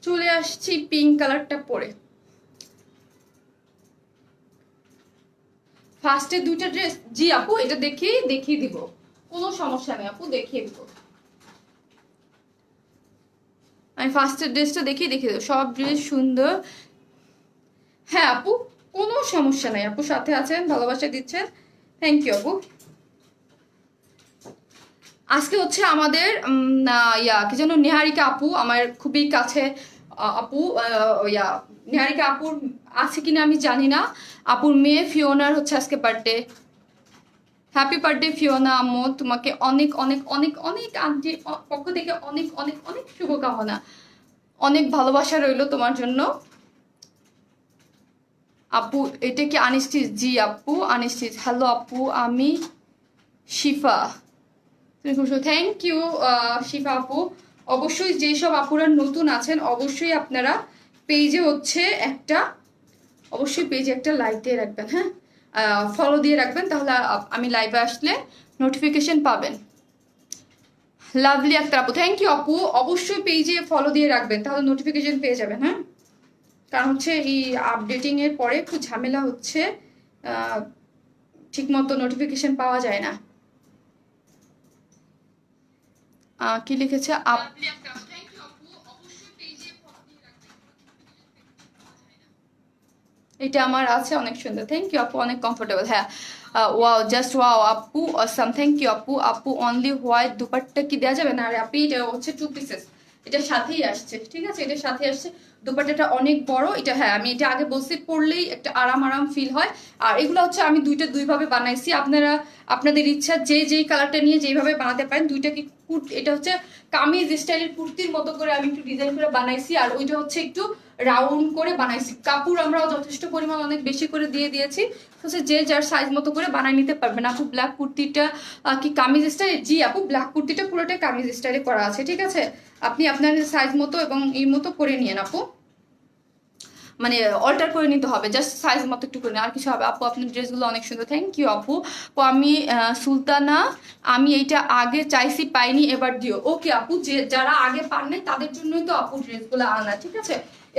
[SPEAKER 1] চলে আসছি পিঙ্ক কালারটা পরে। ফার্স্টে দুইটা ড্রেস, জি আপু এটা দেখিয়ে দিব, কোনো সমস্যা নেই আপু, দেখিয়ে দিব। আমি ফার্স্টের ড্রেসটা দেখিয়ে দেবো, সব ড্রেস সুন্দর। হ্যাঁ আপু, কোনো সমস্যা নাই আপু, সাথে আছেন, ভালোবাসা দিচ্ছেন, থ্যাংক ইউ আপু। আজকে হচ্ছে আমাদের কি যেন, নিহারিকা আপু, আমার খুবই কাছে আপু, নিহারিকা আপুর আছে কিনা আমি জানি না। আপুর মেয়ে ফিওনার হচ্ছে আজকে বার্থডে। হ্যাপি বার্থডে ফিওনা আম্মু, তোমাকে অনেক অনেক অনেক অনেক আন্টির পক্ষ থেকে অনেক অনেক অনেক শুভকামনা, অনেক ভালোবাসা রইলো তোমার জন্য আপু। এটা কি আনিস্টিস? জি আপু আনিস্টিস। হ্যালো আপু, আমি শিফা। তুমি খুব থ্যাংক ইউ শিফা আপু। অবশ্যই যেসব আপুরা নতুন আছেন অবশ্যই আপনারা পেজে হচ্ছে একটা, অবশ্যই পেজে একটা লাইক দিয়ে রাখবেন, হ্যাঁ, ফলো দিয়ে রাখবেন, তাহলে আমি লাইভে আসলে নোটিফিকেশন পাবেন। লাভলি আক্তার আপু, থ্যাংক ইউ আপু। অবশ্যই পেজে ফলো দিয়ে রাখবেন, তাহলে নোটিফিকেশন পেয়ে যাবেন, হ্যাঁ। কারণ হচ্ছে এই আপডেটিং এর পরে একটু ঝামেলা হচ্ছে, ঠিক মতো নোটিফিকেশন পাওয়া যায় না। কি লিখেছে এটা আমার আছে, অনেক সুন্দর, থ্যাংক ইউ আপু, অনেক কমফোর্টেবল। হ্যাঁ, ওয়াও, জাস্ট ওয়াও আপু, অসাম, থ্যাংক ইউ আপু। আপু অনলি হোয়াইট দুপাট্টা কি দেওয়া যাবে না? আর আপু এটা হচ্ছে 2 পিসেস, এটা সাথেই আসছে, ঠিক আছে, এটা সাথে আসছে। দুপাট্টাটা অনেক বড় এটা, হ্যাঁ আমি এটা আগে বলছি, পরলেই একটা আরাম আরাম ফিল হয়। আর এগুলো হচ্ছে আমি দুইটা দুইভাবে বানাইছি, আপনারা আপনাদের ইচ্ছা যে যেই কালারটা নিয়ে যেইভাবে বানাতে পারেন। দুইটা কি এটা হচ্ছে কামিজ স্টাইলের কুর্তির মতো করে আমি একটু ডিজাইন করে বানাইছি, আর ওইটা হচ্ছে একটু রাউন্ড করে বানাইছি। কাপড় আমরাও যথেষ্ট পরিমাণ অনেক বেশি করে দিয়ে দিয়েছি, হচ্ছে যে যার সাইজ মতো করে বানাই নিতে পারবেন। আপু ব্ল্যাক কুর্তিটা কি কামিজ স্টাইল? জি আপু, ব্ল্যাক কুর্তিটা পুরোটাই কামিজ স্টাইলে করা আছে, ঠিক আছে, আপনি আপনার সাইজ মতো এবং এই মতো করে নিয়েন আপু, মানে অল্টার করে নিতে হবে, জাস্ট সাইজ মতো একটু করে আর কিছু হবে। আপু আপনার ড্রেসগুলো অনেক সুন্দর, থ্যাংক ইউ আপু। আমি সুলতানা, আমি এইটা আগে চাইছি পাইনি, এবার দিও। ওকে আপু, যে যারা আগে পান নাই তাদের জন্যই তো আপু ড্রেসগুলো আনা, ঠিক আছে,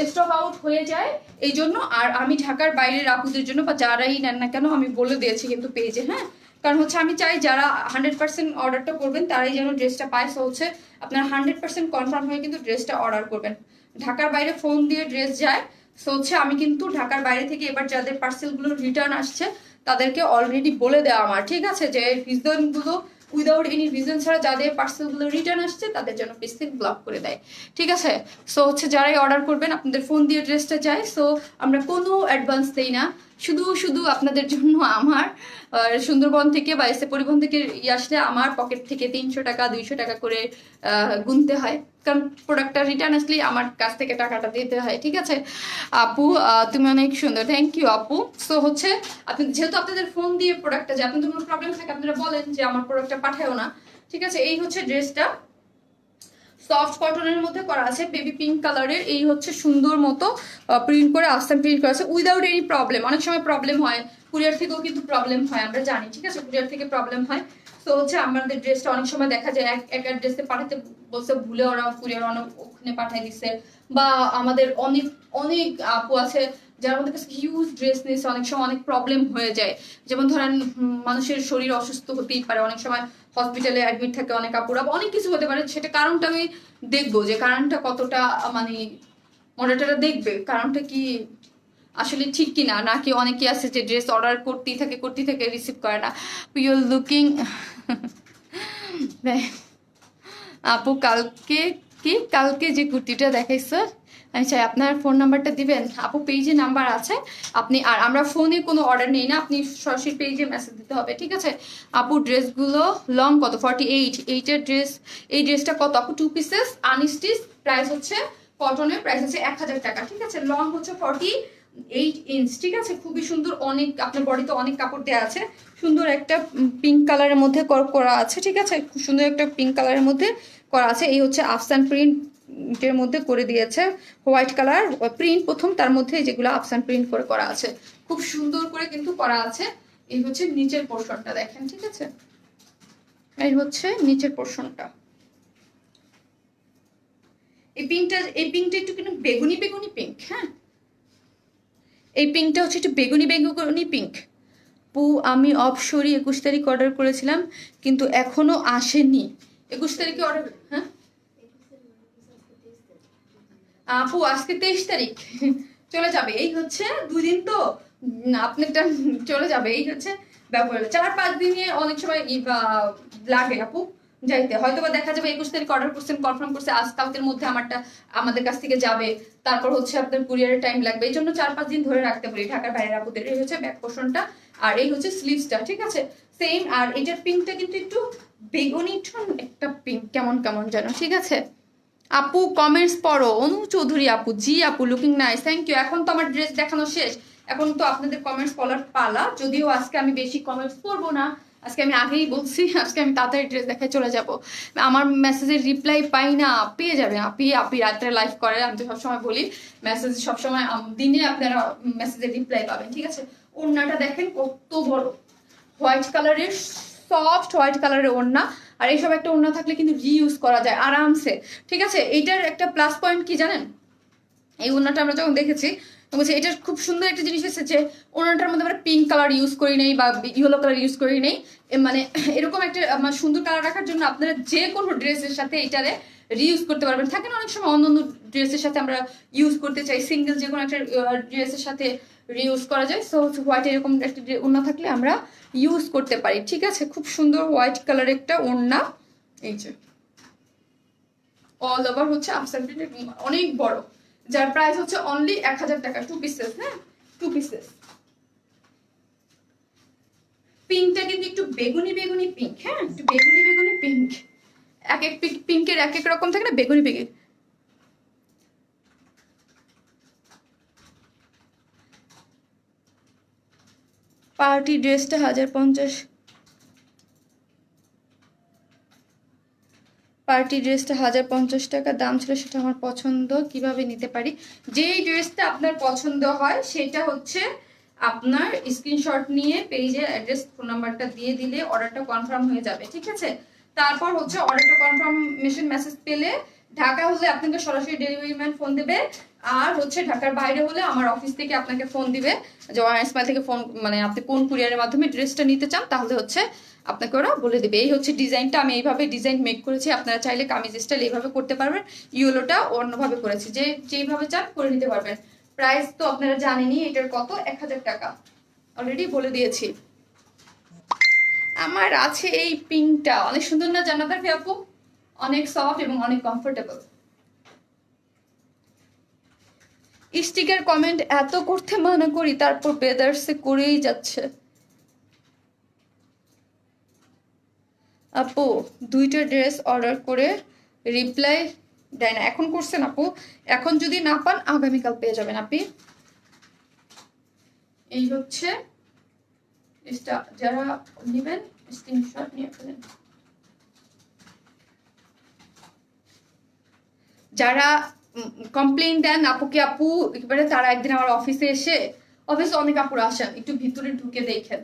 [SPEAKER 1] স্টক আউট হয়ে যায় এই জন্য। আর আমি ঢাকার বাইরের আপুদের জন্য বা যারাই নেন না কেন আমি বলে দিয়েছি কিন্তু পেজে, হ্যাঁ, কারণ হচ্ছে আমি চাই যারা 100% অর্ডারটা করবেন তারাই যেন ড্রেসটা পায়। সো হচ্ছে আপনার 100% কনফার্ম হয়ে কিন্তু ড্রেসটা অর্ডার করবেন। ঢাকার বাইরে ফোন দিয়ে ড্রেস যায়, সো হচ্ছে আমি কিন্তু ঢাকার বাইরে থেকে এবার যাদের পার্সেলগুলো রিটার্ন আসছে তাদেরকে অলরেডি বলে দেওয়া আমার, ঠিক আছে, যে রিজনগুলো উইদাউট এনি রিজন ছাড়া যাদের পার্সেলগুলো রিটার্ন আসছে তাদের জন্য প্লিজ ব্লক করে দেয়, ঠিক আছে। সো হচ্ছে যারাই অর্ডার করবেন আপনাদের ফোন দিয়ে ড্রেসটা যায়, সো আমরা কোনো অ্যাডভান্স দেই না, শুধু শুধু আপনাদের জন্য আমার সুন্দরবন থেকে বা এসে পরিবহন থেকে আসলে আমার পকেট থেকে 300 টাকা 200 টাকা করে গুনতে হয়, কারণ প্রোডাক্টটা রিটার্ন আসলেই আমার কাছ থেকে টাকাটা দিতে হয়, ঠিক আছে। আপু তুমি অনেক সুন্দর, থ্যাংক ইউ আপু। সো হচ্ছে আপনি যেহেতু আপনাদের ফোন দিয়ে প্রোডাক্টটা যে আপনাদের কোনো প্রবলেম থাকে আপনারা বলেন যে আমার প্রোডাক্টটা পাঠায়ও না, ঠিক আছে। এই হচ্ছে ড্রেসটা, সফট কটনের মধ্যে করা আছে, বেবি পিঙ্ক কালারের, এই হচ্ছে সুন্দর মতো প্রিন্ট করে আস্তান প্রিন্ট করা আছে উইদাউট এনি প্রবলেম। অনেক সময় প্রবলেম হয়, কুরিয়ার থেকেও কিন্তু প্রবলেম হয়, আমরা জানি, ঠিক আছে, কুরিয়ার থেকে প্রবলেম হয়। তো হচ্ছে আমাদের ড্রেসটা অনেক সময় দেখা যায় এক অ্যাড্রেসে পাঠাতে বলছে, ভুলে ওরা কুরিয়ার অনেক ওখানে পাঠিয়ে দিচ্ছে, বা আমাদের অনেক অনেক আপু আছে যার আমাদের কাছে হিউজ ড্রেস নিয়েছে, অনেক সময় অনেক প্রবলেম হয়ে যায়। যেমন ধরেন মানুষের শরীর অসুস্থ হতেই পারে, অনেক সময় হসপিটালে অ্যাডমিট থাকে অনেক আপুরা, অনেক কিছু হতে পারে, সেটা কারণটা আমি দেখবো যে কারণটা কতটা, মানে মডেলটা দেখবে কারণটা কি আসলে ঠিক কিনা, নাকি অনেকে আছে যে ড্রেস অর্ডার করতেই থাকে রিসিভ করে না। ইউর লুকিং আপু কালকে যে কুর্তিটা দেখাইছো, আমি চাই আপনার ফোন নাম্বারটা দিবেন আপু, পেজে নাম্বার আছে আপনি, আর আমরা ফোনে কোনো অর্ডার নেই না, আপনি সরাসরি পেজে মেসেজ দিতে হবে, ঠিক আছে। আপু ড্রেসগুলো লং কত? 48, এইটার ড্রেস, এই ড্রেসটা কত আপু? 2 পিসেস আনস্টিচ, প্রাইস হচ্ছে কটনের, প্রাইস হচ্ছে 1000 টাকা, ঠিক আছে। লং হচ্ছে 48 ইঞ্চ, ঠিক আছে, খুবই সুন্দর, অনেক আপনার বডিতে অনেক কাপড় দেওয়া আছে, সুন্দর একটা পিঙ্ক কালারের মধ্যে করা আছে, ঠিক আছে, খুব সুন্দর একটা পিঙ্ক কালারের মধ্যে করা আছে। এই হচ্ছে আফসান প্রিন্টের মধ্যে করে দিয়েছে, হোয়াইট কালার প্রিন্ট প্রথম, তার মধ্যে যেগুলো আফসান প্রিন্ট করে করা আছে, খুব সুন্দর করে কিন্তু করা আছে। এই হচ্ছে নিচের পোর্শনটা দেখেন, ঠিক আছে, এই হচ্ছে নিচের পোর্শনটা। এই পিঙ্কটা একটু কিন্তু বেগুনি বেগুনি পিঙ্ক, হ্যাঁ, এই পিঙ্কটা হচ্ছে একটু বেগুনি বেগুনি পিঙ্ক। পু আমি অফশোরি 21 তারিখ অর্ডার করেছিলাম কিন্তু এখনো আসেনি। 21 তারিখে অর্ডার, হ্যাঁ আপু আজকে 23 তারিখ, চলে যাবে, এই হচ্ছে 2 দিন তো আপনারটা চলে যাবে, এই হচ্ছে ব্যাপার। 4-5 দিনে অনেক সময় লাগে আপু যাইতে, হয়তো বা দেখা যাবে 21 তারিখ অর্ডার করছেন, কনফার্ম করছে, আজ কালকের মধ্যে আমারটা আমাদের কাছ থেকে যাবে, তারপর হচ্ছে আপনার কুরিয়ারের টাইম লাগবে, এই জন্য 4-5 দিন ধরে রাখতে পারি ঢাকার বাইরের আপুদের। এই হচ্ছে ব্যাক পোর্শনটা, আর এই হচ্ছে স্লিভসটা, ঠিক আছে সেম। আর এটার পিঙ্কটা কিন্তু একটু বেগুনি টোন একটা পিঙ্ক, কেমন কেমন যেন, ঠিক আছে। আপু কমেন্টস পড়ো, অনু চৌধুরী আপু, জি আপু লুকিং নাইস, থ্যাংক ইউ। এখন তো আমার ড্রেস দেখানো শেষ, এখন তো আপনাদের কমেন্টস পড়ার পালা, যদিও আজকে আমি বেশি কমেন্টস পড়বো না, আজকে আমি আগেই বলছি আজকে আমি তাড়াতাড়ি ড্রেস দেখায় চলে যাব। আমার মেসেজের রিপ্লাই পাই না, পেয়ে যাবেন আপি, আপি রাত্রে লাইভ করে, আমি তো সবসময় বলি মেসেজ সবসময় দিনে আপনারা মেসেজের রিপ্লাই পাবেন, ঠিক আছে। ওড়নাটা দেখেন কত বড়, হোয়াইট কালারের, সফট হোয়াইট কালারের ওড়না, আর এইসব একটা ওড়না থাকলে কিন্তু রিইউজ করা যায় আরামসে, ঠিক আছে। এইটার একটা প্লাস পয়েন্ট কি জানেন, এই ওড়নাটা আমরা যখন দেখেছি বলছি এটার খুব সুন্দর একটা জিনিস হচ্ছে যে ওড়নাটার মধ্যে আমরা পিঙ্ক কালার ইউজ করি নেই বা ইয়েলো কালার ইউজ করি নেই, মানে এরকম একটা সুন্দর কালার রাখার জন্য আপনারা যে কোনো ড্রেসের সাথে এটারে রিইউজ করতে পারবেন। থাকে না অনেক সময় অন্য অন্য ড্রেসের সাথে আমরা ইউজ করতে চাই, সিঙ্গেল যে কোনো একটা ড্রেসের সাথে রিইউজ করা যায়। সো হোয়াইট এরকম একটা ওড়না থাকলে আমরা ইউজ করতে পারি, ঠিক আছে। খুব সুন্দর হোয়াইট কালার একটা ওড়না, এই যে অল ওভার হচ্ছে আপসাইড অনেক বড়, যার প্রাইস হচ্ছে অনলি 1000 টাকা, 2 পিসেস, হ্যাঁ 2 পিসেস। পিঙ্কটা কিন্তু একটু বেগুনি বেগুনি পিঙ্ক, হ্যাঁ একটু বেগুনি বেগুনি পিঙ্ক, এক এক পিঙ্কের এক এক রকম থাকে না, বেগুনি বেগুনি। পার্টি ড্রেসটা 1050, পার্টি ড্রেসটা 1050 টাকা দাম ছিল, সেটা আমার পছন্দ, কিভাবে নিতে পারি? যেই ড্রেসটা আপনার পছন্দ হয় সেটা হচ্ছে আপনার স্ক্রিনশট নিয়ে পেজের অ্যাড্রেস ফোন নাম্বারটা দিয়ে দিলে অর্ডারটা কনফার্ম হয়ে যাবে, ঠিক আছে। তারপর হচ্ছে অর্ডারটা কনফার্মেশন মেসেজ পেলে ঢাকা হলে আপনাকে সরাসরি ডেলিভারি ম্যান ফোন দেবে, আর হচ্ছে ঢাকার বাইরে হলে আমার অফিস থেকে আপনাকে ফোন দিবে যে স্মাইল থেকে ফোন, মানে আপনি কোন কুরিয়ারের মাধ্যমে ড্রেসটা নিতে চান, তাহলে হচ্ছে আপনাকে ওরা বলে দেবে। এই হচ্ছে ডিজাইনটা, আমি এইভাবে ডিজাইন মেক করেছি, আপনারা চাইলে কামিজ স্টাইল এইভাবে করতে পারবেন, ইয়েলোটা অন্যভাবে করেছি, যে যেইভাবে চান করে নিতে পারবেন। প্রাইস তো আপনারা জানেনই এটার কত, 1000 টাকা অলরেডি বলে দিয়েছি। আমার আছে এই পিঙ্কটা, অনেক সুন্দর না জান্নাতার আপু, অনেক সফট এবং অনেক কমফোর্টেবল। স্টিকার কমেন্ট এত করতে মানা করি, তারপর বেদার্সে করেই যাচ্ছে। আপু 2টা ড্রেস অর্ডার করে রিপ্লাই দেয় না, এখন করছেন আপু, এখন যদি না পান আগামীকাল পেয়ে যাবেন আপনি। এই হচ্ছে যারা নেবেন স্ক্রিনশট নিয়ে ফেলেন। যারা কমপ্লেইন দেন আপুকে আপু একেবারে, তারা একদিন আমার অফিসে এসে, অফিসে অনেক আপুরা আসেন, একটু ভিতরে ঢুকে দেখেন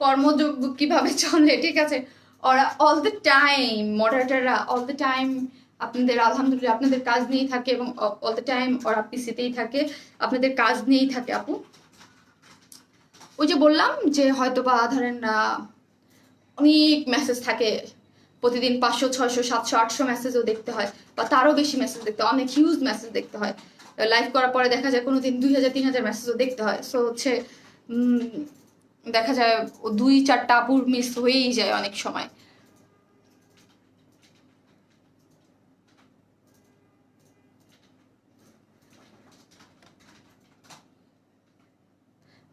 [SPEAKER 1] কর্মযোগ্য কিভাবে চলে, ঠিক আছে। ওরা অল দ্য টাইম, মডারেটাররা অল দ্য টাইম আপনাদের আলহামদুলিল্লাহ আপনাদের কাজ নিয়েই থাকে, এবং অল দ্য টাইম ওরা পিসিতেই থাকে, আপনাদের কাজ নিয়েই থাকে আপু। ওই যে বললাম যে হয়তো বা ধরেন অনেক মেসেজ থাকে, প্রতিদিন 500 600 700 800 মেসেজও দেখতে হয়, বা তারও বেশি মেসেজ দেখতে হয়, অনেক হিউজ মেসেজ দেখতে হয়। লাইভ করার পরে দেখা যায় কোনোদিন 2000 3000 মেসেজও দেখতে হয়। সো হচ্ছে দেখা যায় 2-4টা আপুর মিস হয়েই যায় অনেক সময়।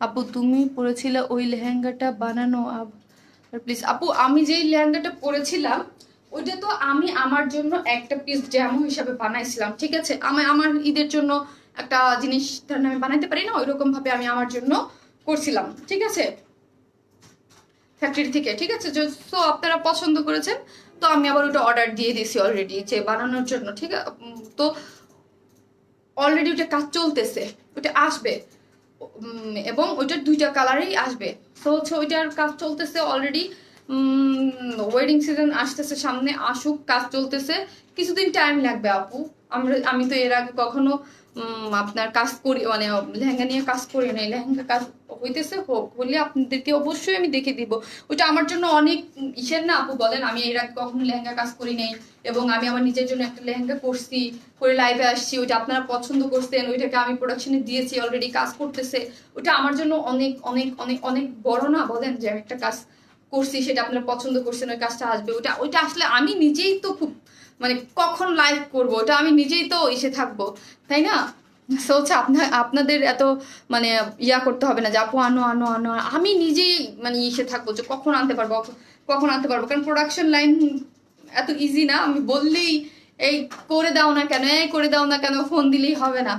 [SPEAKER 1] আপু তুমি পরেছিলে ওই লেহেঙ্গাটা বানানো প্লিজ। আপু আমি যেই লেহেঙ্গাটা পরেছিলাম ওইটা তো আমি আমার জন্য একটা পিস ডেমো হিসাবে বানাইছিলাম, ঠিক আছে। আমি আমার ঈদের জন্য একটা জিনিস ধরেন আমি বানাইতে পারি না, ওইরকম ভাবে আমি আমার জন্য করছিলাম, ঠিক আছে, ফ্যাক্টরি থেকে, ঠিক আছে। সো আপনারা পছন্দ করেছেন, তো আমি আবার ওটা অর্ডার দিয়ে দিয়েছি অলরেডি যে বানানোর জন্য, ঠিক আছে। তো অলরেডি ওটা কাজ চলতেছে, ওটা আসবে, এবং ওইটার 2টা কালারেই আসবে। তো হচ্ছে ওইটার কাজ চলতেছে অলরেডি, ওয়েডিং সিজন আসতেছে সামনে, আসুক, কাজ চলতেছে, কিছুদিন টাইম লাগবে আপু, আমি তো এর আগে কখনো আপনার কাজ করি, মানে লেহেঙ্গা নিয়ে কাজ করি নাই। লেহেঙ্গা কাজ হইতেছে, হোক, হলে আপনাদেরকে অবশ্যই আমি দেখে দিব। ওইটা আমার জন্য অনেক ইসের না আপু, বলেন। আমি এর আগে কখনো লেহেঙ্গা কাজ করি নাই, এবং আমি আমার নিজের জন্য একটা লেহেঙ্গা করছি, করে লাইভে আসছি, ওইটা আপনারা পছন্দ করছেন, ওইটাকে আমি প্রোডাকশনে দিয়েছি, অলরেডি কাজ করতেছে। ওটা আমার জন্য অনেক অনেক অনেক অনেক বড় না, বলেন, যে আমি একটা কাজ করছি, সেটা আপনারা পছন্দ করছেন, ওই কাজটা আসবে। ওইটা আসলে আমি নিজেই তো খুব, মানে কখন লাইভ করব, ওটা আমি নিজেই তো এসে থাকবো, তাই না? সো হচ্ছে আপনাদের এত মানে ইয়া করতে হবে না যে আপু আনো আনো আনো, আমি নিজেই মানে এসে থাকবো যে কখন আনতে পারবো, কখন আনতে পারবো। কারণ প্রোডাকশন লাইন এত ইজি না, আমি বললেই এই করে দাও না কেন, এই করে দাও না কেন, ফোন দিলেই হবে না।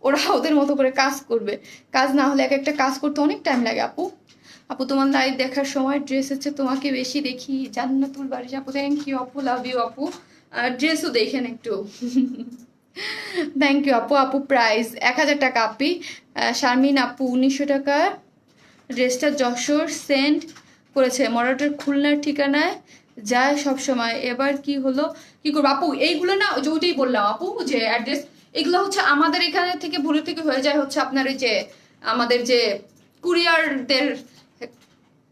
[SPEAKER 1] ওরা ওদের মতো করে কাজ করবে, কাজ না হলে এক একটা কাজ করতে অনেক টাইম লাগে আপু। আপু তোমার লাইভ দেখার সময় ড্রেস হচ্ছে তোমাকে বেশি দেখি, জান্নাতুল বারিশ আপু, থ্যাংক ইউ আপু, লাভ ইউ আপু। ড্রেসও দেখেন একটু। থ্যাংক ইউ আপু। আপু প্রাইস 1000 টাকা আপি। শারমিন আপু 1900 টাকা। ড্রেসটা যশোর সেন্ড করেছে, মডারেটর খুলনার ঠিকানায় যায় সব সময়। এবার কি হলো, কি করবো আপু? এইগুলো না, ওই যে ওইটাই বললাম আপু, যে অ্যাড্রেস এগুলো হচ্ছে আমাদের এখানে থেকে ভুলে থেকে হয়ে যায়, হচ্ছে আপনার এই যে আমাদের যে কুরিয়ারদের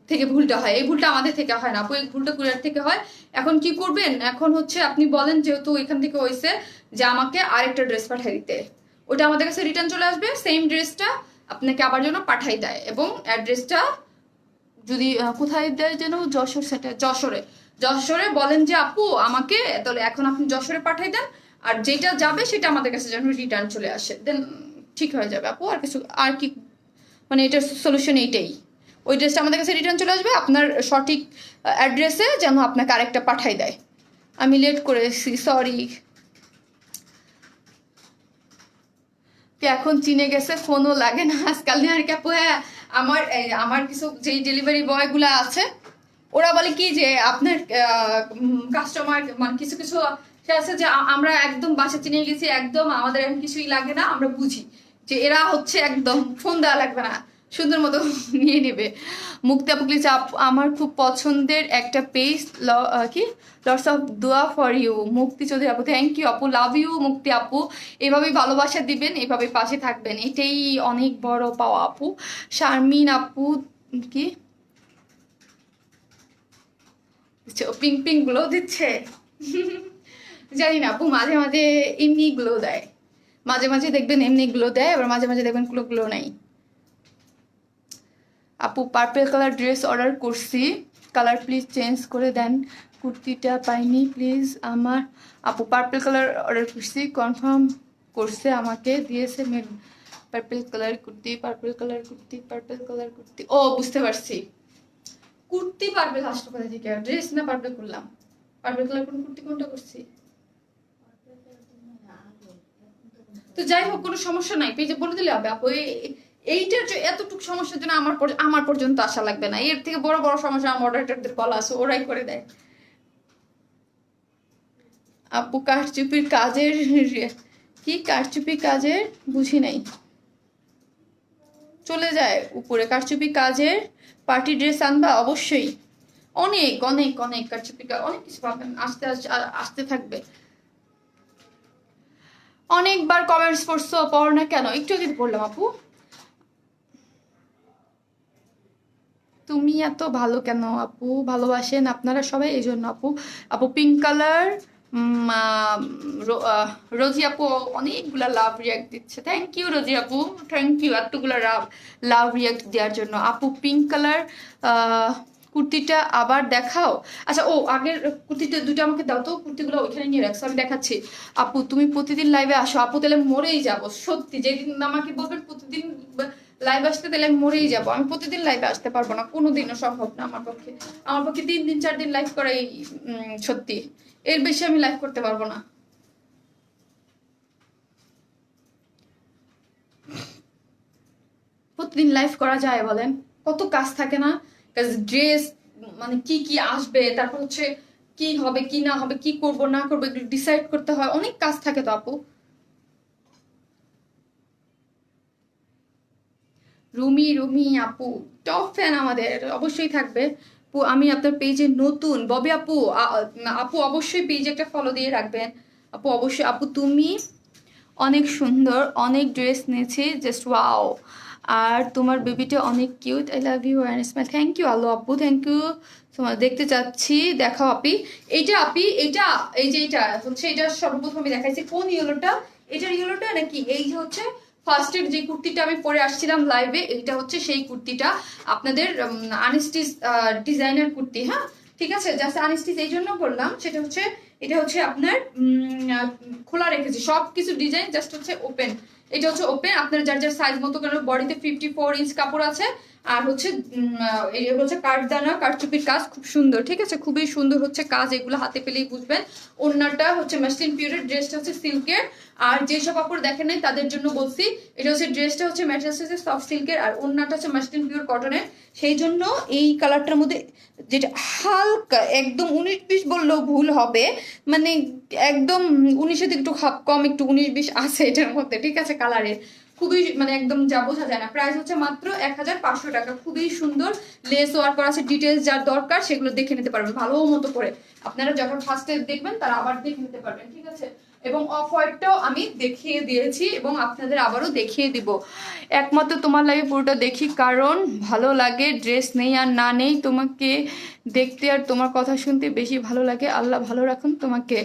[SPEAKER 1] থেকে ভুলটা হয়, এই ভুলটা আমাদের থেকে হয় না আপু, এই ভুলটা কুরিয়ার থেকে হয়। এখন কি করবেন, এখন হচ্ছে আপনি বলেন, যেহেতু এখান থেকে হয়েছে, যে আমাকে আরেকটা ড্রেস পাঠিয়ে দিতে, ওটা আমাদের কাছে রিটার্ন চলে আসবে, সেম ড্রেসটা আপনাকে আবার জন্য পাঠাই দেয়। এবং অ্যাড্রেসটা যদি কোথায় দেয় যেন, যশোর, সেটা যশোরে বলেন যে আপু আমাকে, তাহলে এখন আপনি যশোরে পাঠাই দেন, আর যেটা যাবে সেটা আমাদের কাছে যেন রিটার্ন চলে আসে, দেন ঠিক হয়ে যাবে আপু। আর কিছু, আর কি, মানে এটার সলিউশন এইটাই। ওই ড্রেসটা আমাদের কাছে রিটার্ন চলে আসবে, আপনার সঠিক অ্যাড্রেসে যেন আপনাকে আরেকটা পাঠাই দেয়। আমি লেট করেছি, সরি। এখন চিনে গেছে, ফোনও লাগে না আজকাল আর কি আপু। হ্যাঁ, আমার কিছু যেই ডেলিভারি বয়গুলো আছে, ওরা বলে কি যে আপনার কাস্টমার, মানে কিছু কিছু আছে যে আমরা একদম বাসা চিনে গেছি, একদম আমাদের এখন কিছুই লাগে না, আমরা বুঝি যে এরা হচ্ছে একদম ফোন দেওয়া লাগবে না, সুন্দর মতো নিয়ে নেবে। মুক্তি আপু প্লিজ, আমার খুব পছন্দের একটা পেজ, কি লটস অফ দোয়া ফর ইউ। মুক্তি চৌধুরী আপু, থ্যাংক ইউ আপু, লাভ ইউ মুক্তি আপু। এভাবেই ভালোবাসা দিবেন, এভাবে পাশে থাকবেন, এটাই অনেক বড় পাওয়া আপু। শারমিন আপু, কি পিং পিং গ্লো দিচ্ছে, জানি না আপু, মাঝে মাঝে এমনি গ্লো দেয়, মাঝে মাঝে দেখবেন এমনি গ্লো দেয়, আবার মাঝে মাঝে দেখবেন গ্লো গ্লো নাই। আপু পার্পল কালার ড্রেস অর্ডার করছি, কালার প্লিজ চেঞ্জ করে দেন, কুর্তিটা পাইনি প্লিজ আমার। আপু পার্পল কালার অর্ডার করছি, কনফার্ম করছে, আমাকে দিয়েছে mail. Purple colour kurti, purple colour kurti, purple colour kurti, ও বুঝতে পারছি, কুর্তি পার্পল আসলো কোথা থেকে, ড্রেস না পার্পল করলাম, পার্পল কালার কোন কুর্তি কোনটা করছি। তো যাই হোক, কোনো সমস্যা নাই, পেজে বলে দিলে হবে আপু। এইটার যে এতটুকু সমস্যার জন্য আমার পর্যন্ত আসা লাগবে না, এর থেকে বড় বড় সমস্যা আমার মডারেটরদের বলা আছে, ওরাই করে দেয়। আপু কারচুপির কাজের, কি কারচুপি কাজের বুঝি নাই, চলে যায় উপরে। কারচুপি কাজের পার্টি ড্রেস আনবা অবশ্যই, অনেক অনেক অনেক কারচুপি অনেক কিছু পাবেন, আস্তে আস্তে আসতে থাকবে। অনেকবার কমেন্টস করছো, পড়ো না কেন? একটু আগে পড়লাম আপু। তুমি এত ভালো কেন আপু, ভালোবাসেন আপনারা সবাই, এই জন্য আপু। আপু পিঙ্ক কালার, রোজি আপু অনেকগুলা লাভ রিয়াক্ট দিচ্ছে, থ্যাংক ইউ রোজি আপু, থ্যাংক ইউ এতগুলা লাভ রিয়াক্ট দেওয়ার জন্য। আপু পিঙ্ক কালার কুর্তিটা আবার দেখাও। আচ্ছা, ও আগের কুর্তিটা দুটো আমাকে দাও তো, কুর্তিগুলো ওইখানে নিয়ে রাখছো, আমি দেখাচ্ছি। আপু তুমি প্রতিদিন লাইভে আসো আপু, তাহলে মরেই যাবো সত্যি, যেদিন আমাকে বলবেন প্রতিদিন লাইভ আসতে, তাহলে আমি মরেই যাবো। আমি প্রতিদিন লাইভে আসতে পারবো না, কোনোদিনও সম্ভব না আমার পক্ষে। আমার পক্ষে 3 দিন 4 দিন লাইভ করাই সত্যি, এর বেশি আমি লাইভ করতে পারবো না। প্রতিদিন লাইভ করা যায় বলেন? কত কাজ থাকে না, ড্রেস মানে কি কি আসবে, তারপর হচ্ছে কি হবে কি না হবে, কি করব না করবো, এগুলো ডিসাইড করতে হয়, অনেক কাজ থাকে তো আপু। রুমি রুমি আপু টপ ফ্যান আমাদের, অবশ্যই থাকবে। আপু আমি আপনার পেজে নতুন, ববি আপু, আপু অবশ্যই পেজে একটা ফলো দিয়ে রাখবেন। আপু অবশ্যই আপু তুমি অনেক সুন্দর, অনেক ড্রেস নিয়েছি, জাস্ট ওয়াও। আর তোমার বেবিটা অনেক cute, I love you and smile. Thank you Allu আপু, থ্যাংক ইউ। তোমার দেখতে চাচ্ছি, দেখাও আপি। এইটা আপি, এইটা এই যে এইটা হচ্ছে, এটা সর্বপ্রথম আমি দেখাইছি কোন ইয়েলোটা, এটার ইয়েলোটা নাকি এই যে হচ্ছে ফার্স্টের যে কুর্তিটা আমি পরে আসছিলাম লাইভে, এটা হচ্ছে সেই কুর্তিটা আপনাদের আনস্টিচ ডিজাইনার কুর্তি। হ্যাঁ ঠিক আছে, জাস্ট আনস্টিচ এই জন্য বললাম, সেটা হচ্ছে এটা হচ্ছে আপনার খোলা রেখেছি সব কিছু ডিজাইন, জাস্ট হচ্ছে ওপেন। এটা হচ্ছে ওপেন, আপনার যার যার সাইজ মতো করে। বডিতে 54 ইঞ্চ কাপড় আছে, আর হচ্ছে এই হচ্ছে কাঠদানা কারচুপির কাজ, খুব সুন্দর। ঠিক আছে, খুবই সুন্দর হচ্ছে কাজ, এগুলো হাতে পেলেই বুঝবেন। ওড়নাটা হচ্ছে মাসলিন পিওরের, ড্রেসটা হচ্ছে সিল্কের। আর যেসব কাপড় দেখেন নাই তাদের জন্য বলছি, এটা হচ্ছে ড্রেসটা হচ্ছে ম্যাটেরিয়ালস হচ্ছে সফট সিল্কের, আর ওড়নাটা হচ্ছে মাসলিন পিওর কটনের। সেই জন্য এই কালারটার মধ্যে যেটা হালকা একদম 19-20 বললেও ভুল হবে, মানে একদম 19-এর একটু কম, একটু 19-20 আছে এটার মধ্যে। ঠিক আছে, কালারের খুবই মানে একদম যা বোঝা যায় না। প্রাইস হচ্ছে মাত্র 1500 টাকা। খুবই সুন্দর লেস ওয়ার্ক করা আছে, ডিটেলস যার দরকার সেগুলো দেখে নিতে পারবেন ভালো মতো করে। আপনারা যখন ফার্স্টে দেখবেন তারা আবার দেখে নিতে পারবেন। ঠিক আছে, এবং অফ হোয়াইটটাও আমি দেখিয়ে দিয়েছি এবং আপনাদের আবারও দেখিয়ে দিব। একমাত্র তোমার লাগে পুরোটা দেখি, কারণ ভালো লাগে। ড্রেস নেই আর না নেই, তোমাকে দেখতে আর তোমার কথা শুনতে বেশি ভালো লাগে। আল্লাহ ভালো রাখুন তোমাকে।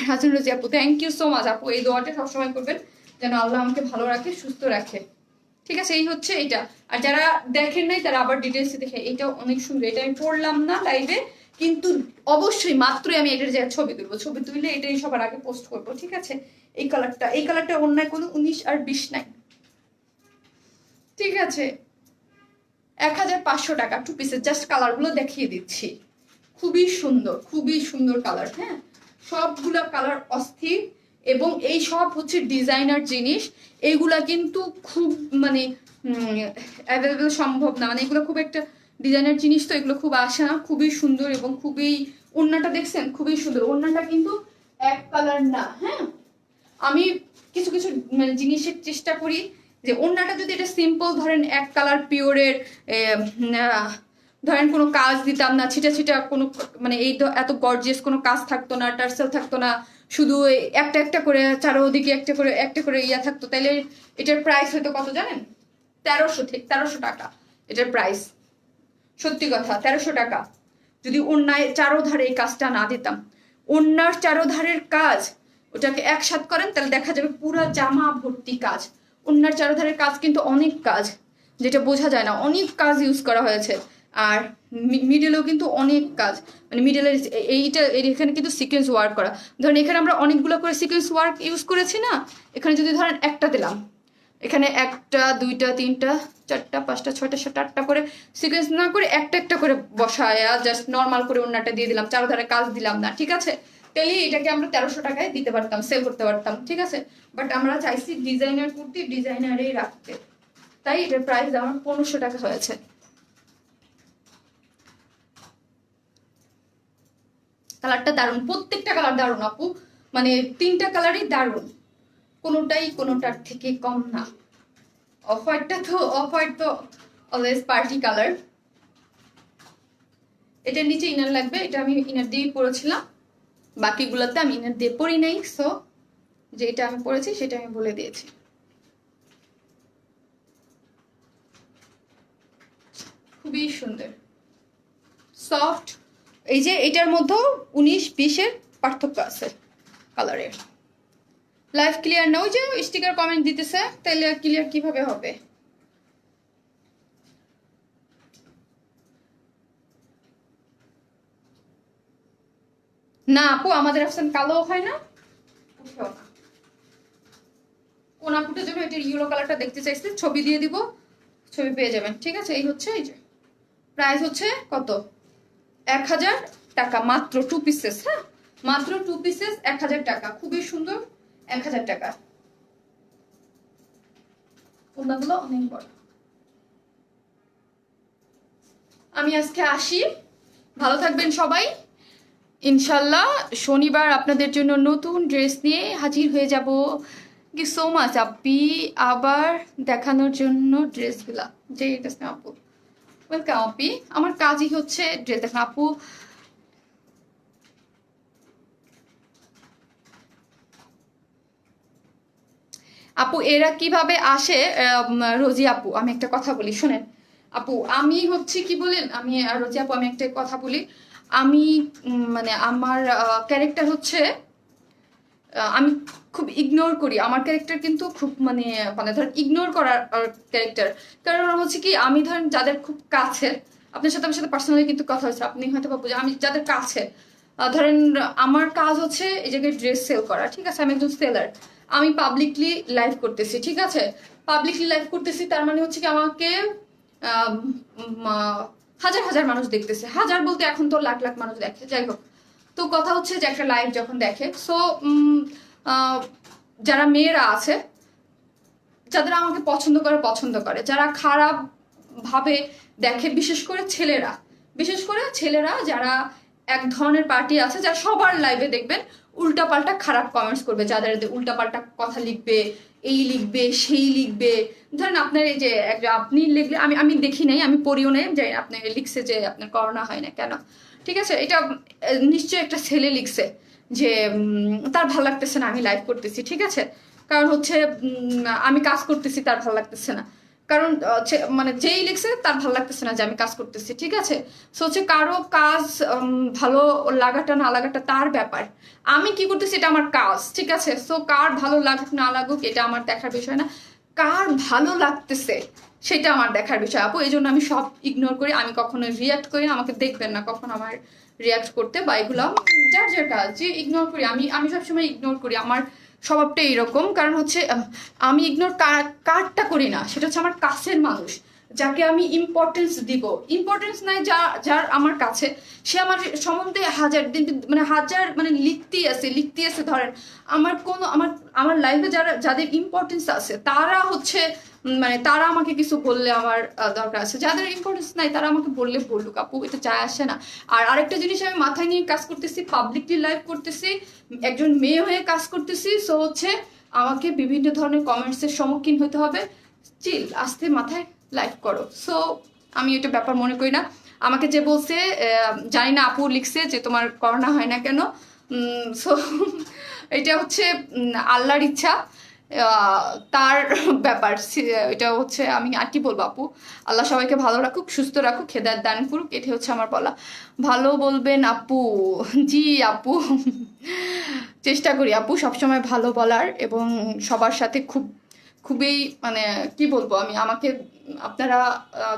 [SPEAKER 1] হাসান রাজি আপু, থ্যাংক ইউ সো মাচ আপু। এই দোয়াটা সবসময় করবেন যেন আল্লাহ আমাকে ভালো রাখে, সুস্থ রাখে। ঠিক আছে, এই হচ্ছে এইটা। আর যারা দেখেন নাই তারা আবার ডিটেলসে দেখে, এইটাও অনেক সুন্দর। এটা আমি পড়লাম না লাইভে, কিন্তু অবশ্যই মাত্রই আমি এটার যে ছবি তুলবো, ছবি তুললে এটাই সবার আগে পোস্ট করবো। ঠিক আছে, এই কালারটা অন্যায় কোনো 19 আর 20 নাই। ঠিক আছে, 1500 টাকা 2 পিসের, জাস্ট কালারগুলো দেখিয়ে দিচ্ছি। খুবই সুন্দর, খুবই সুন্দর কালার। হ্যাঁ, সবগুলো কালার অস্থির, এবং এই সব হচ্ছে ডিজাইনার জিনিস। এইগুলা কিন্তু খুব মানে অ্যাভেলেবেল সম্ভব না, মানে এগুলো খুব একটা ডিজাইনার জিনিস, তো এগুলো খুব আসে না। খুবই সুন্দর এবং খুবই, ওড়নাটা দেখছেন খুবই সুন্দর। ওড়নাটা কিন্তু এক কালার না। হ্যাঁ, আমি কিছু কিছু মানে জিনিসের চেষ্টা করি যে ওড়নাটা যদি এটা সিম্পল ধরেন এক কালার পিওরের, ধরেন কোনো কাজ দিতাম না, ছিটা ছিটা কোনো, মানে এই এত গর্জিয়াস কোনো কাজ থাকতো না, টার্সেল থাকতো না, শুধু একটা একটা করে চারোদিকে একটা করে ইয়া থাকতো, তাইলে এটার প্রাইস হয়তো কত জানেন? 1300 টাকা এটার প্রাইস। সত্যি কথা, 1300 টাকা। যদি ওড়নায় চারোধারে এই কাজটা না দিতাম, ওড়নার চারোধারের কাজ ওটাকে একসাথ করেন তাহলে দেখা যাবে পুরো জামা ভর্তি কাজ। ওড়নার চারোধারের কাজ কিন্তু অনেক কাজ, যেটা বোঝা যায় না, অনেক কাজ ইউজ করা হয়েছে। আর মিডলেও কিন্তু অনেক কাজ, মানে মিডলের এইটা এখানে কিন্তু সিকোয়েন্স ওয়ার্ক করা। ধরেন এখানে আমরা অনেকগুলো করে সিকোয়েন্স ওয়ার্ক ইউজ করেছি না, এখানে যদি ধরেন একটা দিলাম, এখানে একটা দুইটা তিনটা চারটা পাঁচটা ছয়টা সাতটা আটটা করে সিকোয়েন্স না করে একটা একটা করে বসায়া জাস্ট নর্মাল করে ওড়নাটা দিয়ে দিলাম, চারোধারে কাজ দিলাম না। ঠিক আছে, তাহলে এটাকে আমরা 1300 টাকায় দিতে পারতাম, সেল করতে পারতাম। ঠিক আছে, বাট আমরা চাইছি ডিজাইনার কুর্তি ডিজাইনারেই রাখতে, তাই এটার প্রাইস আমার 1500 টাকা হয়েছে। কালারটা দারুণ, প্রত্যেকটা কালার দারুণ আপু, মানে তিনটা কালারই দারুণ, কোনোটাই কোনোটার থেকে কম না। অফ হোয়াইট তো অলওয়েজ পার্টি কালার। এটার নিচে ইনার লাগবে, এটা আমি ইনার দিয়েই পরেছিলাম, বাকিগুলোতে আমি ইনার দিয়ে পরি নাই, সো যেটা আমি পরেছি সেটা আমি বলে দিয়েছি। খুবই সুন্দর সফট। এই যে এটার মধ্যেও 19-20-এর পার্থক্য আছে কালারের। লাইভ ক্লিয়ার না, ওই যে স্টিকার কমেন্ট দিতেছে, তাহলে ক্লিয়ার কিভাবে হবে? না আপু, আমাদের অপশন কালো হয় না, উঠেও না। কোন আপুটার জন্য এটা ইয়েলো কালারটা দেখতে চাইছে, ছবি দিয়ে দিব, ছবি পেয়ে যাবেন। ঠিক আছে, এই হচ্ছে, এই যে প্রাইস হচ্ছে কত? 1000 টাকা মাত্র 2 পিসেস। হ্যাঁ, মাত্র 2 পিসেস 1000 টাকা, খুবই সুন্দর। 1000 টাকা। ওনাগুলো অনেক বড়। আমি আজকে আসি, ভালো থাকবেন সবাই। ইনশাল্লাহ শনিবার আপনাদের জন্য নতুন ড্রেস নিয়ে হাজির হয়ে যাব। কি সো মাচ আপি, আবার দেখানোর জন্য ড্রেসগুলা। যে আপু ওয়েলকাম আপি, আমার কাজই হচ্ছে ড্রেস দেখা। আপু আপু এরা কিভাবে আসে? রোজি আপু আমি একটা কথা বলি, শুনেন আপু, আমি হচ্ছে কি বলেন, আমি রোজি আপু আমি একটা কথা বলি। আমি মানে আমার ক্যারেক্টার হচ্ছে আমি খুব ইগনোর করি। আমার ক্যারেক্টার কিন্তু খুব মানে মানে ধরেন ইগনোর করার ক্যারেক্টার। কারণ হচ্ছে কি, আমি ধরেন যাদের খুব কাছের, আপনার সাথে আমার সাথে পার্সোনালি কিন্তু কথা হয়েছে, আপনি হয়তো বা বুঝে, আমি যাদের কাছে ধরেন আমার কাজ হচ্ছে এই জায়গায় ড্রেস সেল করা, ঠিক আছে, আমি একজন সেলার। আমি পাবলিকলি লাইভ করতেছি, ঠিক আছে, পাবলিকলি লাইভ করতেছি, তার মানে হচ্ছে কি আমাকে আহ, হাজার হাজার মানুষ দেখতেছে, হাজার বলতে এখন তো লাখ লাখ মানুষ দেখে, যাই হোক। তো কথা হচ্ছে যে একটা লাইভ যখন দেখে, সো যারা মেয়েরা আছে, যাদের আমাকে পছন্দ করে, যারা খারাপ ভাবে দেখে, বিশেষ করে ছেলেরা যারা এক ধরনের পার্টি আছে, যারা সবার লাইভে দেখবেন উল্টাপাল্টা খারাপ কমেন্টস করবে, যাদের উল্টাপাল্টা কথা লিখবে, এই লিখবে সেই লিখবে। ধরেন আপনার এই যে আপনি লিখলে, আমি আমি দেখি নাই, আমি পড়িও নাই, যে আপনি লিখছে যে আপনার করোনা হয় না কেন, ঠিক আছে, এটা নিশ্চয়ই একটা ছেলে লিখছে যে তার ভালো লাগতেছে না আমি লাইভ করতেছি, ঠিক আছে, কারণ হচ্ছে আমি কাজ করতেছি তার ভালো লাগতেছে না, কারণ মানে যেই লিখছে তার ভালো লাগতেছে না যে আমি কাজ করতেছি, ঠিক আছে। সো হচ্ছে কারো কাজ ভালো লাগাটা না লাগাটা তার ব্যাপার, আমি কি করতেছি এটা আমার কাজ, ঠিক আছে। সো কার ভালো লাগুক না লাগুক এটা আমার দেখার বিষয় না, কার ভালো লাগতেছে সেটা আমার দেখার বিষয় আপু। এই জন্য আমি সব ইগনোর করি, আমি কখনো রিয়াক্ট করি না, আমাকে দেখবেন না কখনো আমার রিয়াক্ট করতে বা এগুলো, যার যার কাজ যে ইগনোর করি, আমি আমি সবসময় ইগনোর করি, আমার স্বভাবটা এইরকম। কারণ হচ্ছে আমি ইগনোর কারটা করি না, সেটা হচ্ছে আমার কাছের মানুষ, যাকে আমি ইম্পর্টেন্স দিব, ইম্পর্টেন্স নাই যার আমার কাছে, সে আমার সম্বন্ধে হাজার দিন মানে হাজার মানে লিখতেই আছে ধরেন, আমার কোনো আমার লাইফে যাদের ইম্পর্টেন্স আছে তারা হচ্ছে মানে তারা আমাকে কিছু বললে আমার দরকার আছে, যাদের ইম্পর্টেন্স নাই তারা আমাকে বললে বলুক আপু, এটা যায় আসে না। আর আরেকটা জিনিস আমি মাথায় নিয়ে কাজ করতেছি, পাবলিকলি লাইভ করতেছি, একজন মেয়ে হয়ে কাজ করতেছি, সো হচ্ছে আমাকে বিভিন্ন ধরনের কমেন্টসের সম্মুখীন হতে হবে, চিল আস্তে মাথায় লাইভ করো। সো আমি এটা ব্যাপার মনে করি না। আমাকে যে বলছে জানি না আপু লিখছে যে তোমার করোনা হয় না কেন, সো এটা হচ্ছে আল্লাহর ইচ্ছা, তার ব্যাপার, এটা হচ্ছে আমি আর কি বলবো আপু, আল্লাহ সবাইকে ভালো রাখুক, সুস্থ রাখুক, হেদায়েত দান করুক, এটা হচ্ছে আমার বলা। ভালো বলবেন আপু। জি আপু, চেষ্টা করি আপু সবসময় ভালো বলার, এবং সবার সাথে খুবই মানে কি বলবো আমি, আমাকে আপনারা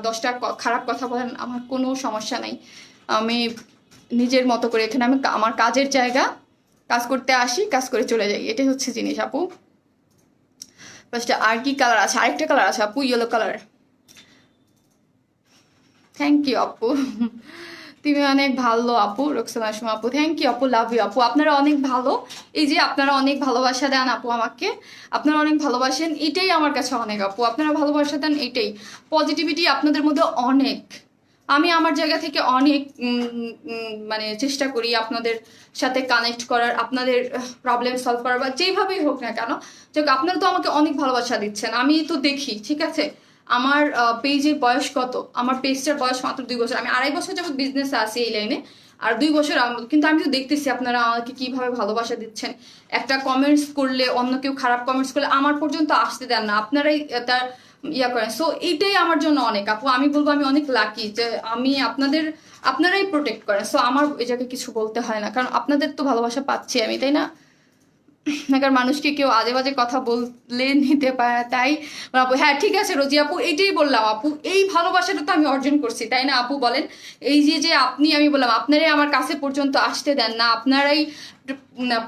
[SPEAKER 1] 10টা খারাপ কথা বলেন, আমার কোনো সমস্যা নাই, আমি নিজের মতো করে এখানে আমি আমার কাজের জায়গা, কাজ করতে আসি, কাজ করে চলে যাই, এটাই হচ্ছে জিনিস আপু। ফার্স্টে আর কি কালার আছে, আরেকটা কালার আছে আপু, ইয়েলো কালার। থ্যাংক ইউ আপু, তুমি অনেক ভালো আপু, রোকসানা আসমা আপু, থ্যাংক ইউ আপু, লাভ ইউ আপু, আপনারা অনেক ভালো, এই যে আপনারা অনেক ভালোবাসা দেন আপু আমাকে, আপনারা অনেক ভালোবাসেন, এটাই আমার কাছে অনেক আপু, আপনারা ভালোবাসা দেন, এটাই পজিটিভিটি আপনাদের মধ্যে অনেক। আমি আমার জায়গা থেকে অনেক মানে চেষ্টা করি আপনাদের সাথে কানেক্ট করার, আপনাদের প্রবলেম সলভ করার, বা যেভাবেই হোক না কেন, যাক আপনারা তো আমাকে অনেক ভালোবাসা দিচ্ছেন, আমি তো দেখি, ঠিক আছে। আমার পেজের বয়স কত, আমার পেজটার বয়স মাত্র 2 বছর, আমি 2.5 বছর যাবত বিজনেসে আছি এই লাইনে, আর 2 বছর কিন্তু আমি তো দেখতেছি আপনারা আমাকে কিভাবে ভালোবাসা দিচ্ছেন। একটা কমেন্টস করলে, অন্য কেউ খারাপ কমেন্টস করলে আমার পর্যন্ত আসতে দেন না, আপনারাই তার ইয়া করেন, সো এইটাই আমার জন্য অনেক আপু, আমি বলবো আমি অনেক লাকি যে আমি আপনারাই প্রোটেক্ট করেন, সো আমার এই জায়গায় কিছু বলতে হয় না, কারণ আপনাদের তো ভালোবাসা পাচ্ছি আমি, তাই না। কারণ মানুষকে কেউ আজে বাজে কথা বললে নিতে পারে না, তাই আপু, হ্যাঁ ঠিক আছে রোজি আপু, এইটাই বললাম আপু, এই ভালোবাসাটা তো আমি অর্জন করছি, তাই না আপু বলেন। এই যে যে আপনি, আমি বললাম আপনারাই আমার কাছে পর্যন্ত আসতে দেন না, আপনারাই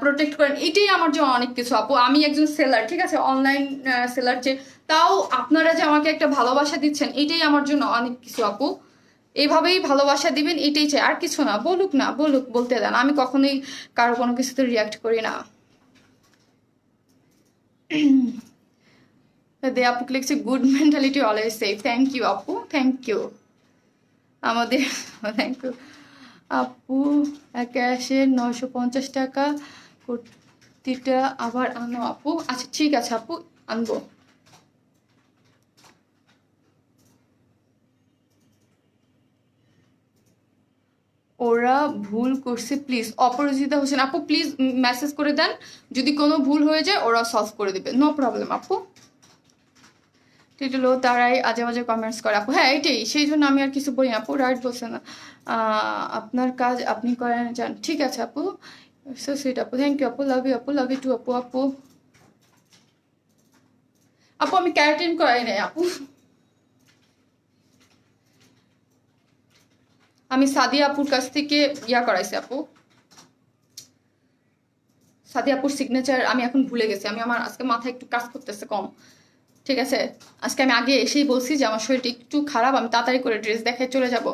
[SPEAKER 1] প্রোটেক্ট করেন, এটাই আমার জন্য অনেক কিছু আপু। আমি একজন সেলার, ঠিক আছে, অনলাইন সেলার, যে তাও আপনারা যে আমাকে একটা ভালোবাসা দিচ্ছেন, এটাই আমার জন্য অনেক কিছু আপু। এইভাবেই ভালোবাসা দিবেন, এটাই চাই, আর কিছু না, বলুক না বলুক, বলতে দেন, আমি কখনোই কারো কোনো কিছুতে রিয়াক্ট করি না। দে আপু লিখছে good mentality always safe, thank you আপু, থ্যাংক ইউ আমাদের, থ্যাংক ইউ আপু। ক্যাশে 950 টাকা কুর্তিটা আবার আনো আপু, আচ্ছা ঠিক আছে আপু, আনবো। ওরা ভুল করছে প্লিজ। অপরাজিতা হোসেন আপু প্লিজ মেসেজ করে দেন, যদি কোনো ভুল হয়ে যায় ওরা সলভ করে দেবে, নো প্রবলেম আপু। টিটুলো তারাই আজে বাজে কমেন্টস করে আপু, হ্যাঁ এটাই, সেই জন্য আমি আর কিছু বলি না আপু। রাইট বলছে না, আপনার কাজ আপনি করেন যান, ঠিক আছে আপু, সো সুইট আপু, থ্যাংক ইউ আপু, লাভ ইউ আপু, লাভ ইউ টু আপু। আপু আপু আমি ক্যারাটিন করাই নাই আপু, আমি সাদিয়া আপুর কাছ থেকে ইয়া করাইছি আপু। সাদিয়া আপুর সিগনেচার আমি এখন ভুলে গেছি, আমি আমার আজকে মাথায় একটু কাজ করতেছে কম, ঠিক আছে। আজকে আমি আগে এসেই বলছি যে আমার শরীরটা একটু খারাপ, আমি তাড়াতাড়ি করে ড্রেস দেখায় চলে যাব।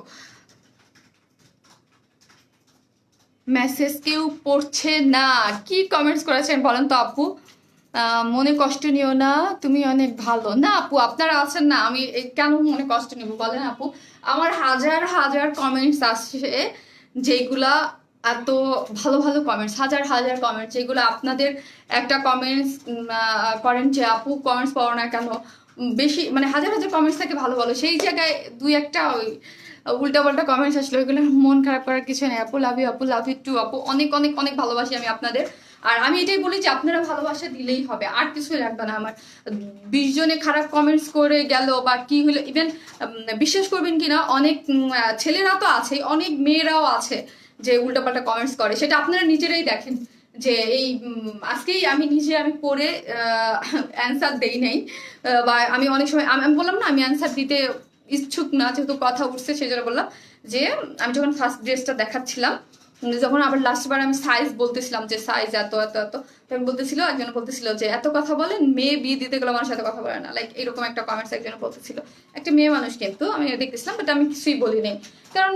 [SPEAKER 1] মেসেজ কেউ পড়ছে না, কি কমেন্টস করেছেন বলেন তো আপু? মনে কষ্ট নিও না, তুমি অনেক ভালো। না আপু আপনারা আছেন না, আমি কেন মনে কষ্ট নিব বলেন আপু? আমার হাজার হাজার কমেন্টস আসছে, যেগুলা এত ভালো ভালো কমেন্টস, হাজার হাজার কমেন্টস, যেগুলো আপনাদের একটা কমেন্টস করেন যে আপু কমেন্টস পড়ো না কেন, বেশি মানে হাজার হাজার কমেন্টস থাকে ভালো ভালো, সেই জায়গায় দুই একটা ওই উল্টা পাল্টা কমেন্টস আসলে ওইগুলো মন খারাপ করার কিছু নেই আপু। লাভ ইউ আপু, লাভ ইউ টু আপু, অনেক অনেক অনেক ভালোবাসি আমি আপনাদের। আর আমি এটাই বলি যে আপনারা ভালোবাসা দিলেই হবে, আর কিছুই লাগবে না আমার। 20 জনে খারাপ কমেন্টস করে গেল বা কি হলো, ইভেন বিশ্বাস করবেন কিনা অনেক ছেলেরা তো আছে, অনেক মেয়েরাও আছে যে উল্টাপাল্টা কমেন্টস করে, সেটা আপনারা নিজেরাই দেখেন। যে এই আজকেই আমি নিজে আমি পড়ে অ্যান্সার দেই নাই, বা আমি অনেক সময় আমি বললাম না আমি অ্যান্সার দিতে ইচ্ছুক না, যেহেতু কথা উঠছে সেই জন্য বললাম যে আমি যখন ফার্স্ট ড্রেসটা দেখাচ্ছিলাম, যখন আবার লাস্টবার আমি সাইজ বলতেছিলাম যে সাইজ এত এত এত, তখন বলতেছিল একজন বলতেছিল যে এত কথা বলেন, মেয়ে বিয়ে দিতে গেলে আমার সাথে কথা বলে না, লাইক এরকম একটা কমেন্টস একজন বলতেছিল, একটা মেয়ে মানুষ, কিন্তু আমি দেখতেছিলাম বাট আমি কিছুই বলি নাই। কারণ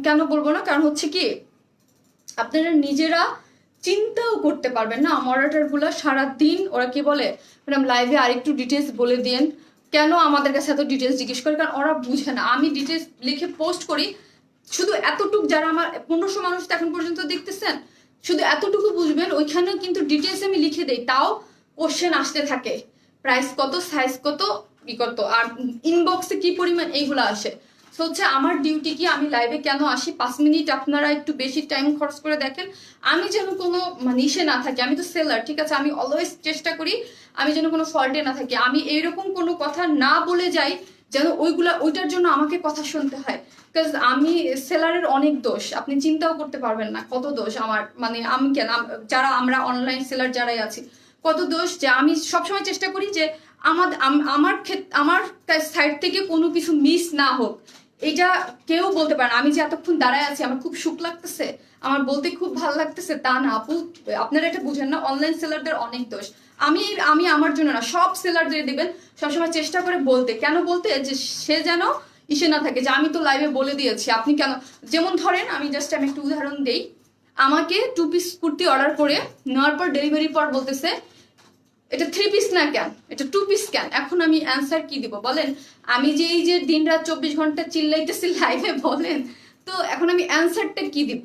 [SPEAKER 1] কেন বলবো না, কারণ হচ্ছে কি আপনারা নিজেরা চিন্তাও করতে পারবেন না। মডারেটরগুলো সারাদিন ওরা কি বলে, ম্যাডাম লাইভে আরেকটু ডিটেলস বলে দিন, কেন আমাদের কাছে এত ডিটেলস জিজ্ঞেস করে, কারণ ওরা বুঝে না। আমি ডিটেলস লিখে পোস্ট করি, শুধু এতটুকু, যারা আমার 1500 মানুষ তো এখন পর্যন্ত দেখতেছেন, শুধু এতটুকু বুঝবেন, ওইখানে কিন্তু ডিটেলস আমি লিখে দেই, তাও কোশ্চেন আসতে থাকে, প্রাইস কত, সাইজ কত, কি কত, আর ইনবক্সে কি পরিমাণ, এইগুলো আসে। তো হচ্ছে আমার ডিউটি কি, আমি লাইভে কেন আসি, 5 মিনিট আপনারা একটু বেশি টাইম খরচ করে দেখেন, আমি যেন কোনো মানে ইসে না থাকি। আমি তো সেলার, ঠিক আছে, আমি অলওয়েজ চেষ্টা করি আমি যেন কোনো ফল্টে না থাকি, আমি এইরকম কোনো কথা না বলে যাই যেন ওইটার জন্য আমাকে কথা শুনতে হয়। বিকজ আমি সেলারের অনেক দোষ, আপনি চিন্তাও করতে পারবেন না কত দোষ আমার, মানে আমি কেন, যারা আমরা অনলাইন সেলার যারাই আছি, কত দোষ, যে আমি সবসময় চেষ্টা করি যে আমার সাইড থেকে কোনো কিছু মিস না হোক। এটা কেউ বলতে পারে না আমি যে এতক্ষণ দাঁড়ায় আছি আমার খুব সুখ লাগতেছে, আমার বলতে খুব ভালো লাগতেছে, তা না আপু, আপনারা এটা বুঝেন না, অনলাইন সেলারদের অনেক দোষ। আমি আমার জন্য না, সব সেলারদের দেখবেন সবসময় চেষ্টা করে বলতে, কেন বলতে, যে সে যেন ইসে না থাকে যে আমি তো লাইভে বলে দিয়েছি আপনি কেন। যেমন ধরেন আমি একটু উদাহরণ দেই, আমাকে 2 পিস কুর্তি অর্ডার করে নেওয়ার পর ডেলিভারি পর বলতেছে এটা 3 পিস না কেন, এটা 2 পিস কেন, এখন আমি অ্যান্সার কি দিব বলেন? আমি যে এই যে দিন রাত 24 ঘন্টা চিল্লাইতেছি লাইভে বলেন, তো এখন আমি অ্যান্সারটা কি দিব?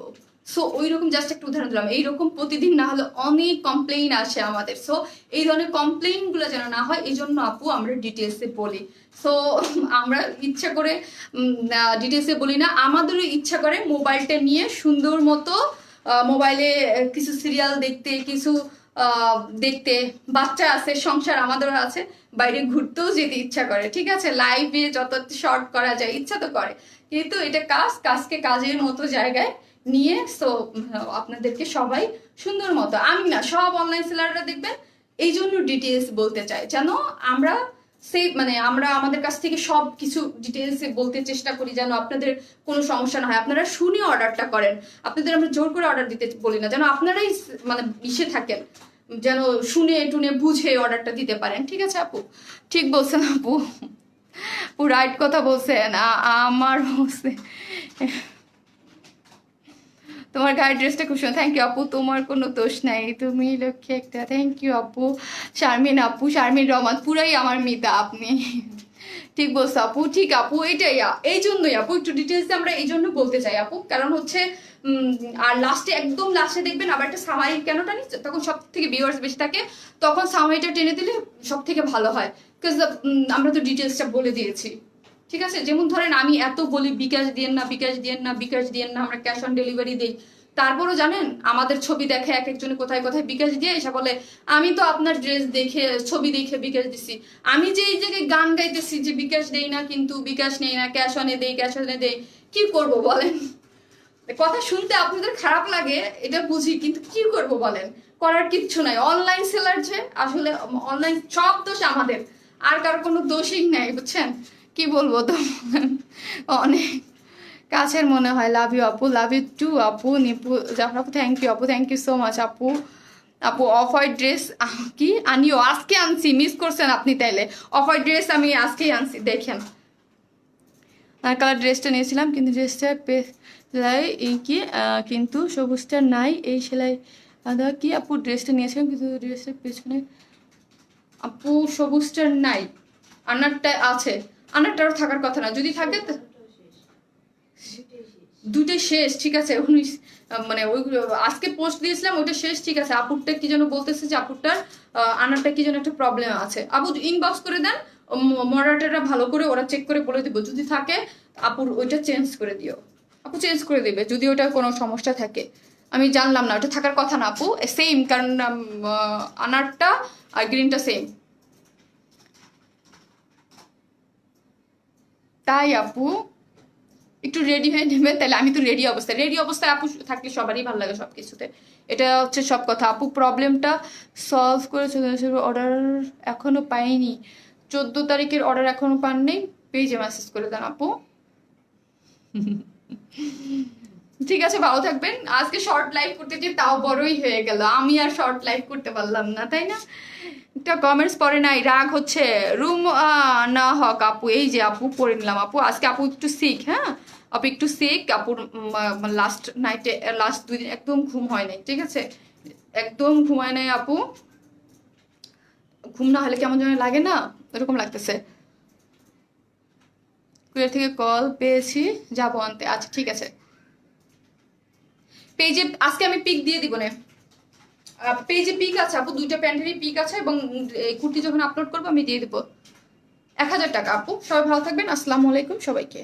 [SPEAKER 1] সো ওই রকম জাস্ট একটা উদাহরণ দিলাম, এইরকম প্রতিদিন না হলে অনেক কমপ্লেইন আসে আমাদের। সো এই ধরনের কমপ্লেইন গুলো যেন না হয়, এই জন্য আপু আমরা ডিটেলসে বলি। সো আমরা ইচ্ছা করে ডিটেলসে বলি না, আমাদেরও ইচ্ছা করে মোবাইলটা নিয়ে সুন্দর মতো মোবাইলে কিছু সিরিয়াল দেখতে, কিছু দেখতে, বাচ্চা আছে, সংসার আমাদেরও আছে, বাইরে ঘুরতেও যেতে ইচ্ছা করে, ঠিক আছে, লাইভে যত শর্ট করা যায় ইচ্ছা তো করে, কিন্তু এটা কাজকে কাজের মতো জায়গায় নিয়ে। সো আপনাদেরকে সবাই সুন্দর মতো, আমি না সব অনলাইন সেলাররা দেখবেন এই জন্য ডিটেলস বলতে চাই, যেন আমরা সেই মানে আমরা আমাদের কাছ থেকে সব কিছু ডিটেলসে বলতে চেষ্টা করি, যেন আপনাদের কোনো সমস্যা না হয়, আপনারা শুনে অর্ডারটা করেন, আপনাদের আমরা জোর করে অর্ডার দিতে বলি না, যেন আপনারাই মানে মিশে থাকেন, যেন শুনে টুনে বুঝে অর্ডারটা দিতে পারেন, ঠিক আছে আপু? ঠিক বলছেন আপু, আপু রাইট কথা বলছেন। আমার হচ্ছে তোমার গায়ের ড্রেসটা খুব সুন্দর, থ্যাংক ইউ আপু, তোমার কোনো দোষ নাই, তুমি লক্ষ্মী একটা, থ্যাংক ইউ আপু। শারমিন আপু, শারমিন রহমান, পুরাই আমার মিতা আপনি, ঠিক বলছো আপু, ঠিক আপু, এটাই এই জন্যই আপু একটু ডিটেলসে আমরা এই জন্য বলতে চাই আপু, কারণ হচ্ছে আর লাস্টে একদম লাস্টে দেখবেন আবার একটা সামারি কেন টানি, তখন সব থেকে ভিউয়ার্স বেশি থাকে, তখন সামারিটা টেনে দিলে সব থেকে ভালো হয়, বিকজ আমরা তো ডিটেলসটা বলে দিয়েছি, ঠিক আছে, যেমন ধরেন আমি এত বলি বিকাশ দিয়েন না, বিকাশ দিয়েন না, বিকাশ দিয়েন না, আমরা ক্যাশ অন ডেলিভারি দিই, তারপরও জানেন আমাদের ছবি দেখে এক একজনে কোথায় কোথায় বিকাশ দিয়ে এসে বলে আমি তো আপনার ড্রেস দেখে ছবি দেখে বিকাশ দিছি। আমি যে এই জায়গায় গান গাইতেছি যে বিকাশ দেই না, কিন্তু বিকাশ নেই না, ক্যাশ অনে দেই, ক্যাশ অনে দেই, কি করব বলেন? কথা শুনতে আপনাদের খারাপ লাগে এটা বুঝি, কিন্তু কি করব বলেন, করার কিচ্ছু নাই। অনলাইন সেলার যে আসলে অনলাইন সব দোষ আমাদের, আর কারো কোনো দোষই নাই, বুঝছেন? কি বলবো তো, অনেক কাছের মনে হয়। লাভ ইউ আপু, লাভ ইউ টু আপু। নিপু জাফর আপু থ্যাংক ইউ আপু, থ্যাংক ইউ সো মাচ আপু। আপু অফ হোয়াইট ড্রেস কি আনিও, আজকে আনছি, মিস করছেন আপনি তাইলে। অফ হোয়াইট ড্রেস আমি আজকেই আনছি, দেখেন। কালার ড্রেসটা নিয়েছিলাম কিন্তু ড্রেসটা সেলাই এই কি কিন্তু সবুজটা নাই, এই সেলাই আদা কি আপু ড্রেসটা নিয়েছিলাম কিন্তু ড্রেসটার পেছনে আপু সবুজটা নাই, আনারটা আছে। আনারটাও থাকার কথা না, যদি থাকে দুটোই শেষ, ঠিক আছে। মানে ওই আজকে পোস্ট দিয়েছিলাম ওইটা শেষ, ঠিক আছে। আপুরটা কি যেন বলতেছে যে আপুরটার আনারটা কি যেন একটা প্রবলেম আছে। আপু ইনবক্স করে দেন, মডারেটররা ভালো করে ওরা চেক করে বলে দিব, যদি থাকে আপুর ওইটা চেঞ্জ করে দিও। আপু চেঞ্জ করে দিবে যদি ওটার কোনো সমস্যা থাকে। আমি জানলাম না, ওটা থাকার কথা না আপু, সেম, কারণ আনারটা আর গ্রিনটা সেম। তাই আপু একটু রেডি হয়ে নেবেন, তাহলে আমি তো রেডি অবস্থায় আপু থাকলে সবারই ভালো লাগে সব কিছুতে, এটা হচ্ছে সব কথা। আপু প্রবলেমটা সলভ করে চলে আসবে, অর্ডার এখনো পাইনি, 14 তারিখের অর্ডার এখনো পাননি, পেজে মেসেজ করে দেন আপু। ঠিক আছে, ভালো থাকবেন। আজকে শর্ট লাইভ করতে যে তাও বড়ই হয়ে গেল, আমি আর শর্ট লাইভ করতে পারলাম না, তাই না? একটা কমেন্টস পড়ে নাই, রাগ হচ্ছে। রুম না হক আপু, এই যে আপু পড়ে নিলাম আপু। আজকে আপু একটু সিক, হ্যাঁ আপু একটু সিক। আপুর লাস্ট নাইটে, লাস্ট 2 দিন একদম ঘুম হয় নাই, ঠিক আছে, একদম ঘুমায় নাই আপু। ঘুম না হলে কেমন যেন লাগে না, এরকম লাগতেছে। কুরিয়ার থেকে কল পেয়েছি, যাবো আনতে। আচ্ছা ঠিক আছে, পেজে আজকে আমি পিক দিয়ে দিব না, পেজে পিক আছে আপু, 2টা প্যান্টেরই পিক আছে, এবং কুর্তি যখন আপলোড করবো আমি দিয়ে দিব। 1000 টাকা আপু। সবাই ভালো থাকবেন, আসসালামু আলাইকুম সবাইকে।